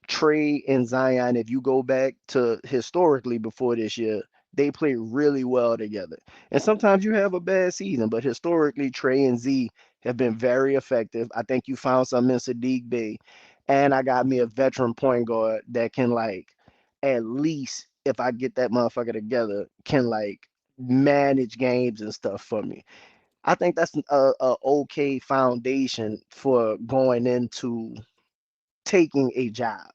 Trey and Zion, if you go back to historically before this year, they play really well together. And sometimes you have a bad season, but historically, Trey and Z have been very effective. I think you found something in Sadiq Bey, and I got me a veteran point guard that can like at least if I get that motherfucker together, can like manage games and stuff for me. I think that's a okay foundation for going into taking a job.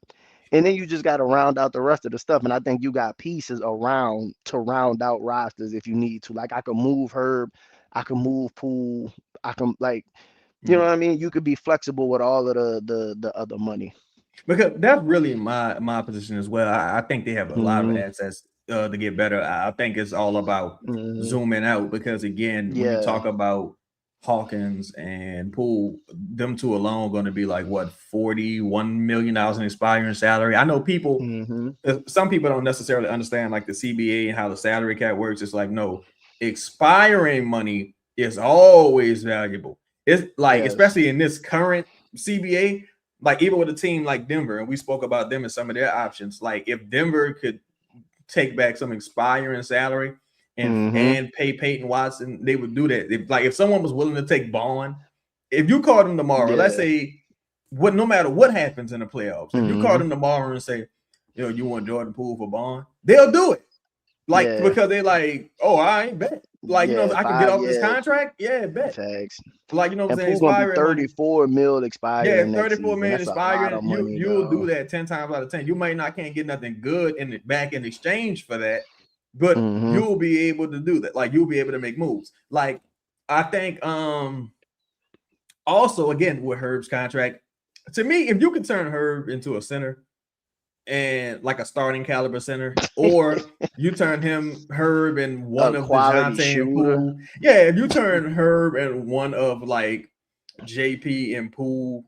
And then you just got to round out the rest of the stuff. And I think you got pieces around to round out rosters if you need to. Like I can move Herb, I can move Pool, I can like, you know Mhm. what I mean? You could be flexible with all of the other money. Because that's really my position as well. I think they have a lot of Hmm. assets to get better. I think it's all about Hmm. zooming out because again, when you Yeah. talk about Hawkins and Poole, them two alone going to be like what $41 million in expiring salary. I know people, Hmm. some people don't necessarily understand like the CBA and how the salary cap works. It's like no, expiring money is always valuable. It's like, Yes. especially in this current CBA, like even with a team like Denver, and we spoke about them and some of their options. Like if Denver could take back some expiring salary and pay Peyton Watson, they would do that. If someone was willing to take Bond, if you called him tomorrow, let's say no matter what happens in the playoffs, if you called him tomorrow and say, you want Jordan Poole for Bond, they'll do it. Like because they're like, oh, I ain't bet. Like, I can get off this contract. Yeah, bet. Facts. Like, what I'm saying? Poole gonna be 34 mil expiring. Yeah, 34 million expiring. You'll bro. do that 10 times out of 10. You can't get nothing good back in exchange for that, but you'll be able to do that. Like, you'll be able to make moves. Like, I think also again with Herb's contract, to me, if you can turn Herb into a center and like a starting caliber center, or you turn Herb and one of DeJounte and Poole. Yeah, if you turn Herb and one of like JP and Poole,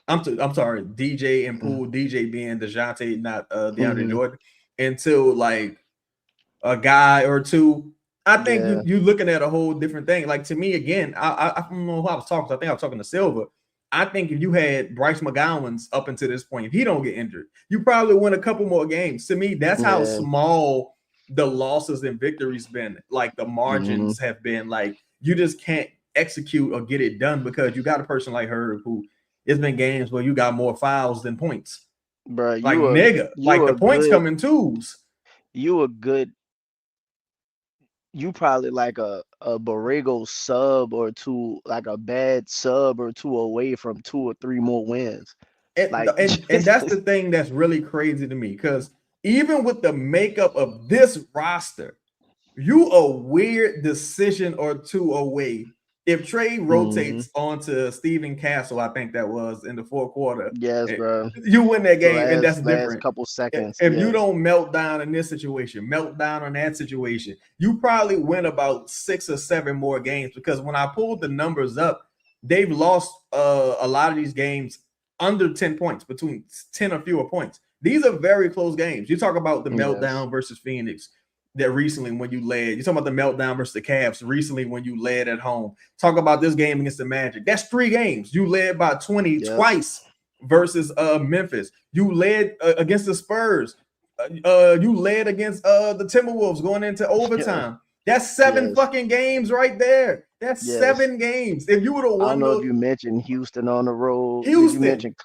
I'm sorry, DJ and Poole, DJ being DeJounte, not DeAndre Jordan, into like a guy or two, I think you're looking at a whole different thing. Like to me, again, I don't know who I was talking to. I think I was talking to Silva. I think if you had Bryce McGowan's up until this point, if he don't get injured, you probably win a couple more games. To me, that's how small the losses and victories been. Like the margins have been. Like you just can't execute or get it done because you got a person like Herb who it's been games where you got more fouls than points. Bro, like the points come in twos. You probably like a Borrego sub or two, like a bad sub or two away from 2 or 3 more wins. And that's the thing that's really crazy to me, because even with the makeup of this roster, you a weird decision or two away. If Trey rotates onto Stephen Castle, I think that was in the fourth quarter. Yes, bro. You win that game, and that's different. Couple seconds. If you don't melt down in this situation, melt down on that situation, you probably win about 6 or 7 more games. Because when I pulled the numbers up, they've lost a lot of these games under 10 points, between 10 or fewer points. These are very close games. You talk about the meltdown versus Phoenix. That recently when you led, you talk about the meltdown versus the Cavs recently when you led at home. Talk about this game against the Magic. That's 3 games. You led by 20 twice versus Memphis. You led against the Spurs. You led against the Timberwolves going into overtime. That's 7 fucking games right there. That's 7 games. If you would have won, I don't know if you mentioned Houston on the road. Houston. You mentioned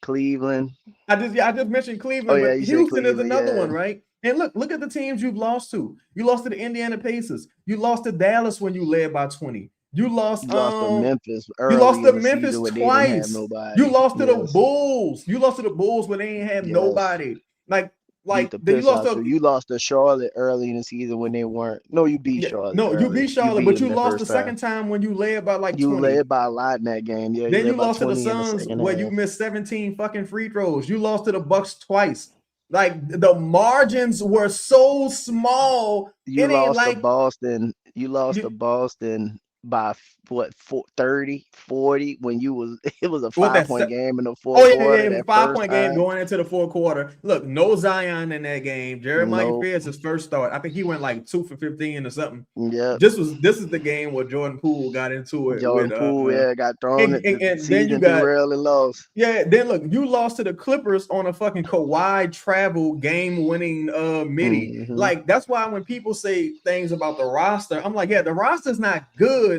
Cleveland. I just mentioned Cleveland. But Houston is another one, right? And look at the teams you've lost to. You lost to the Indiana Pacers. You lost to Dallas when you led by 20. You lost to Memphis. You lost to Memphis twice. You lost to the Bulls. You lost to the Bulls when they ain't have nobody. You lost to Charlotte early in the season when they weren't. No, you beat Charlotte. No, you beat Charlotte, but you lost the second time when you led by like 20. You led by a lot in that game. Yeah. Then you lost to the Suns where you missed 17 fucking free throws. You lost to the Bucks twice. Like the margins were so small. You lost to Boston. You lost to Boston by what, 30, 40 when it was a 5-point game in the fourth quarter. Yeah, 5-point game going into the fourth quarter. Look, no Zion in that game. Jeremiah Fears, his first start. I think he went like 2 for 15 or something. Yeah. This is the game where Jordan Poole got into it. Poole got thrown and then you got and lost. Yeah, then look, you lost to the Clippers on a fucking Kawhi travel game-winning midi. Like that's why when people say things about the roster, I'm like, yeah, the roster's not good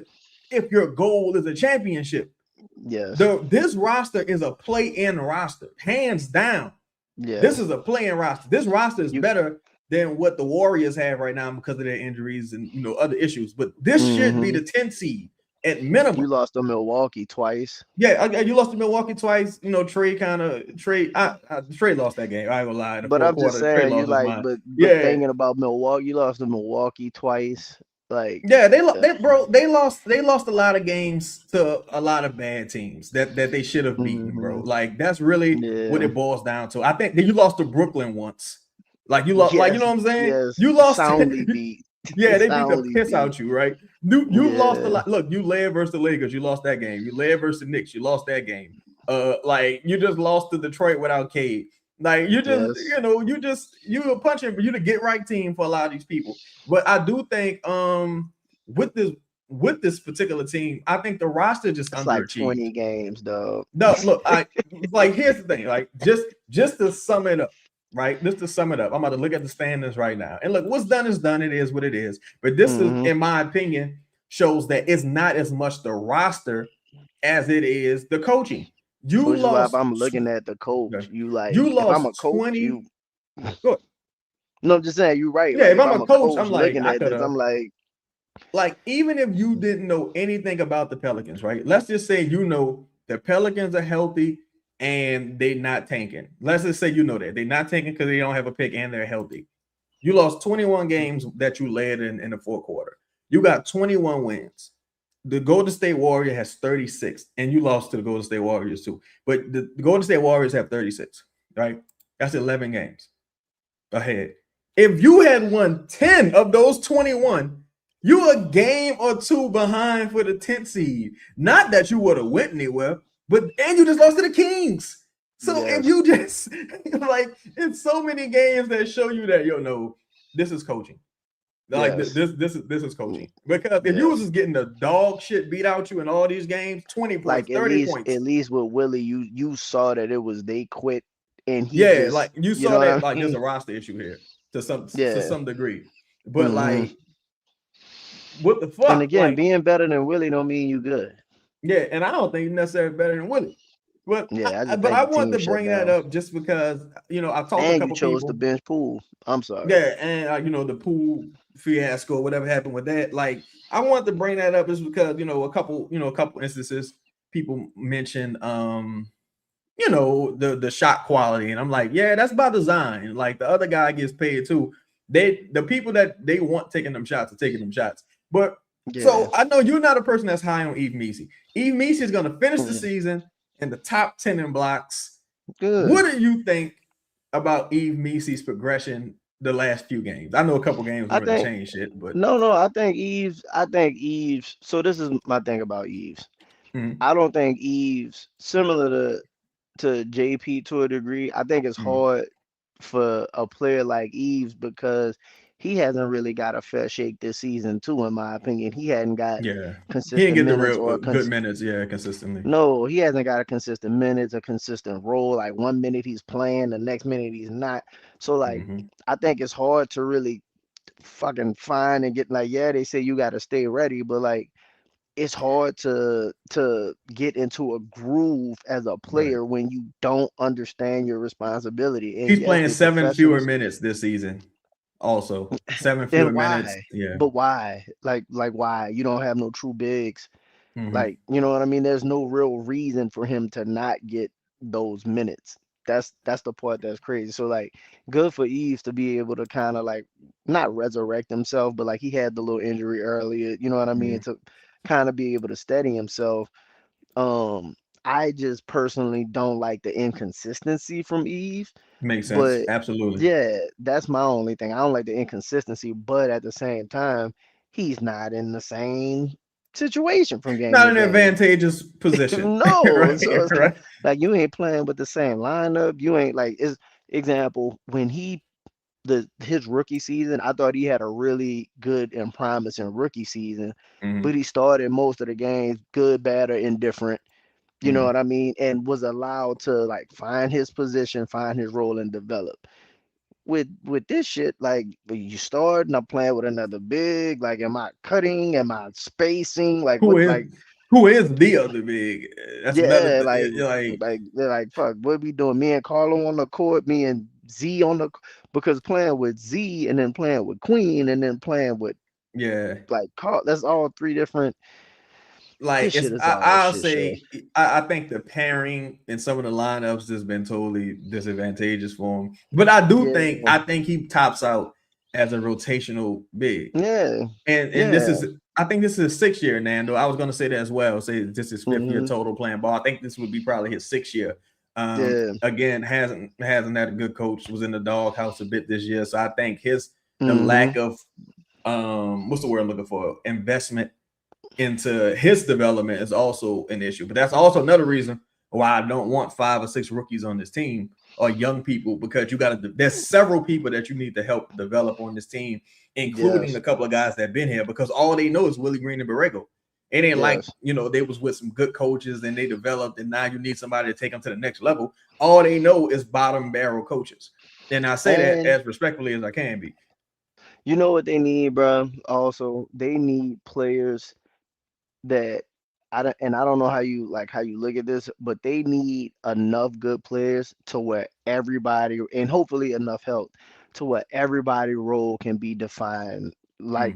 if your goal is a championship. Yes. This roster is a play-in roster, hands down. Yeah. This is a play-in roster. This roster is better than what the Warriors have right now because of their injuries and other issues. But this should be the 10th seed at minimum. You lost to Milwaukee twice. Yeah, you lost to Milwaukee twice. Trey lost that game. I ain't gonna lie. But I'm just saying, but thinking about Milwaukee, you lost to Milwaukee twice. Like they lost a lot of games to a lot of bad teams that they should have beaten, bro. Like that's really what it boils down to. I think you lost to Brooklyn once. Like you lost, like you know what I'm saying? Yes. You lost soundly beat. Yeah, they beat the piss out you, right? You lost a lot. Look, you led versus the Lakers, you lost that game. You led versus the Knicks, you lost that game. Like you just lost to Detroit without Cade. Like you just, you a punching, but you the get right team for a lot of these people. But I do think with with this particular team, I think the roster just It's like underachieved. 20 games, though. No, look, I like here's the thing, like just to sum it up, right? Just to sum it up, I'm about to look at the standings right now. And look, what's done is done, it is what it is. But this is, in my opinion, shows that it's not as much the roster as it is the coaching. You Which is why if lost I'm looking at the coach, you like, you if I'm a lost coach, 20. you Good. no, I'm just saying you're right. Yeah, Like if if I'm I'm a a coach, coach I'm like, looking I at could this, have I'm like, even if you didn't know anything about the Pelicans, right? Let's just say you know the Pelicans are healthy and they're not tanking. Let's just say you know that they're not tanking because they don't have a pick and they're healthy. You lost 21 games that you led in the fourth quarter. You got 21 wins. The Golden State Warrior has 36, and you lost to the Golden State Warriors too. But the Golden State Warriors have 36, right? That's 11 games ahead. If you had won 10 of those 21, you a game or two behind for the 10th seed. Not that you would have went anywhere, but and you just lost to the Kings. So if yes, you just like, it's so many games that show you that no, this is coaching. Like yes, this is coaching. Because if you was yes. just getting the dog shit beat out you in all these games, 20 points, Like 30 points. at least with Willie, you saw that it was they quit and he Yeah, just, like you you saw know what that I like there's mean? a roster issue here to Yeah. some degree. But hmm like what the And fuck? again, Like, being better than Willie don't mean you good. yeah, and I don't think he's necessarily better than Willie. But Yeah, I just but think I the want team to shut bring that down. up just because I've talked to a And you couple chose the people. bench pool. I'm sorry. Yeah, and the pool fiasco, whatever happened with that. Like, I wanted to bring that up just because a couple instances people mentioned the shot quality, and I'm like, yeah, that's by design. Like the other guy gets paid too. The people that they want taking them shots are taking them shots. But Yeah. so I know you're not a person that's high on Eve Messi. Eve Messi is going to finish the Mm, season in the top 10 in blocks. good. What do you think about Eve Mesi's progression the last few games? I know a couple games I don't really think change shit, but no, I think Eve's so this is my thing about Eve's. mhm, I don't think Eve's similar to JP to a degree. I think it's mhm, hard for a player like Eves because he hasn't really got a fair shake this season too, in my opinion. He hadn't got yeah, he didn't consistent get the minutes real or good minutes, yeah, consistently. no, he hasn't got a consistent minutes, a consistent role. Like 1 minute he's playing, the next minute he's not. So like Hmm. I think it's hard to really fucking find and get like, yeah, they say you gotta stay ready, but like it's hard to get into a groove as a Right. player when you don't understand your responsibility. And He's yes, playing they 7 fewer professionals. minutes this season. Also, seven fewer Then minutes. why? Yeah. But why? Like why? You don't have no true bigs. Hmm. Like, you know what I mean? There's no real reason for him to not get those minutes. That's the part that's crazy. So like good for Eves to be able to kind of like not resurrect himself, but like he had the little injury earlier, you know what I mean, Hmm. to kind of be able to steady himself. Um I just personally don't like the inconsistency from Eve, Makes sense. but Absolutely. yeah, that's my only thing. I don't like the inconsistency, but at the same time, he's not in the same situation from game Not to an game. advantageous position, No, right? so it's Right. like you ain't playing with the same lineup. You ain't like is example when he the his rookie season, I thought he had a really good and promising rookie season, but Hmm. he started most of the games good, bad, or indifferent. You know Hmm. what I mean? And was allowed to like find his position, find his role, and develop. With this shit, like when you start and I'm playing with another big, like am I cutting? Am I spacing? Like Who what is like who is the other big? That's another yeah, like like they're like fuck, what we doing? Me and Carlo on the court, me and Z on the because playing with Z and then playing with Queen and then playing with yeah. like Carl, that's all three different. Like This it's shit is all I'll shit show. say I think the pairing in some of the lineups has been totally disadvantageous for him. But Yeah, I think he tops out as a rotational big. yeah, And this yeah. is I think this is his 6th year, Nando. I was gonna say that as well. Say this is 5th year hmm total playing ball. I think this would be probably his 6th year. Yeah. Again, hasn't had a good coach, was in the doghouse a bit this year. So I think the hmm lack of what's the word I'm looking for? Investment into his development is also an issue. But that's also another reason why I don't want 5 or 6 rookies on this team or young people, because you got to. There's several people that you need to help develop on this team, including a couple of guys that have been here, because all they know is Willie Green and Borrego. It ain't like, they was with some good coaches and they developed, and now you need somebody to take them to the next level. All they know is bottom barrel coaches. And I say that as respectfully as I can be. You know what they need, bro? Also, they need players that I don't know how you look at this, but they need enough good players to where everybody, and hopefully enough help to where everybody role can be defined like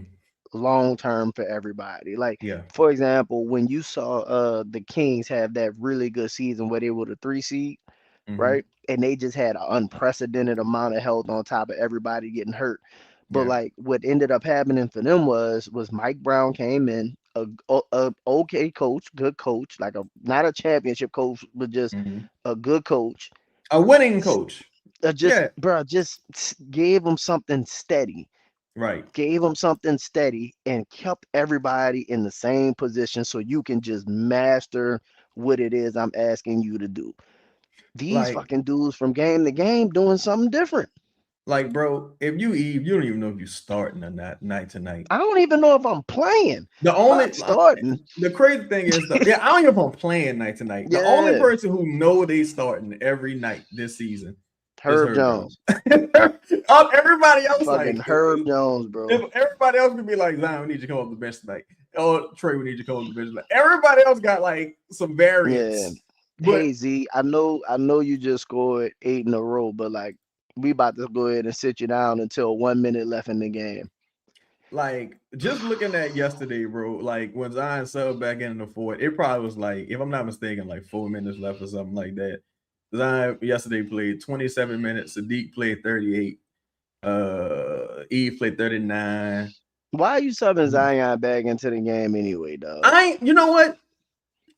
long term for everybody. Like for example, when you saw the Kings have that really good season where they were the 3 seed, right? And they just had an unprecedented amount of health on top of everybody getting hurt. But like what ended up happening for them was Mike Brown came in, a okay coach, good coach, like not a championship coach, but just a good coach, a winning coach. Just gave them something steady. Right. Gave them something steady and kept everybody in the same position so you can just master what it is I'm asking you to do. These fucking dudes from game to game doing something different. Like, bro, if you don't even know if you're starting or not night to night. I don't even know if I'm playing. Starting. The crazy thing is, I don't even know if I'm playing night to night. The only person who know they starting every night this season Herb Jones. Everybody else fucking Herb Jones, bro. Everybody else could be like, Zion, we need you to come off the bench tonight. Oh, Trey, we need you to come off the bench tonight. Everybody else got like some variants. Hey Z, I know you just scored 8 in a row, but like we about to go ahead and sit you down until 1 minute left in the game. Like, just looking at yesterday, bro, like when Zion subbed back in the fourth, it probably was like, if I'm not mistaken, like 4 minutes left or something like that. Zion yesterday played 27 minutes. Sadiq played 38. Eve played 39. Why are you subbing Zion back into the game anyway, dog? You know what?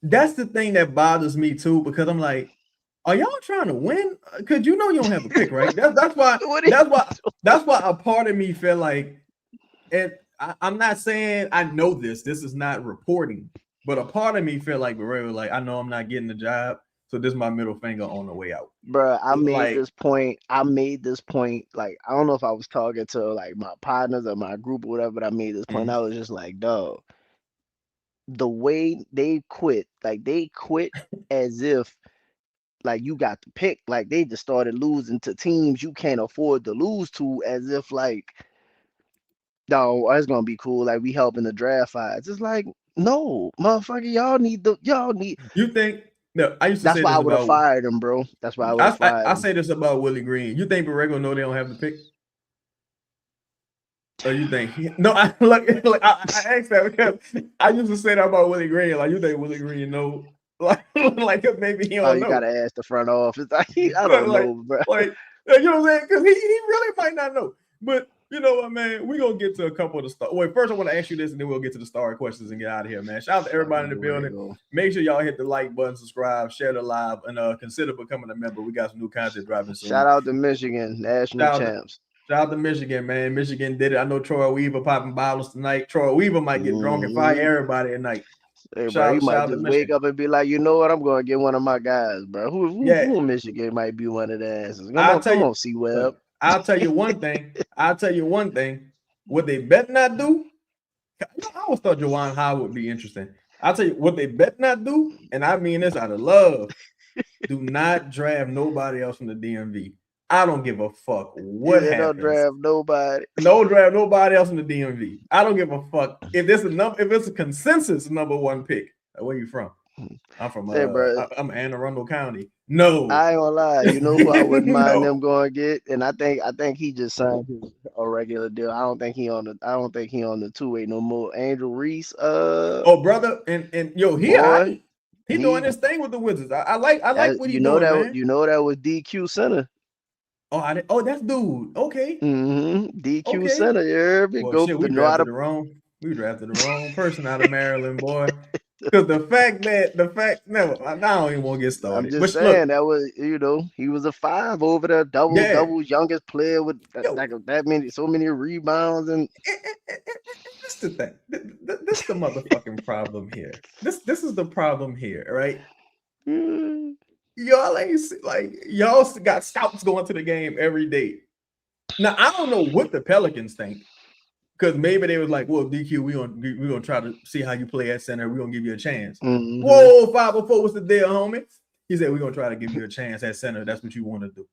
That's the thing that bothers me too, because I'm like, are y'all trying to win? Because you don't have a pick, right? That's why a part of me feel like, and I'm not saying I know this. This is not reporting, but a part of me feel like, I know I'm not getting the job, so this is my middle finger on the way out. Bro, I made this point. Like, I don't know if I was talking to like my partners or my group or whatever, but I made this point. I was just like, dog, the way they quit as if like you got the pick, like they just started losing to teams you can't afford to lose to, as if like, no, it's gonna be cool, like we helping the draft fights. It's like, no, motherfucker, y'all need. You think? No, I used to that's say why this I would have about, fired him, bro. That's why I would have fired him. I say this about Willie Green. You think Borrego know they don't have the pick? Or you think no? I asked that because I used to say that about Willie Green. Like, you think Willie Green know? Like maybe he don't know. You gotta ask the front office. I don't know, bro. Like, you know what I'm saying? Because he really might not know. But you know what, man? We're gonna get to a couple of the stars. Wait, first I want to ask you this, and then we'll get to the star questions and get out of here, man. Shout out to everybody in the building. Make sure y'all hit the like button, subscribe, share the live, and consider becoming a member. We got some new content dropping soon. Shout out to Michigan, national champs. Shout out to Michigan, man. Michigan did it. I know Troy Weaver popping bottles tonight. Troy Weaver might get drunk and fire everybody at night. Hey, bro, he might just wake up and be like, you know what? I'm going to get one of my guys, bro. Who in Michigan might be one of the asses? Come on, C-Web. I'll tell you one thing. What they better not do, I always thought Juwan Howard would be interesting. I'll tell you what they better not do, and I mean this out of love. Do not draft nobody else from the DMV. I don't give a fuck what happens. Don't draft nobody. No draft nobody else in the DMV. I don't give a fuck if it's a consensus number 1 pick. Where you from? I'm from I'm Anne Arundel County. No, I ain't gonna lie. You know who I wouldn't mind them going to get, and I think he just signed a regular deal. I don't think he on the 2-way no more. Angel Reese. Brother, and yo, he doing this thing with the Wizards. I like what he doing, man. You know that was DQ Center. Oh, that's dude. Okay. DQ Center. Yeah, we drafted the wrong person out of Maryland, boy. Because the fact I don't even want to get started. I'm just saying that was, he was a 5 over there, double youngest player with so many rebounds, and that's the thing. This is the motherfucking problem here. This is the problem here, right? Y'all ain't like y'all got scouts going to the game every day. Now I don't know what the Pelicans think, because maybe they was like, "Well, DQ, we gonna try to see how you play at center. We are gonna give you a chance." Mm-hmm. Whoa, 504 was the deal, homie. He said, "We're gonna try to give you a chance at center. That's what you want to do.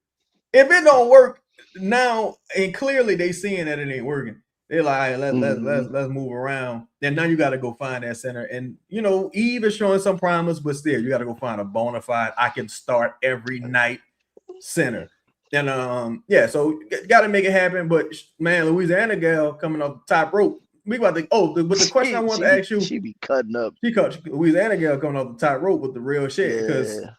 If it don't work now, and clearly they seeing that it ain't working, they're like, all right, let's move around. Then now you got to go find that center, and Eve is showing some promise, but still, you got to go find a bona fide, I can start every night center." And yeah, so got to make it happen. But man, Louisiana gal coming off the top rope. We about to. But the question I want to ask you, she be cutting up. She Louisiana gal coming off the top rope with the real shit, because. Yeah.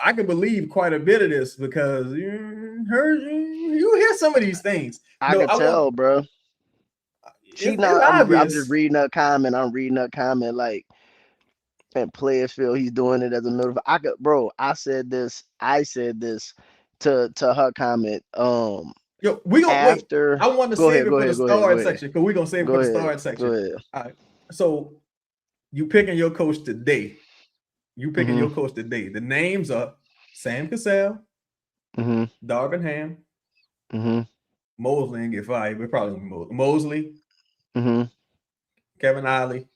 I can believe quite a bit of this, because you hear some of these things. I can tell, bro. She not. I'm just reading her comment. I'm reading her comment like, and players feel he's doing it as a middle. I said this to her comment. Yo, we gonna after. Wait. I want to save it for the start section, because we're gonna save it for the start section. Go ahead. All right. So you picking your coach today. Your coach today. The names are Sam Cassell, Darvin Ham, Mosley and get fired. We're probably Mosley, Kevin Ollie,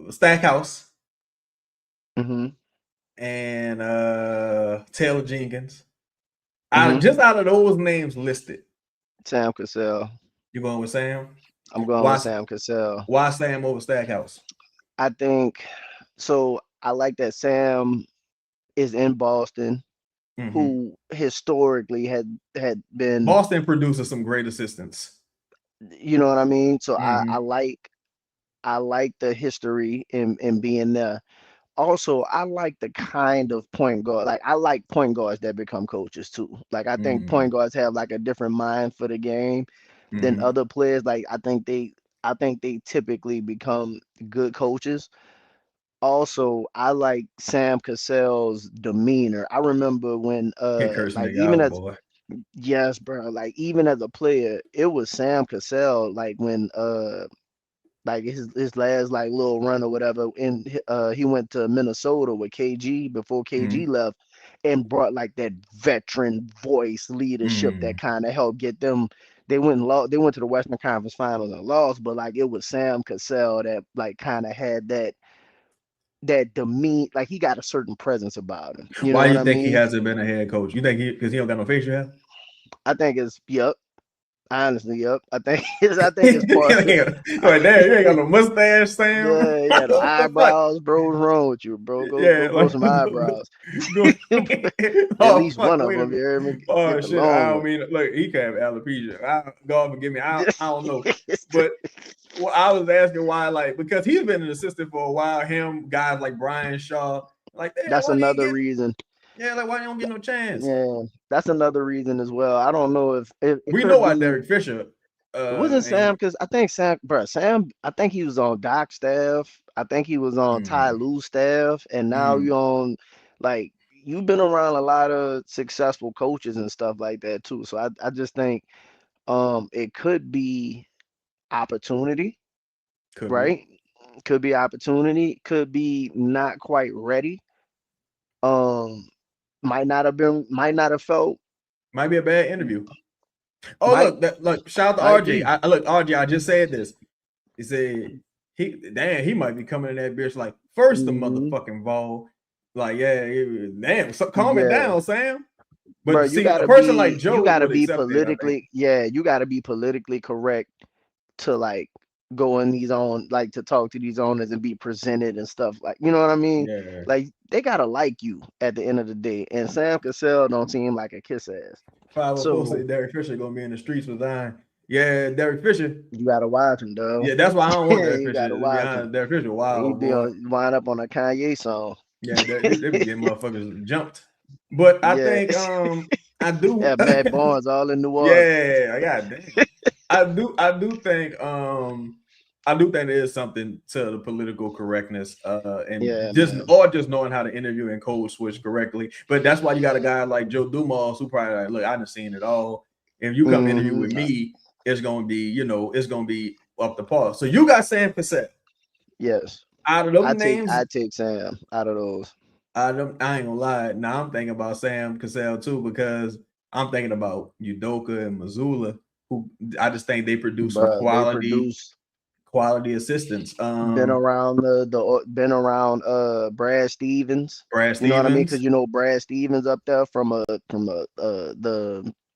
Stackhouse, and Taylor Jenkins. Just out of those names listed, Sam Cassell. You going with Sam? I'm going with Sam Cassell. Why Sam over Stackhouse? I think so. I like that Sam is in Boston, who historically had been. Boston produces some great assistants. You know what I mean? So I like the history in being there. Also, I like the kind of point guard. Like, I like point guards that become coaches too. Like, I think point guards have like a different mind for the game than other players. Like, I think they typically become good coaches. Also, I like Sam Cassell's demeanor. I remember when like even as yes, bro, like even as a player, it was Sam Cassell. Like when like his last like little run or whatever, and he went to Minnesota with KG before KG left, and brought like that veteran voice leadership that kind of helped get them. They went to the Western Conference Finals and lost, but like it was Sam Cassell that like kind of had that demean, like he got a certain presence about him. Why do you think he hasn't been a head coach? You think because he don't got no facial hair? I think it's honestly, yep. I think it's part. Right there, you ain't got no mustache, Sam. Yeah, you got no eyebrows, bro. What's wrong with you, bro? Go some eyebrows. At least one of them. You hear me? Oh shit! I don't mean, look, he can have alopecia. God forgive me. I don't know, but I was asking why, like, because he's been an assistant for a while. Him, guys like Brian Shaw, like that's another reason. Yeah, like why you don't get no chance? Yeah, that's another reason as well. I don't know if we know why Derek Fisher. It wasn't Sam, because I think Sam. I think he was on Doc's staff. I think he was on Ty Lue's staff, and now you're on, like, you've been around a lot of successful coaches and stuff like that too. So I just think it could be opportunity, right? Could be opportunity. Could be not quite ready. Might not have felt. Might be a bad interview. Oh, look, shout out to RJ. RJ, I just said this. He said he might be coming in that bitch like first the motherfucking ball. Like, damn, so calm it down, Sam. But bro, see, a person like Joe, you gotta be politically, you gotta be politically correct to like go in these on, like, to talk to these owners and be presented and stuff, like, you know what I mean? Yeah. Like, they gotta like you at the end of the day. And Sam Cassell don't seem like a kiss ass. 504 say Derek Fisher gonna be in the streets with Zion. Yeah, Derek Fisher. You gotta watch him, though. Yeah, that's why I don't want Derek Fisher. Gotta watch him. Derek Fisher, wild. He be wind up on a Kanye song. Yeah, they be getting motherfuckers jumped. But I think I do. Yeah, Matt Barnes all in New Orleans. Yeah, I got dang. I do think there is something to the political correctness and just knowing how to interview and code switch correctly. But that's why you got a guy like Joe Dumas who probably like, look, I done seen it all. If you come interview with me, it's gonna be, it's gonna be up to par. So you got Sam Cassell. Yes. Out of them names, I take Sam out of those. I ain't gonna lie. Now I'm thinking about Sam Cassell too because I'm thinking about Udoka and Missoula, who I just think they produce some Bruh, they produce. quality assistants. Been around Brad Stevens. Brad You know what I mean? Because Stevens, you know Brad Stevens up there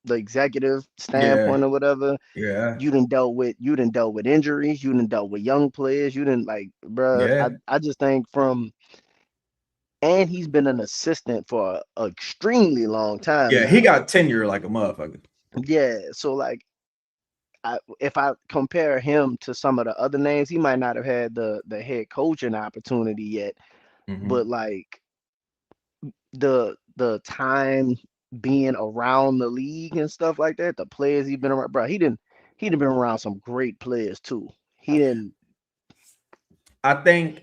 the executive yeah, standpoint or whatever. yeah, You didn't dealt with injuries. You didn't dealt with young players. You didn't like, bruh. yeah, I just think from and he's been an assistant for an extremely long time yeah. He now. got tenure like a motherfucker. Yeah, so like if I compare him to some of the other names, he might not have had the head coaching opportunity yet, Mm-hmm. but like the time being around the league and stuff like that, the players he's been around, bro, he didn't been around some great players too. He didn't. I think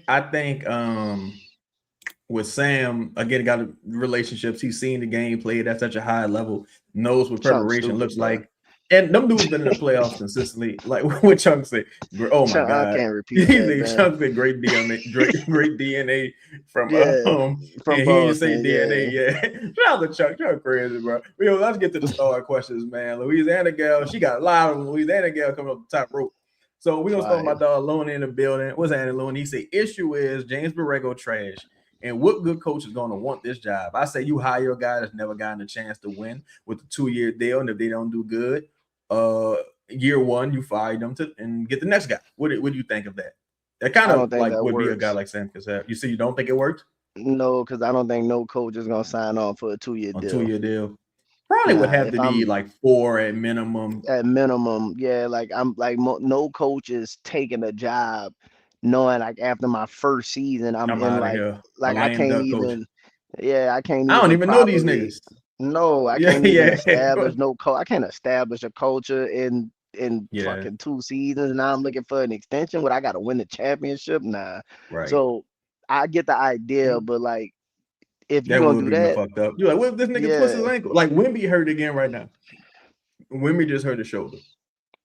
with Sam, again, got relationships. He's seen the game played at such a high level, knows what Chunk preparation stupid, looks bro. like. And them dudes been in the playoffs consistently. Like what Chunk said, oh my Chunk, I God. can't repeat He that, said man. Chunk said great DNA from Yeah, from and he didn't say Boston. DNA Yeah, yet. Shout out to Chuck. Chuck crazy, bro. But, yo, let's get to the star questions, man. Louisiana gal, she got a lot of Louisiana gal coming up the top rope. So we're gonna start with fire. my dog Lone in the building. What's happening, Lone? He said, issue is James Borrego trash. And what good coach is going to want this job? I say you hire a guy that's never gotten a chance to win with a 2-year deal, and if they don't do good, year one you fire them and get the next guy. What do you think of that? That kind I don't of think like that would be a guy works. like Sam Cassell. You see, you don't think it worked No, because I don't think no coach is gonna sign on for a 2-year on deal. 2-year deal? Probably would Nah, have if to be I'm like 4 at minimum. at minimum, yeah, like I'm like no coach is taking a job knowing like after my first season I'm I'm in out of here. A like I lame can't duck coach. even yeah, I can't I don't even even know these properly niggas. no, I Yeah, can't even yeah, establish no I can't establish a culture in yeah. fucking 2 seasons. Now I'm looking for an extension. What I gotta win the championship? Nah. Right. So I get the idea, but like if you're That gonna would do be that, fucked up. You're like, what if this nigga twists his yeah, ankle? Like Wimby hurt again right now. Wimby just hurt his shoulder.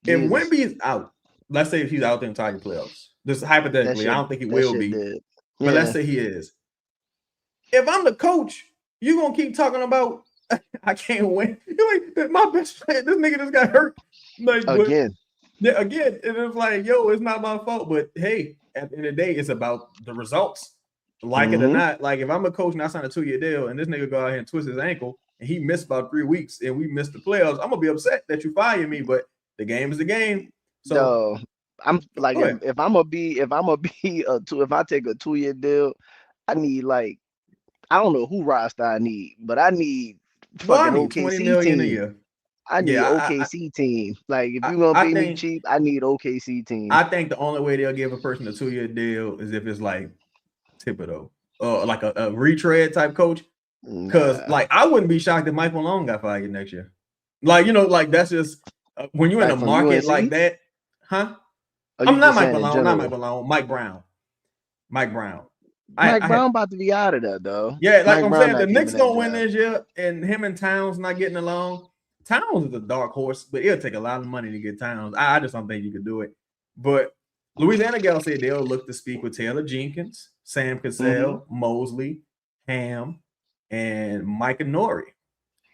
If Jesus, Wimby is out, let's say if he's out the entire playoffs. Just that hypothetically, I shit don't think he that will shit be, did. but let's Yeah, say he is. If I'm the coach, you gonna keep talking about I can't win. You're like my best friend. This nigga just got hurt. Like, but again. yeah, again, it is like, yo, it's not my fault. But hey, at the end of the day, it's about the results. Like it or Hmm. not, like if I'm a coach and I sign a 2-year deal and this nigga go out here and twist his ankle and he missed about 3 weeks and we missed the playoffs, I'm gonna be upset that you fire me, but the game is the game. So No, I'm like go ahead. if I'm gonna be a two if I take a 2-year deal, I need like I don't know who roster I need, but I need Well, I fucking need 20 OKC million a team. year. I need Yeah, OKC team. Like if I, you're gonna I pay me think cheap, I need OKC team. I think the only way they'll give a person a 2-year deal is if it's like Thibodeau or like a retread type coach. Cause Nah, like I wouldn't be shocked if Mike Malone got fired next year. Like like that's just when you're in a like from market like UNC, that, huh? or I'm you not just Mike saying in Malone, not Mike general? Malone, Mike Brown, Mike Brown. Mike I had Brown about to be out of there though. yeah, like Mike I'm Brown saying, the not Knicks keeping that don't win job. this year, and him and Towns not getting along. Towns is a dark horse, but it'll take a lot of money to get Towns. I just don't think you could do it. But Louisiana Gal said they'll look to speak with Taylor Jenkins, Sam Hmm. Cassell, Mosley, Ham, and Micah Nori.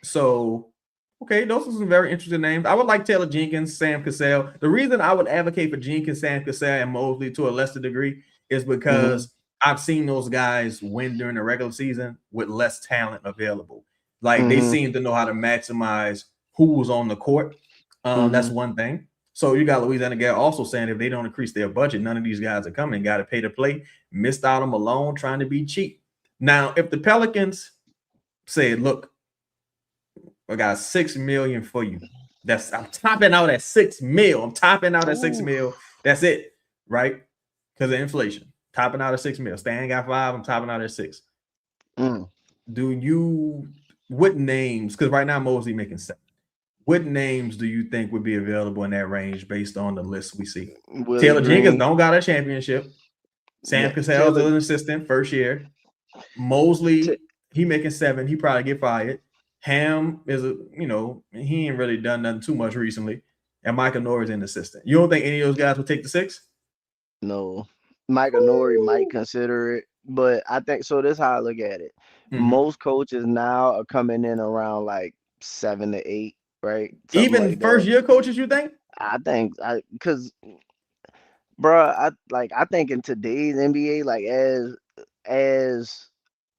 So, okay, those are some very interesting names. I would like Taylor Jenkins, Sam Cassell. The reason I would advocate for Jenkins, Sam Cassell, and Mosley to a lesser degree is Hmm. because I've seen those guys win during the regular season with less talent available. Like they Hmm. seem to know how to maximize who's on the court. That's Hmm. one thing. So you got Louisiana Gal also saying if they don't increase their budget, none of these guys are coming. Got to pay to play. Missed out on Malone trying to be cheap. Now, if the Pelicans said, "Look, I got 6 million for you. I'm topping out at 6 mil. I'm topping out at six Ooh. mil. That's it, right? Because of inflation. Topping out at 6 mil. Stan got 5. I'm topping out at 6. Mm. Do you what names? Because right now Mosley making 7. What names do you think would be available in that range based on the list we see? Willie Taylor Jenkins Green. don't got a championship. Sam Yeah, Cassell's Taylor. an assistant first year. Mosley, he making 7. He probably get fired. Ham is he ain't really done nothing too much recently. And Michael Norris an assistant. You don't think any of those guys would take the 6? No. Mike Nori might consider it, but I think so. This is how I look at it. Mhm. Most coaches now are coming in around like 7 to 8, right? Something Even like that. first year coaches, you think? I think because bruh, I think in today's NBA, like as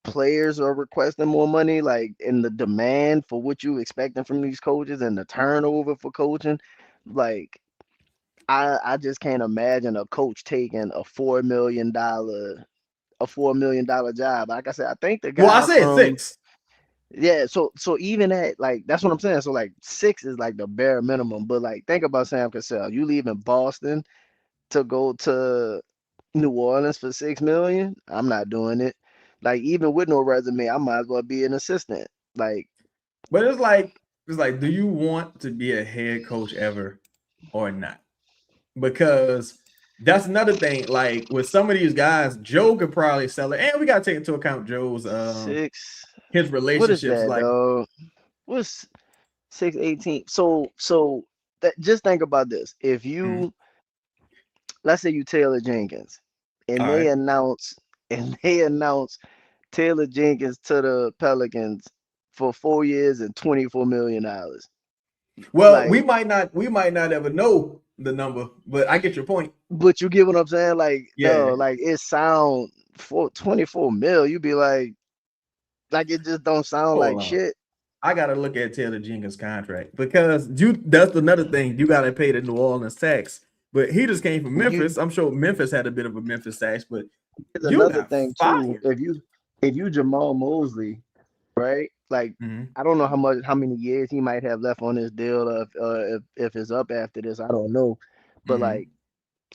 players are requesting more money, like in the demand for what you expecting from these coaches and the turnover for coaching, like I just can't imagine a coach taking a $4 million job. Like I said, I think the Well, I guy said from six. yeah, so even at like that's what I'm saying. So like 6 is like the bare minimum. But like think about Sam Cassell. You leaving Boston to go to New Orleans for 6 million? I'm not doing it. Like even with no resume, I might as well be an assistant. Like But it's like, do you want to be a head coach ever or not? Because that's another thing. Like with some of these guys, Joe could probably sell it, and we got to take into account Joe's six. his What is relationships. that, Like, though? What's 618? So that just think about this. If mm, you let's say you Taylor Jenkins, and all they right. announce and they announce Taylor Jenkins to the Pelicans for 4 years and $24 million. Well, Like, we might not ever know the number, but I get your point. but you get what I'm saying? Like, Yeah. dog, like it sound for 24 mil, you be like it just don't sound Hold like on. shit. I gotta look at Taylor Jenkins' contract because that's another thing. You gotta pay the New Orleans tax. But he just came from You Memphis. I'm sure Memphis had a bit of a Memphis tax, but There's you another got thing too. fired. If you Jamal Mosley, right? Like Mhm. I don't know how many years he might have left on his deal, if it's up after this. I don't know, but like Mhm.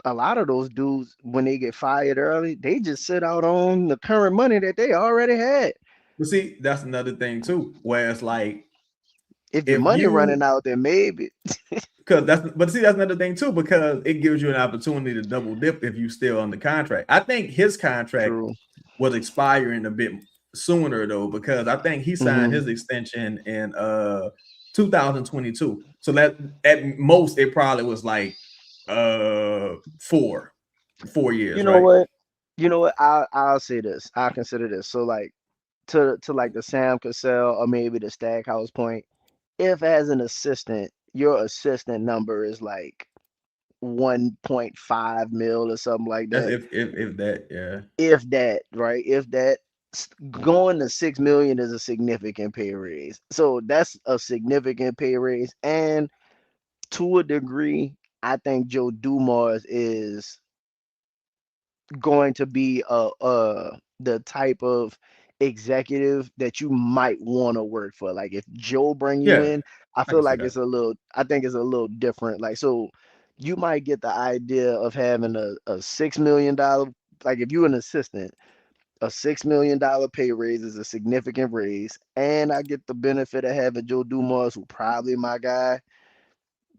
a lot of those dudes, when they get fired early, they just sit out on the current money that they already had. But see, that's another thing too, where it's like If your if money you running out, then maybe. because that's another thing too, because it gives you an opportunity to double dip if you still on the contract. I think his contract True. was expiring a bit sooner though, because I think he signed Hmm. his extension in 2022. So that at most it probably was like uh 4 years, You know right? what? You know what? I'll say this. I'll consider this. So like to like the Sam Cassell or maybe the Stackhouse point, if as an assistant, your assistant number is like 1.5 mil or something like That's that. if that, yeah. If that, right? If that going to 6 million is a significant pay raise. So that's a significant pay raise. And to a degree, I think Joe Dumars is going to be the type of executive that you might want to work for. Like if Joe bring you Yeah, in, I I can feel see like that. I think it's a little different. Like so you might get the idea of having a $6 million, like if you're an assistant, a $6 million pay raise is a significant raise. And I get the benefit of having Joe Dumars, who probably my guy,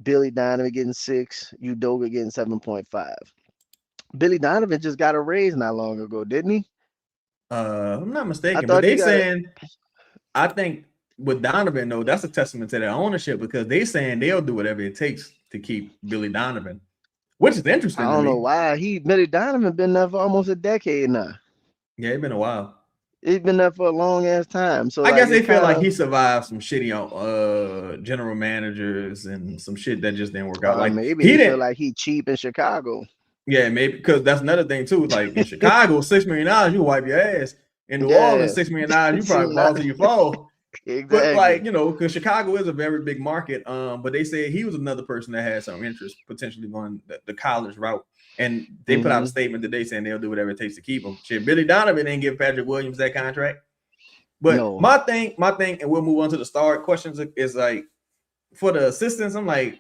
Billy Donovan getting 6, Udoka getting 7.5. Billy Donovan just got a raise not long ago, didn't he? I'm not I mistaken, but thought he they got it. saying I think with Donovan though, that's a testament to their ownership because they saying they'll do whatever it takes to keep Billy Donovan, which is I interesting to don't know me. why Billy Donovan been there for almost a decade now. Yeah, it's been a while. He's been there for a long ass time. So I like guess it's they feel kind like of he survived some shitty general managers and some shit that just didn't work out. Like maybe he he feel didn't. like he cheap in Chicago. Yeah, maybe because that's another thing too. Like in Chicago, $6 million, you wipe your ass. In New Orleans, Yeah, $6 million, you see probably not fall till you fall. But like exactly. because Chicago is a very big market. But they said he was another person that had some interest potentially going the college route. And they put out a Hmm. statement today saying they'll do whatever it takes to keep him. Shit, Billy Donovan didn't give Patrick Williams that contract. But No, my thing, and we'll move on to the start questions is like for the assistants. I'm like,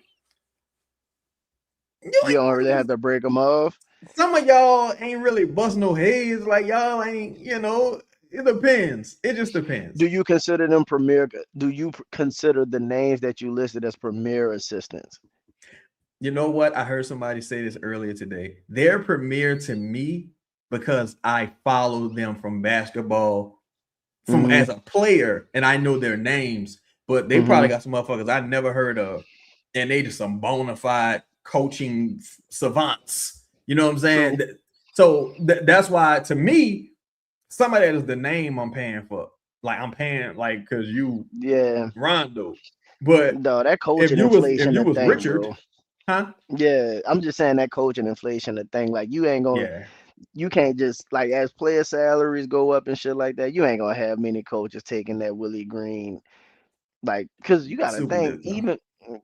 you you don't really have to break them off. some of y'all ain't really bust no heads. Like y'all ain't, it depends. It just Do depends. you consider them premier? Do you consider the names that you listed as premier assistants? You know what? I heard somebody say this earlier today. They're premier to me because I follow them from basketball, from Hmm. as a player, and I know their names. But they Hmm. probably got some motherfuckers I never heard of, and they just some bona fide coaching savants. You know what I'm True. saying? So that's why, to me, some of that is the name I'm paying for. Like I'm paying like because you Rondo. But No, that if coaching you was inflation a thing, Richard, bro. huh? Yeah, I'm just saying that coaching inflation a thing. Like you ain't gonna, Yeah, you can't just like as player salaries go up and shit like that. You ain't gonna have many coaches taking that Willie Green, like, cause you gotta super think did though. even,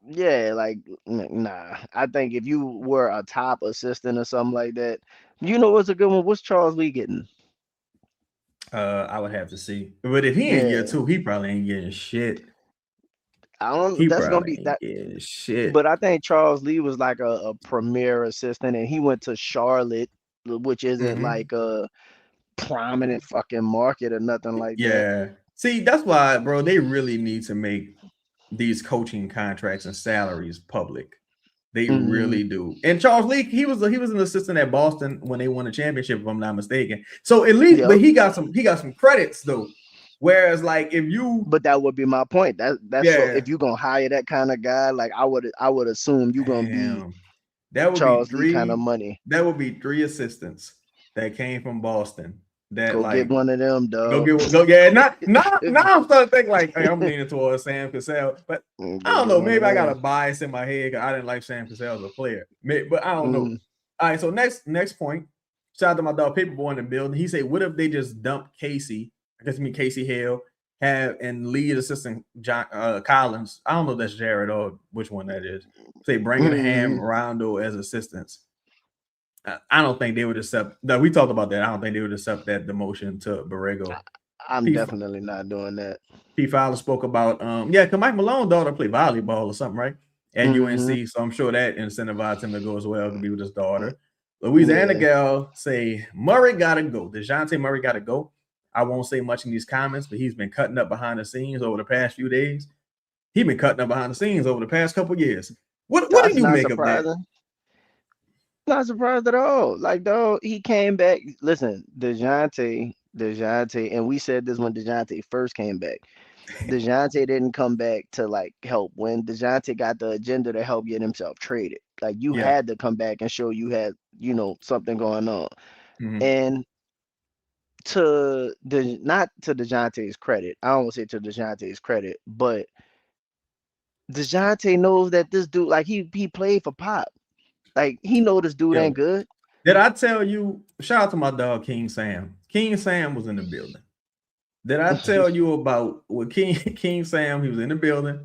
yeah, like nah. I think if you were a top assistant or something like that, you know what's a good one? What's Charles Lee getting? I would have to see. But if he in year Yeah, 2, he probably ain't getting shit. I don't. He That's gonna probably be ain't that. getting shit. But I think Charles Lee was like a premier assistant, and he went to Charlotte, which isn't Mm-hmm. like a prominent fucking market or nothing like that. Yeah. See, that's why, bro, they really need to make these coaching contracts and salaries public. They Hmm. really do. And Charles Lee, he was an assistant at Boston when they won the championship, if I'm not mistaken. So at least, but Yep. he got some credits though. Whereas, like, if you, But that would be my point. That's so yeah, if you're gonna hire that kind of guy, like I would assume you're gonna be damn, that would be Charles Lee kind of three. money. That would be three assistants that came from Boston. That Go get like one of them, go dog. get go. Yeah, not now. Now I'm starting to think like, hey, I'm leaning towards Sam Cassell, but I Go don't get know. one of Maybe I got them. a bias in my head because I didn't like Sam Cassell as a player. But I don't know. Mm, All right. So next point. Shout out to my dog Paperboy in the building. He said, "What if they just dump Casey? I guess me Casey Hale have and lead assistant John Collins. I don't know if that's Jared or which one that is. Say bringing Ham mm, Rondo as assistants. I don't think they would accept that. We talked about that. I don't think they would accept that demotion to Borrego. I'm P. definitely not doing that. P. Fowler spoke about yeah, because Mike Malone daughter played volleyball or something, right? At Hmm. UNC. So I'm sure that incentivized him to go as well to be with his daughter. Louisiana Yeah, gal say Murray gotta go. DeJounte Murray gotta go. I won't say much in these comments, but he's been cutting up behind the scenes over the past few days. He's been cutting up behind the scenes over the past couple years. What do that's you not make of that? surprising. Not surprised at all. Like, dog, he came back. Listen, DeJounte, and we said this when DeJounte first came back. DeJounte didn't come back to like help when DeJounte got the agenda to help get himself traded. Like, you Yeah. had to come back and show you had, something going on. Mm-hmm. And to the not to DeJounte's credit, I don't want to say to DeJounte's credit, but DeJounte knows that this dude, like he played for Pop. Like he know this dude ain't Yo, good. did I tell you? Shout out to my dog King Sam. King Sam was in the building. Did I tell you about what King Sam? He was in the building.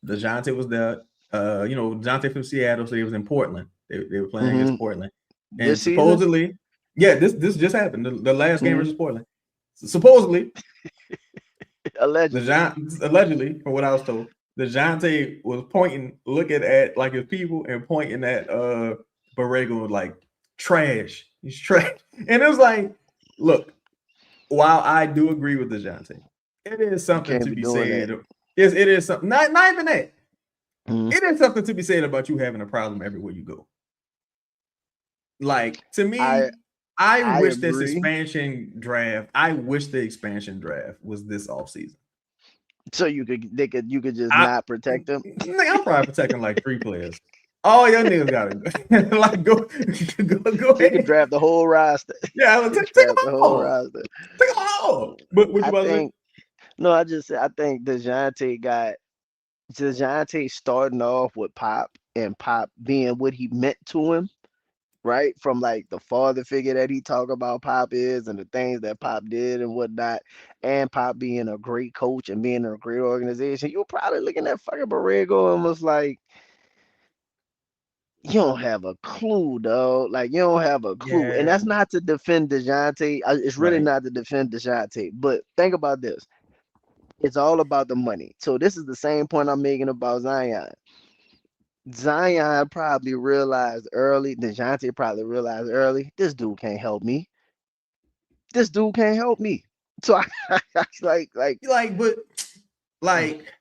DeJounte was there. DeJounte from Seattle, so he was in Portland. They were playing Hmm. against Portland, and This season. supposedly, yeah, this just happened. The last game Hmm. versus Portland. Supposedly, Allegedly. allegedly, from what I was told, DeJounte was pointing, looking at like his people, and pointing at Borrego like trash. He's trash, and it was like, look, while I do agree with DeJounte, it is You something can't to be be doing that. said. Yes, it is something. Not even that. Hmm. It is something to be said about you having a problem everywhere you go. Like to I me, I I wish this agree. expansion draft. I wish the expansion draft was this offseason. So you could just I, not protect them. I'm probably protecting like 3 players. All your niggas gotta go. Like go So you could ahead. draft the whole roster. Yeah, You could take them draft the whole all. roster. Take them all. But what you I about to say? think no, I just said I think DeJounte starting off with Pop and Pop being what he meant to him, right? From like the father figure that he talk about Pop is and the things that Pop did and whatnot, and Pop being a great coach and being in a great organization, you're probably looking at fucking Borrego and was like, you don't have a clue, dog. Like you don't have a clue. And Yeah, that's not to defend DeJounte. It's really right. not to defend DeJounte. But think about this. It's all about the money. So this is the same point I'm making about Zion. Zion probably realized early, DeJounte probably realized early, this dude can't help me. This dude can't help me. So I But like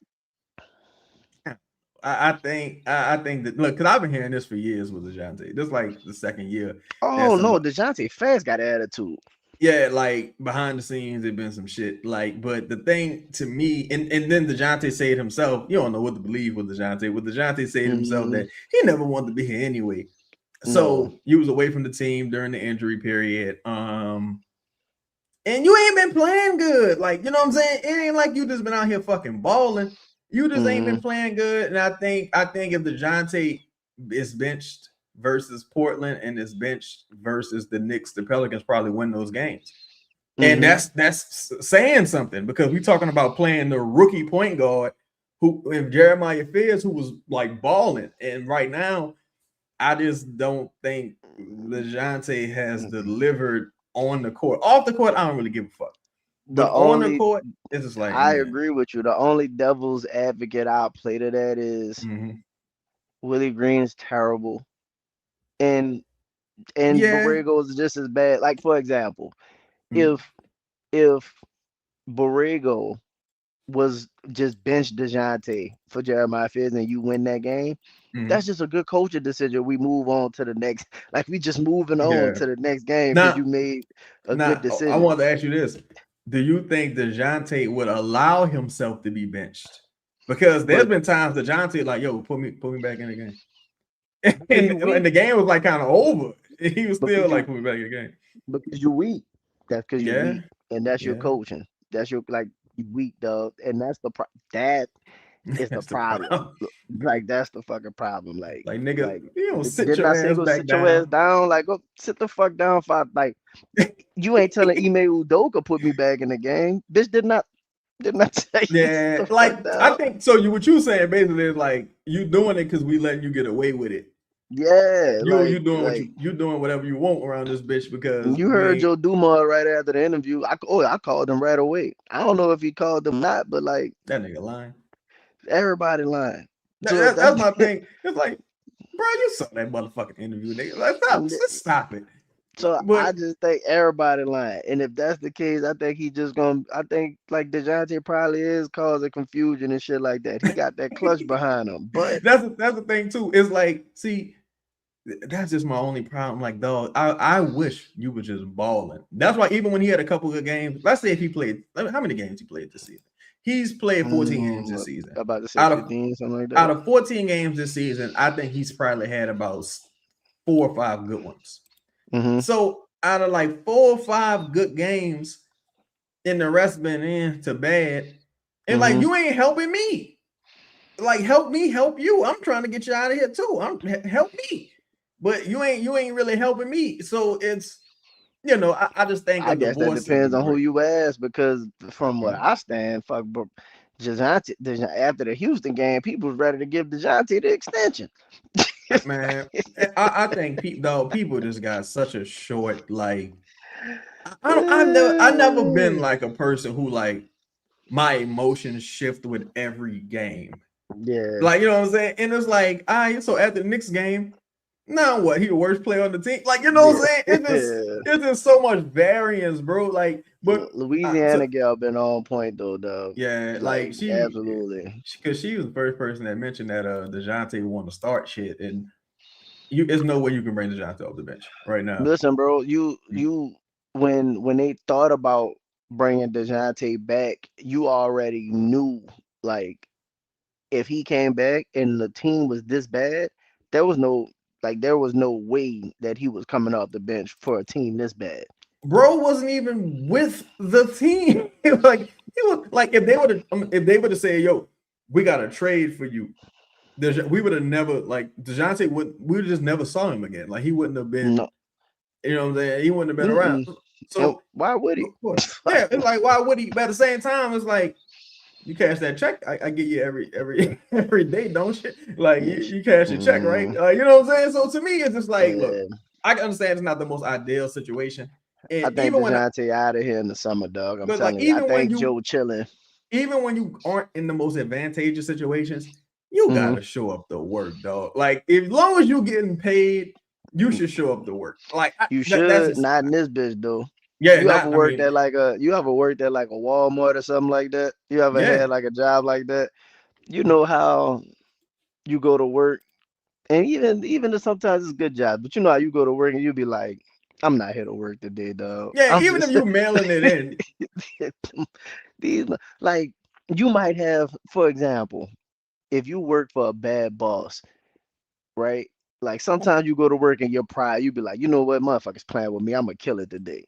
I think that look, because I've been hearing this for years with DeJounte. This is like the second year that oh no, somebody, DeJounte fast got attitude. yeah, like behind the scenes, there's been some shit. Like, but the thing to me, and then DeJounte said himself, you don't know what to believe with DeJounte. With DeJounte said himself Hmm. that he never wanted to be here anyway. No. So you was away from the team during the injury period. And you ain't been playing good. Like, you know what I'm saying? It ain't like you just been out here fucking balling. You just ain't been playing good. And I think if the DeJounte is benched versus Portland and is benched versus the Knicks, the Pelicans probably win those games. And that's saying something, because we're talking about playing the rookie point guard who, if Jeremiah Fierce, who was like balling. And right now, I just don't think DeJounte has delivered on the court. Off the court, I don't really give a fuck. The But on the only court, it's just like, I man. agree with you. The only devil's advocate I'll play to that is Willie Green's terrible. And Yeah. Borrego is just as bad. Like, for example, Mm-hmm. if if Borrego was just bench DeJounte for Jeremiah Fierce and you win that game, that's just a good coaching decision. We move on to the next, like we just moving on Yeah. to the next game because you Now, made a good now, I decision. wanted to ask you this. Do you think DeJounte would allow himself to be benched? Because there's But been times DeJounte like, yo, put me back in the game. because you And weak, the game was like kind of over. He was still because like, you put me back in the game. because you weak. That's because you Yeah. weak, and that's your Yeah. coaching. That's your like you weak, dog, and that's that is the That's the problem. problem. Like that's the fucking problem. Like, nigga, Like you don't sit didn't your I say ass go back sit your ass down. down? Like go sit the fuck down. Like you ain't telling Ime Udoka put me back in the game. Bitch did not tell you sit Yeah, the fuck like I down. think so. What you saying basically is like you doing it because we letting you get away with it. Yeah, You doing what you doing whatever you want around this bitch because you we heard ain't Joe Duma right after the interview. I called him right away. I don't know if he called them not, but like that nigga lying. everybody lying. So if That's that's my thing. It's like, bro, you saw that motherfucking interview, nigga. Like, stop it. so I But just think everybody lying. And if that's the case, I think he just gonna I think like DeJounte probably is causing confusion and shit like that. He got that clutch behind him. But that's the thing too. It's like, see, that's just my only problem. Like, dog, I wish you were just balling. That's why even when he had a couple of games, let's say if he played, how many games he played this season? He's played 14 games this season. about to say Out of 15, something like out that. of 14 games this season, I think he's probably had about 4 or 5 good ones. So out of like 4 or 5 good games, and the rest been into bad, and like you ain't helping me. Like help me, help you. I'm trying to get you out of here too. Help me, but you ain't really helping me. So it's I just think I a guess that divorce would depends be on who great. you ask because from what I stand, fuck, bro, after the Houston game, people was ready to give DeJounte the extension. Man, I think people just got such a short like. I never been like a person who like my emotions shift with every game. Yeah, Like, you know what I'm saying? And it's like, so at the Knicks game, now what? He the worst player on the team. Like, you know what I'm saying? yeah. It's just so much variance, bro. Like, but Louisiana girl been on point though, dog. yeah, Like like absolutely. because she was the first person that mentioned that DeJounte want to start shit, and there's no way you can bring DeJounte off the bench right now. Listen, bro, you when they thought about bringing DeJounte back, you already knew like if he came back and the team was this bad, there was no there was no way that he was coming off the bench for a team this bad. Bro wasn't even with the team. Like he was like if they would have said, "Yo, we got a trade for you," we would have never like DeJounte would we would just never saw him again. Like he wouldn't have been, No. you know what I'm saying? He wouldn't have been around. Mm-mm. And So why would he? of course, yeah, it's like why would he? But at the same time, it's like you cash that check. I give you every every day, don't you? Like you cash your check, right? Mm, You know what I'm saying? So to me, it's just like, look, yeah. I can understand it's not the most ideal situation, I and think DeJounte out of here in the summer, dog. I'm but like telling you. I think Joe chilling. even when you aren't in the most advantageous situations, you Hmm. gotta show up to work, dog. Like as long as you getting paid, you should show up to work. Like You that's should just not in this bitch though. yeah. You ever Not I worked mean at you ever worked at like a Walmart or something like that? You ever yeah. had like a job like that? You know how you go to work and even though sometimes it's good job, but you know how you go to work and you be like, I'm not here to work today, dog. Yeah, I'm even if just you mailing it in, these like you might have, for example, if you work for a bad boss, right? Like sometimes you go to work and your pride, you be like, you know what, motherfuckers playing with me, I'm gonna kill it today.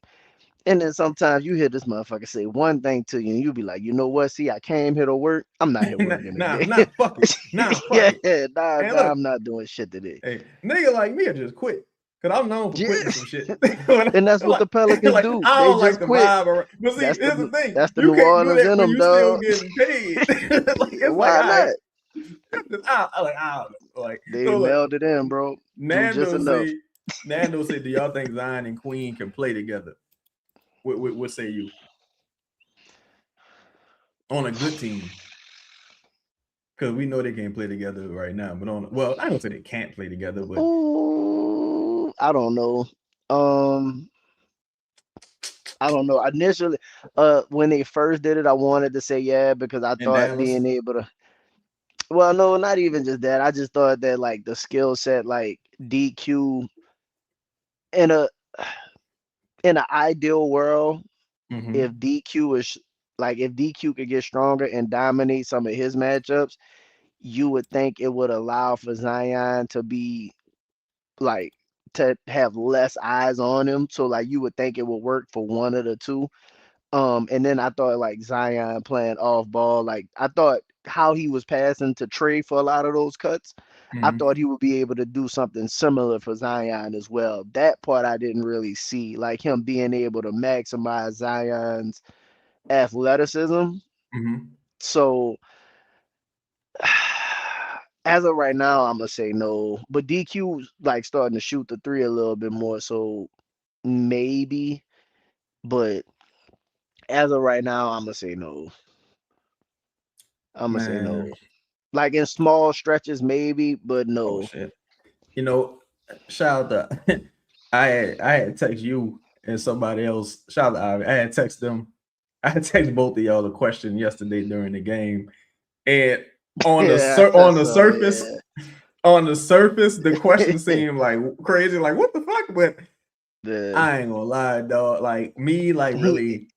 And then sometimes you hear this motherfucker say one thing to you, and you be like, you know what? See, I came here to work. I'm not here nah, working nah, today. nah, fuck it. Nah, fuck Yeah, it. And nah, look, I'm not doing shit today. hey, nigga like me, I just quit. Cause I'm known for Yeah, quitting some shit. When and that's what like, the Pelicans like do. I They don't like just the quit. vibe. But see, That's here's the the thing: that's the you New can't do Orleans that in when them, you still dog. getting paid. Like it's like, Why all right, not? I like, I don't know. Like, They so look, mailed it in, bro. Do just Nando enough. say, Nando say, do y'all think Zion and Queen can play together? What say you on a good team? Because we know they can't play together right now. But I don't say they can't play together, but Ooh, I don't know. Um, I don't know. Initially, when they first did it, I wanted to say yeah because I in thought Dallas, being able to. Well, no, not even just that. I just thought that like the skill set, like DQ in a in an ideal world, mm-hmm, if DQ is like if DQ could get stronger and dominate some of his matchups, you would think it would allow for Zion to be like to have less eyes on him. So like you would think it would work for one of the two. And then I thought like Zion playing off ball, like I thought how he was passing to Trey for a lot of those cuts, I mm-hmm, thought he would be able to do something similar for Zion as well. That part I didn't really see, like him being able to maximize Zion's athleticism. mm-hmm. So as of right now, I'm gonna say no. But DQ's like starting to shoot the three a little bit more, so maybe. But as of right now, I'm gonna say no. I'm gonna say no. Man, Like in small stretches, maybe, but oh no. shit. You know, shout out to I had text you and somebody else. Shout out to Ivy. I had text them. I had text both of y'all a question yesterday during the game, and Yeah, I on the saw, surface, yeah. the question seemed like crazy, like what the fuck? But The I ain't gonna lie, dog. Like he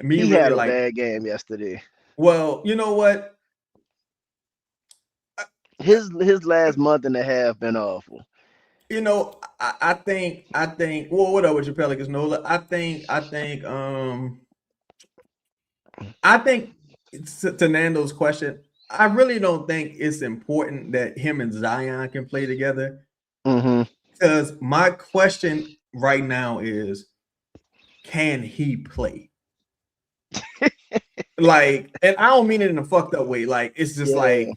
me he really had a like. bad game yesterday. Well, you know what? His last month and a half been awful. I think. Well, what up with your Pelicans, Nola? I think to Nando's question, I really don't think it's important that him and Zion can play together. Hmm. Because my question right now is, can he play? Like, and I don't mean it in a fucked up way. Like, it's just Yeah, like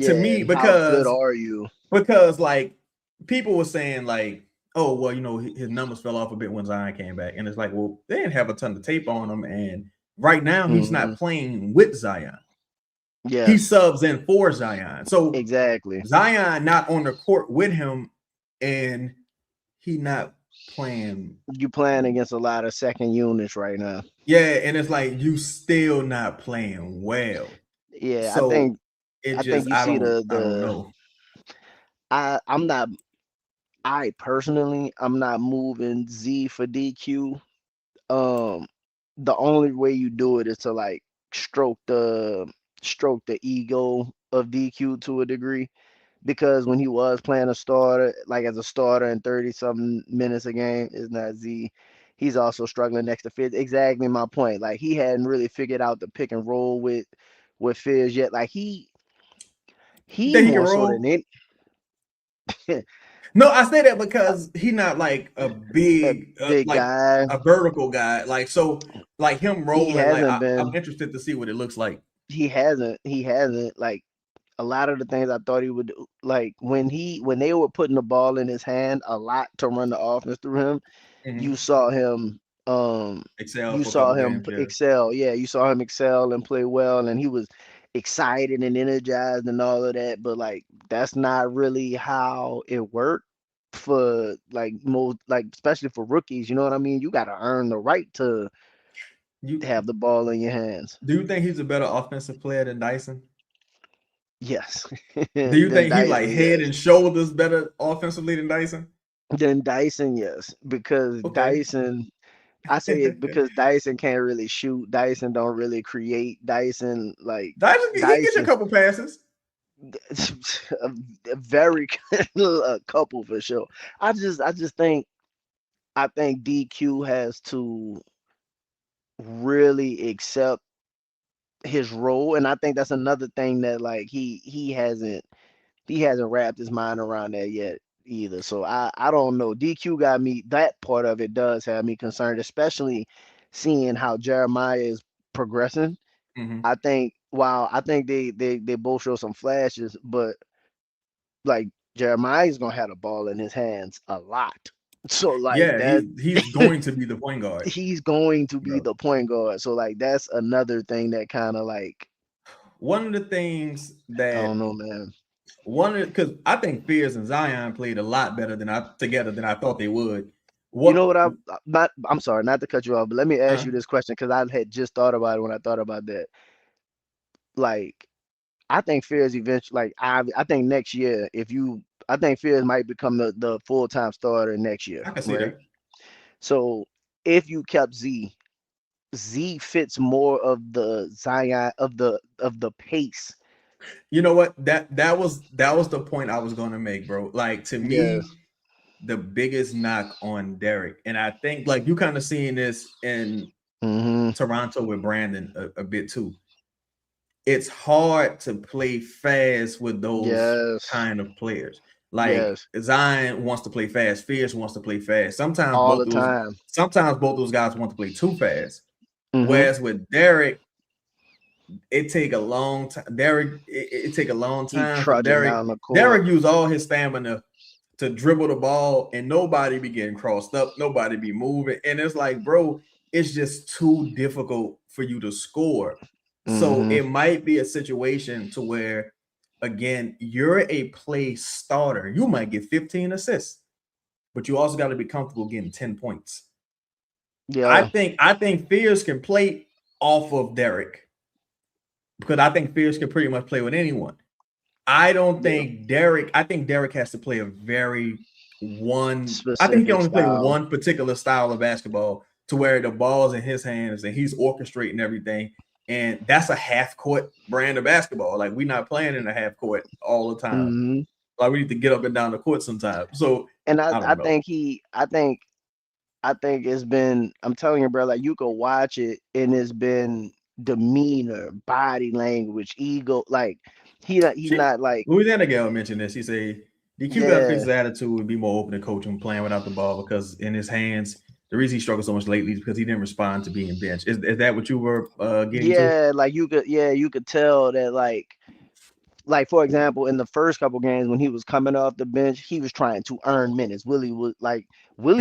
to yeah. me And how good are you? because like people were saying like, oh well, his numbers fell off a bit when Zion came back, and it's like, well, they didn't have a ton of tape on him, and right now he's Hmm. not playing with Zion. He Yes, subs in for Zion, so exactly. Zion not on the court with him, and he not playing. You playing against a lot of second units right now. Yeah, and it's like you still not playing well. Yeah, So it I think just you see I don't know. I'm not I personally I'm not moving Z for DQ. Um, the only way you do it is to like stroke the stroke the ego of DQ to a degree because when he was playing a starter, like as a starter in 30 something minutes a game, is not Z. He's also struggling next to Fizz. Exactly my point. Like he hadn't really figured out the pick and roll with Fizz yet. Like You he think he can more so than roll? any No, I say that because he not like a a big, big like guy. a vertical guy. Like so, like him He rolling. Like hasn't I'm been. interested to see what it looks like. He hasn't like a lot of the things I thought he would do, like when they were putting the ball in his hand a lot to run the offense through him, you Mm-hmm. saw him Excel for a couple games. Yeah. excel. Yeah, you saw him excel and play well and he was excited and energized and all of that, but like that's not really how it worked for like most like especially for rookies, you know what I mean? You got to earn the right to You have the ball in your hands. do you think he's a better offensive player than Dyson? Yes. Do you Then think he like Dyson, head yes. and shoulders better offensively than Dyson? Then Dyson, yes, because Okay. I say it because Dyson can't really shoot. Dyson don't really create. Dyson, like Dyson he get you a Dyson, couple passes. a very a couple for sure. I just think DQ has to really accept his role, and I think that's another thing that like he hasn't wrapped his mind around that yet either. So I don't know. DQ got me. That part of it does have me concerned, especially seeing how Jeremiah is progressing. Mhm. I think while I think they both show some flashes, but like Jeremiah's gonna have the ball in his hands a lot. So like Yeah, that he's going to be the point guard, he's going to be bro. the point guard. So like that's another thing that kind of like One of the things I don't that know, man. because I think Fears and Zion played a lot better than I thought they would. You know What? what I'm sorry, not to cut you off, but let me ask Uh, you this question because I had just thought about it when I thought about that. Like I think Fears eventually like I think next year if you I think Fears might become the full-time starter next year, I can see right? that. So if you kept Z fits more of the Zion of the pace. You know what? That was the point I was going to make, bro. Like to Yes. me, the biggest knock on Derek, and I think like you kind of seeing this in Mm-hmm. Toronto with Brandon a bit too. It's hard to play fast with those Yes. kind of players. Like Yes. Zion wants to play fast, Fierce wants to play fast. All the time. Sometimes both those guys want to play too fast. Mm-hmm. Whereas with Derek, it take a long time. It take a long He time for trudging Derek. down the court. Derek used all his stamina to dribble the ball, and nobody be getting crossed up, nobody be moving, and it's like, bro, it's just too difficult for you to score. So Mm-hmm. it might be a situation to where, again, you're a play starter. You might get 15 assists, but you also got to be comfortable getting 10 points. Yeah. I think Fears can play off of Derek because I think Fears can pretty much play with anyone. Yeah. I think Derek has to play a very I think he can Specific only play style. one particular style of basketball to where the ball's in his hands and he's orchestrating everything. And that's a half court brand of basketball. Like we're not playing in a half court all the time. Mm-hmm. Like we need to get up and down the court sometimes. So And I I don't know. think I think it's been I'm telling you, bro, like you could watch it and it's been demeanor, body language, ego, like he She, not like Louisiana Gal mentioned this. He said DQ got to fix yeah, his attitude and be more open to coaching, playing without the ball because in his hands, the reason he struggled so much lately is because he didn't respond to being benched. Is that what you were getting to? yeah, like you could tell that like for example, in the first couple games when he was coming off the bench, he was trying to earn minutes. Willie Mm-hmm.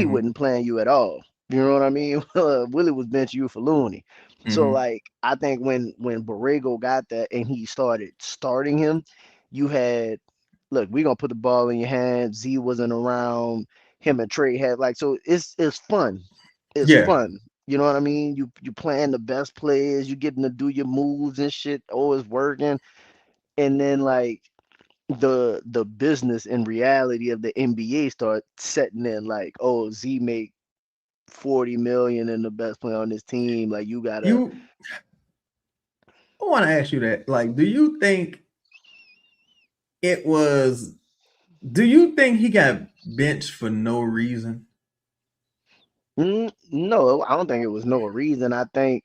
wasn't playing you at all. You know what I mean? Willie was benching you for Looney. So Mm-hmm. like I think when Borrego got that and he started starting him, you had look, we gonna put the ball in your hands. Z wasn't around. Him and Trey had like so it's fun. It's Yeah. fun. You know what I mean? You playing the best players, you getting to do your moves and shit, always working and then like the business and reality of the NBA start setting in like oh Z make 40 million and the best player on this team like you gotta You I want to ask you that. Like, it was do you think he got benched for no reason? no I don't think it was no reason I think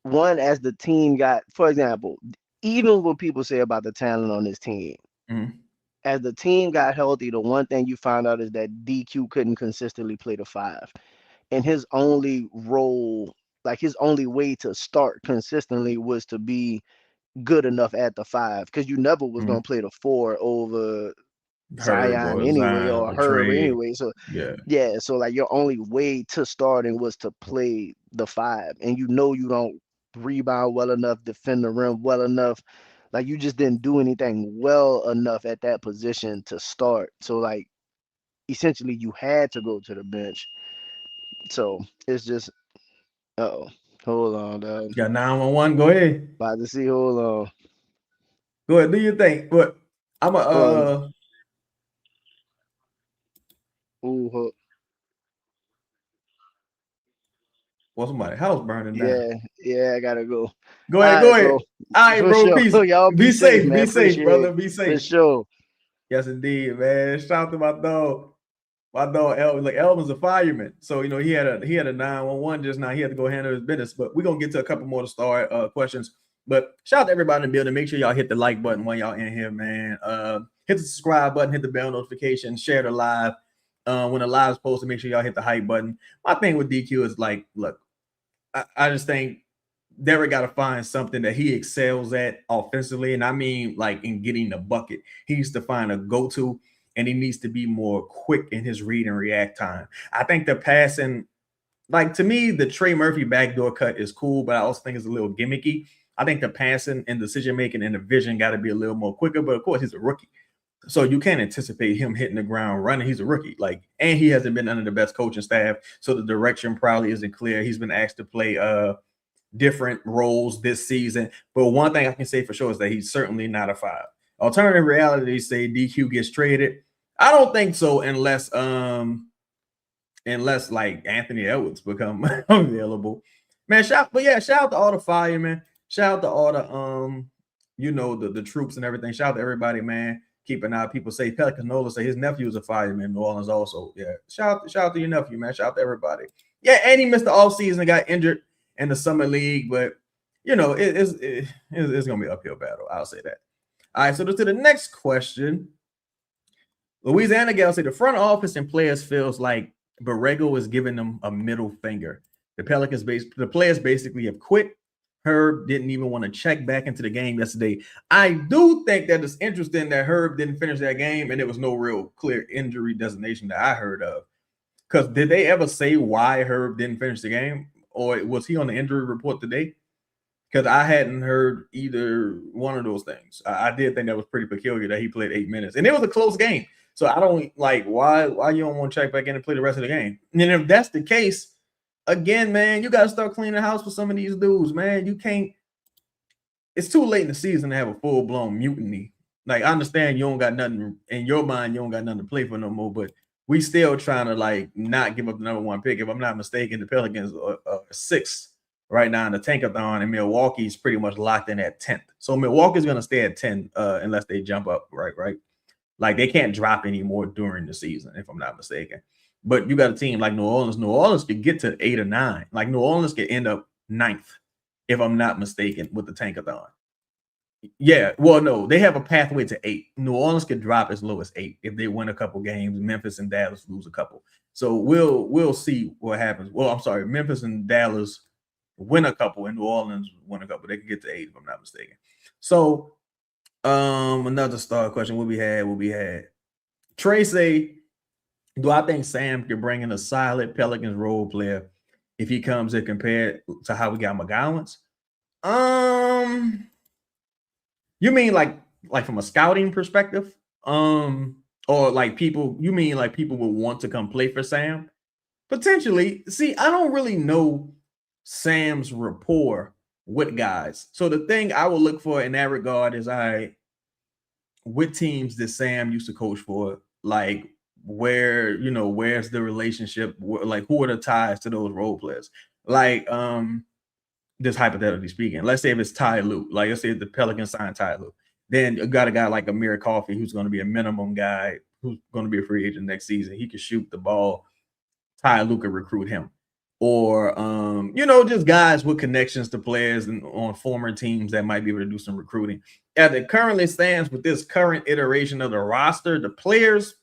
one as the team got for example even what people say about the talent on this team Mm-hmm. as the team got healthy the one thing you found out is that DQ couldn't consistently play the five and his only role like his only way to start consistently was to be good enough at the five because you never was Mm-hmm. gonna play the four over Herb Zion or anyway Zion or or Herb Trey. anyway. So Yeah. yeah, so like your only way to starting was to play the five, and you know you don't rebound well enough, defend the rim well enough. Like you just didn't do anything well enough at that position to start. So like essentially you had to go to the bench. So it's just oh hold on, dog. Got 911. Go ahead. About to see. Hold on. Go ahead. Do you think? What I'm a Hold on. Ooh, Well, somebody's house burning down. Yeah, I gotta go. Go All ahead, right, go bro. ahead. All right, For bro. sure. Peace. Y'all be safe, man. Be safe, Appreciate it. brother. Be For safe. sure. Yes, indeed, man. Shout out to my dog. My dog Elvin. Like Elvin's a fireman. So he had a 911 just now. He had to go handle his business. But we're gonna get to a couple more to start questions. But shout out to everybody in the building. Make sure y'all hit the like button when y'all in here, man. Hit the subscribe button, hit the bell notification, share the live. When the live is posted, make sure y'all hit the hype button. My thing with DQ is like, look, I just think Derek got to find something that he excels at offensively. And I mean, like in getting the bucket, he needs to find a go-to and he needs to be more quick in his read and react time. I think the passing, like to me, the Trey Murphy backdoor cut is cool, but I also think it's a little gimmicky. I think the passing and decision-making and the vision got to be a little more quicker, but of course he's a rookie. So you can't anticipate him hitting the ground running. He's a rookie. And he hasn't been under the best coaching staff. So the direction probably isn't clear. He's been asked to play different roles this season. But one thing I can say for sure is that he's certainly not a 5. Alternative reality say DQ gets traded. I don't think so unless like Anthony Edwards become available. Man, shout out to all the firemen. Shout out to all the the troops and everything. Shout out to everybody, man. Keep an eye. People say Pelicans Nola say his nephew is a fireman in New Orleans also. Yeah. Shout out to your nephew, man. Shout out to everybody. Yeah, and he missed the offseason and got injured in the summer league, but it's gonna be an uphill battle. I'll say that. All right, so to the next question. Louisiana gal say the front office and players feels like Borrego is giving them a middle finger. The players basically have quit. Herb didn't even want to check back into the game yesterday. I do think that it's interesting that Herb didn't finish that game and there was no real clear injury designation that I heard of. Because did they ever say why Herb didn't finish the game? Or was he on the injury report today? Because I hadn't heard either one of those things. I did think that was pretty peculiar that he played 8 minutes. And it was a close game. So I don't like why you don't want to check back in and play the rest of the game. And if that's the case, again, man, you got to start cleaning the house for some of these dudes, man. You can't. It's too late in the season to have a full-blown mutiny. Like, I understand you don't got nothing in your mind. You don't got nothing to play for no more. But we still trying to, like, not give up the number 1 pick. If I'm not mistaken, the Pelicans are 6th right now in the tankathon, and Milwaukee's pretty much locked in at 10th. So Milwaukee's going to stay at 10 unless they jump up, right? Like, they can't drop anymore during the season, if I'm not mistaken. But you got a team like New Orleans. New Orleans could get to 8 or 9. Like, New Orleans could end up 9th, if I'm not mistaken, with the tankathon. Yeah, well, no, they have a pathway to 8. New Orleans could drop as low as 8 if they win a couple games. Memphis and Dallas lose a couple. So we'll see what happens. Well, I'm sorry, Memphis and Dallas win a couple, and New Orleans win a couple. They can get to 8 if I'm not mistaken. So another star question. What we had. Trey say, do I think Sam could bring in a solid Pelicans role player if he comes in compared to how we got McGowan's? You mean like from a scouting perspective? Or like people, you mean like people would want to come play for Sam? Potentially. See, I don't really know Sam's rapport with guys. So the thing I will look for in that regard is what teams that Sam used to coach for, like where's the relationship, like who are the ties to those role players? Like just hypothetically speaking, let's say if it's Ty Lue, like let's say if the Pelicans sign Ty Lue, then you got a guy like Amir Coffey who's going to be a minimum guy who's going to be a free agent next season. He could shoot the ball. Ty Lue could recruit him. Or just guys with connections to players and on former teams that might be able to do some recruiting. As it currently stands with this current iteration of the roster, the players,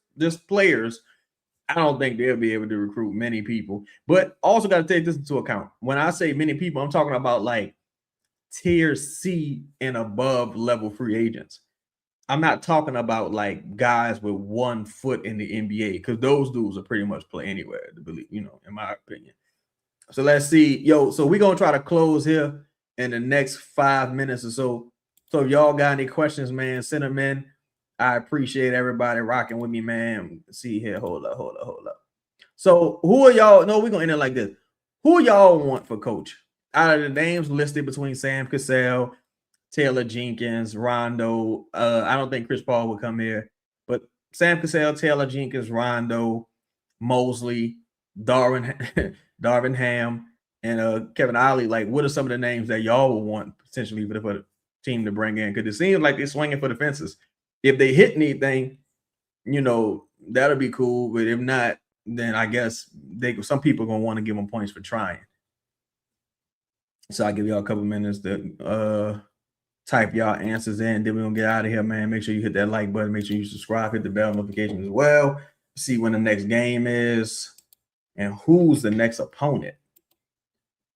I don't think they'll be able to recruit many people. But also got to take this into account. When I say many people, I'm talking about like tier C and above level free agents. I'm not talking about like guys with 1 foot in the NBA, because those dudes are pretty much play anywhere, to believe, in my opinion. So let's see. So we're going to try to close here in the next 5 minutes or so. So if y'all got any questions, man, send them in. I appreciate everybody rocking with me, man. See here. Hold up. So who are y'all? No, we're going to end it like this. Who y'all want for coach? Out of the names listed between Sam Cassell, Taylor Jenkins, Rondo. I don't think Chris Paul will come here, but Sam Cassell, Taylor Jenkins, Rondo, Mosley, Darvin Ham, and Kevin Ollie, like, what are some of the names that y'all would want potentially for the team to bring in? Because it seems like they're swinging for the fences. If they hit anything, that'll be cool. But if not, then I guess some people are gonna want to give them points for trying. So I'll give y'all a couple minutes to type y'all answers in. Then we're gonna get out of here, man. Make sure you hit that like button. Make sure you subscribe, hit the bell notification as well. See when the next game is and who's the next opponent.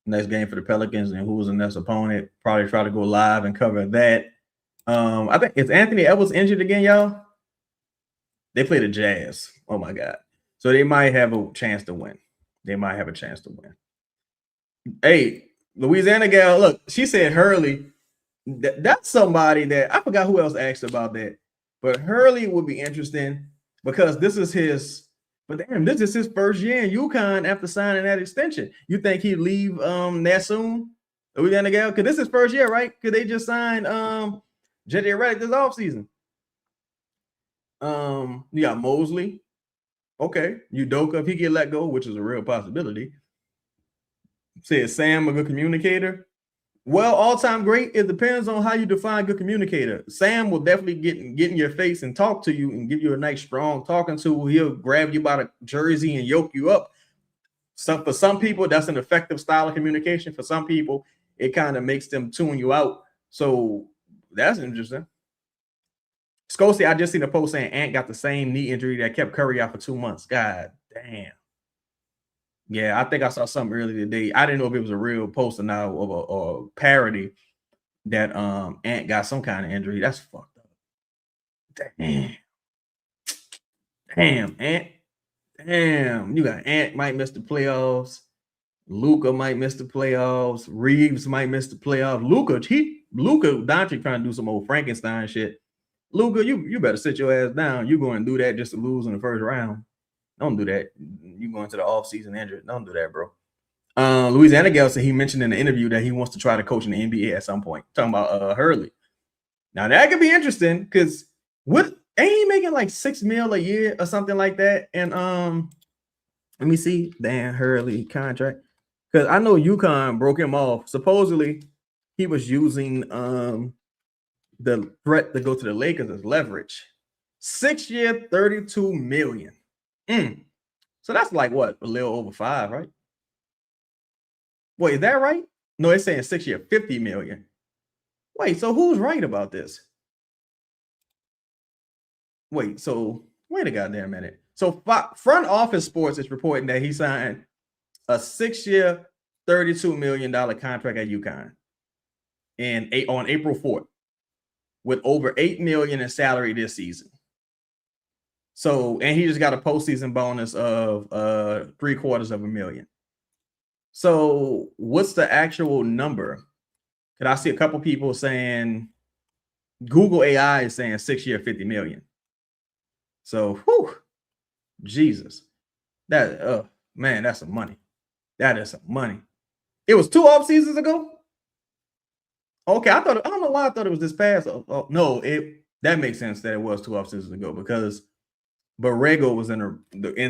Next game for the Pelicans and who's the next opponent. Probably try to go live and cover that. I think is Anthony Edwards injured again, y'all? They play the Jazz. Oh my God. So they might have a chance to win. Hey, Louisiana gal, look, she said Hurley. That's somebody that I forgot who else asked about that. But Hurley would be interesting because this is his first year in UConn after signing that extension. You think he'd leave that soon? Louisiana gal? Because this is his first year, right? Because they just signed JJ Redick this offseason. You got Mosley. Okay. Udoka, if he get let go, which is a real possibility. Said Sam, a good communicator. Well, all-time great. It depends on how you define good communicator. Sam will definitely get in your face and talk to you and give you a nice, strong talking to. He'll grab you by the jersey and yoke you up. For some people, that's an effective style of communication. For some people, it kind of makes them tune you out. So that's interesting. Scorsese, I just seen a post saying Ant got the same knee injury that kept Curry out for 2 months. God damn. Yeah, I think I saw something earlier today. I didn't know if it was a real post or not, or a parody that Ant got some kind of injury. That's fucked up. Damn, Ant. Damn, you got Ant might miss the playoffs. Luka might miss the playoffs. Reeves might miss the playoffs. Luka Doncic trying to do some old Frankenstein shit. Luka, you better sit your ass down. You going to do that just to lose in the first round. Don't do that. You going to the offseason injured. Don't do that, bro. Louisiana gal said he mentioned in the interview that he wants to try to coach in the NBA at some point. Talking about Hurley. Now that could be interesting because ain't he making like $6 million a year or something like that? And let me see, Dan Hurley contract. Because I know UConn broke him off. Supposedly, he was using the threat to go to the Lakers as leverage. 6 year, $32 million. So that's like what? A little over 5, right? Wait, is that right? No, it's saying 6 year, $50 million. Wait, so who's right about this? Wait a goddamn minute. So Front Office Sports is reporting that he signed a 6 year, $32 million contract at UConn on April 4th with over $8 million in salary this season. So, and he just got a postseason bonus of $750,000. So what's the actual number? Could I see a couple people saying Google AI is saying 6 year, $50 million. So, Jesus, man, that's some money. That is some money. It was 2 off seasons ago. Okay, I don't know why I thought it was this past. No, that makes sense that it was 2 off seasons ago because Borrego was in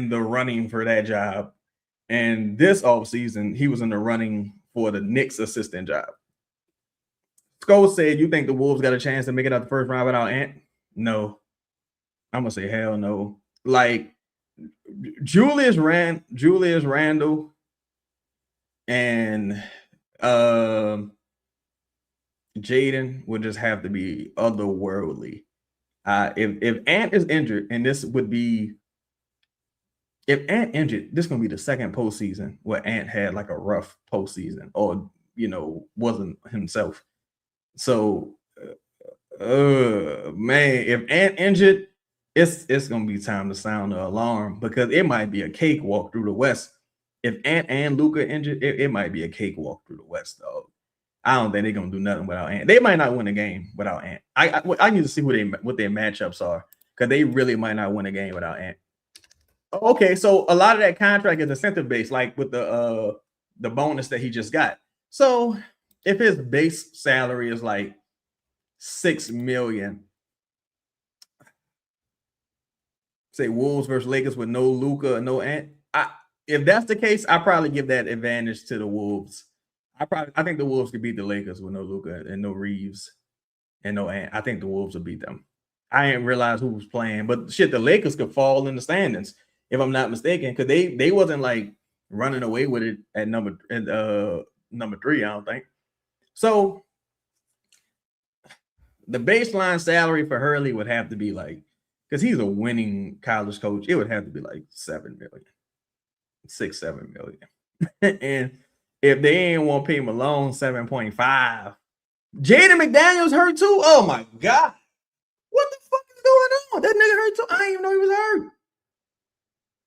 the running for that job, and this off season he was in the running for the Knicks assistant job. Scholes said, "You think the Wolves got a chance to make it out the first round without Ant?" No, I'm gonna say hell no. Like Julius Randle and Jaden would just have to be otherworldly. If Ant is injured, and this would be if Ant injured, this is gonna be the second postseason where Ant had like a rough postseason or wasn't himself. So man, if Ant injured, it's gonna be time to sound the alarm because it might be a cakewalk through the West. If Ant and Luka injured, it might be a cakewalk through the West, dog. I don't think they're gonna do nothing without Ant. They might not win a game without Ant. I need to see what their matchups are because they really might not win a game without Ant. Okay, so a lot of that contract is incentive based, like with the bonus that he just got. So if his base salary is like $6 million, say Wolves versus Lakers with no Luka, no Ant, if that's the case, I probably give that advantage to the Wolves. I think the Wolves could beat the Lakers with no Luka and no Reeves and no Ant. I think the Wolves will beat them. I didn't realize who was playing, but shit, the Lakers could fall in the standings if I'm not mistaken, because they wasn't like running away with it at number 3. I don't think so. The baseline salary for Hurley would have to be like, because he's a winning college coach, it would have to be like 7 million, 6-7 million. And if they ain't want to pay Malone 7.5, Jaden McDaniels hurt too. Oh my god, what the fuck is going on? That nigga hurt too. I didn't even know he was hurt.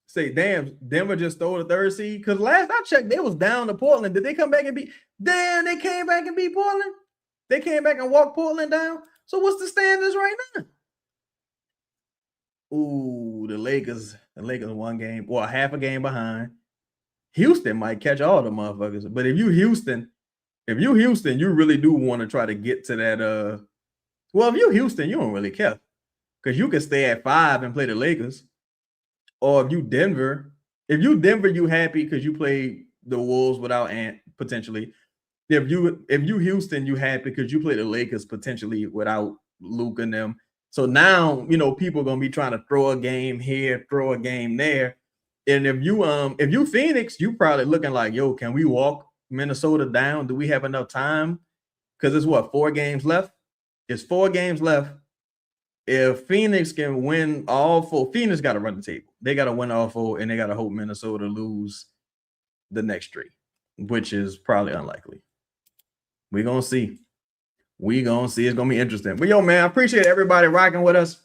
Say, damn, Denver just stole the 3rd seed. Because last I checked, they was down to Portland. Did they come back and beat? Damn, they came back and beat Portland. They came back and walked Portland down. So what's the standings right now? Ooh, the Lakers 1 game, well, half a game behind. Houston might catch all the motherfuckers. But if you Houston, you really do want to try to get to that. Well, if you Houston, you don't really care. Because you can stay at 5 and play the Lakers. Or if you Denver, you happy because you play the Wolves without Ant potentially. If you Houston, you happy because you play the Lakers potentially without Luke and them. So now, people are gonna be trying to throw a game here, throw a game there. And if you Phoenix, you probably looking like, yo, can we walk Minnesota down? Do we have enough time? Because it's 4 games left? It's 4 games left. If Phoenix can win all 4, Phoenix got to run the table. They got to win all 4, and they got to hope Minnesota lose the next 3, which is probably unlikely. We're going to see. It's going to be interesting. But, yo, man, I appreciate everybody rocking with us.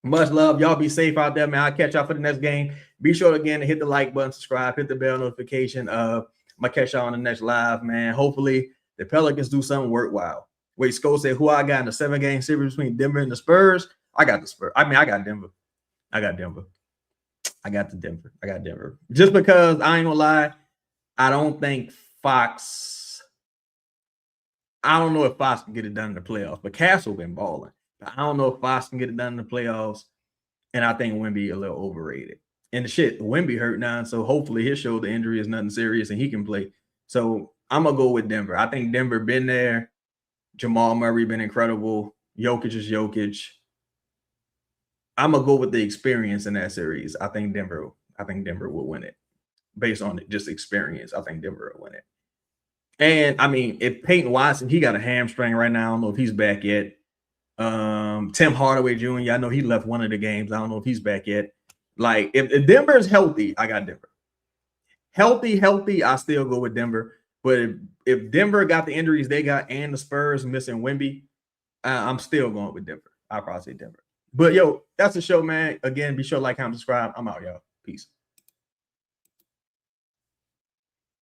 Much love. Y'all be safe out there, man. I'll catch y'all for the next game. Be sure, again, to hit the like button, subscribe, hit the bell notification. I'm going to catch y'all on the next live, man. Hopefully, the Pelicans do something worthwhile. Wait, Sko said, who I got in the 7-game series between Denver and the Spurs? I got the Spurs. I got Denver. I got Denver. Just because, I ain't gonna lie, I don't think Fox, I don't know if Fox can get it done in the playoffs, but Castle been balling. But I don't know if Fox can get it done in the playoffs, and I think Wemby a little overrated. And the shit, Wemby hurt now, so hopefully his shoulder injury is nothing serious and he can play. So I'm gonna go with Denver. I think Denver been there. Jamal Murray been incredible. Jokic is Jokic. I'm gonna go with the experience in that series. I think Denver will win it based on just experience. I think Denver will win it. And I mean, if Peyton Watson, he got a hamstring right now. I don't know if he's back yet. Tim Hardaway Jr., I know he left one of the games. I don't know if he's back yet. Like, if Denver is healthy, I got Denver. Healthy, I still go with Denver. But if Denver got the injuries they got and the Spurs missing Wemby, I'm still going with Denver. I'll probably say Denver. But, yo, that's the show, man. Again, be sure to like, comment, subscribe. I'm out, y'all. Peace.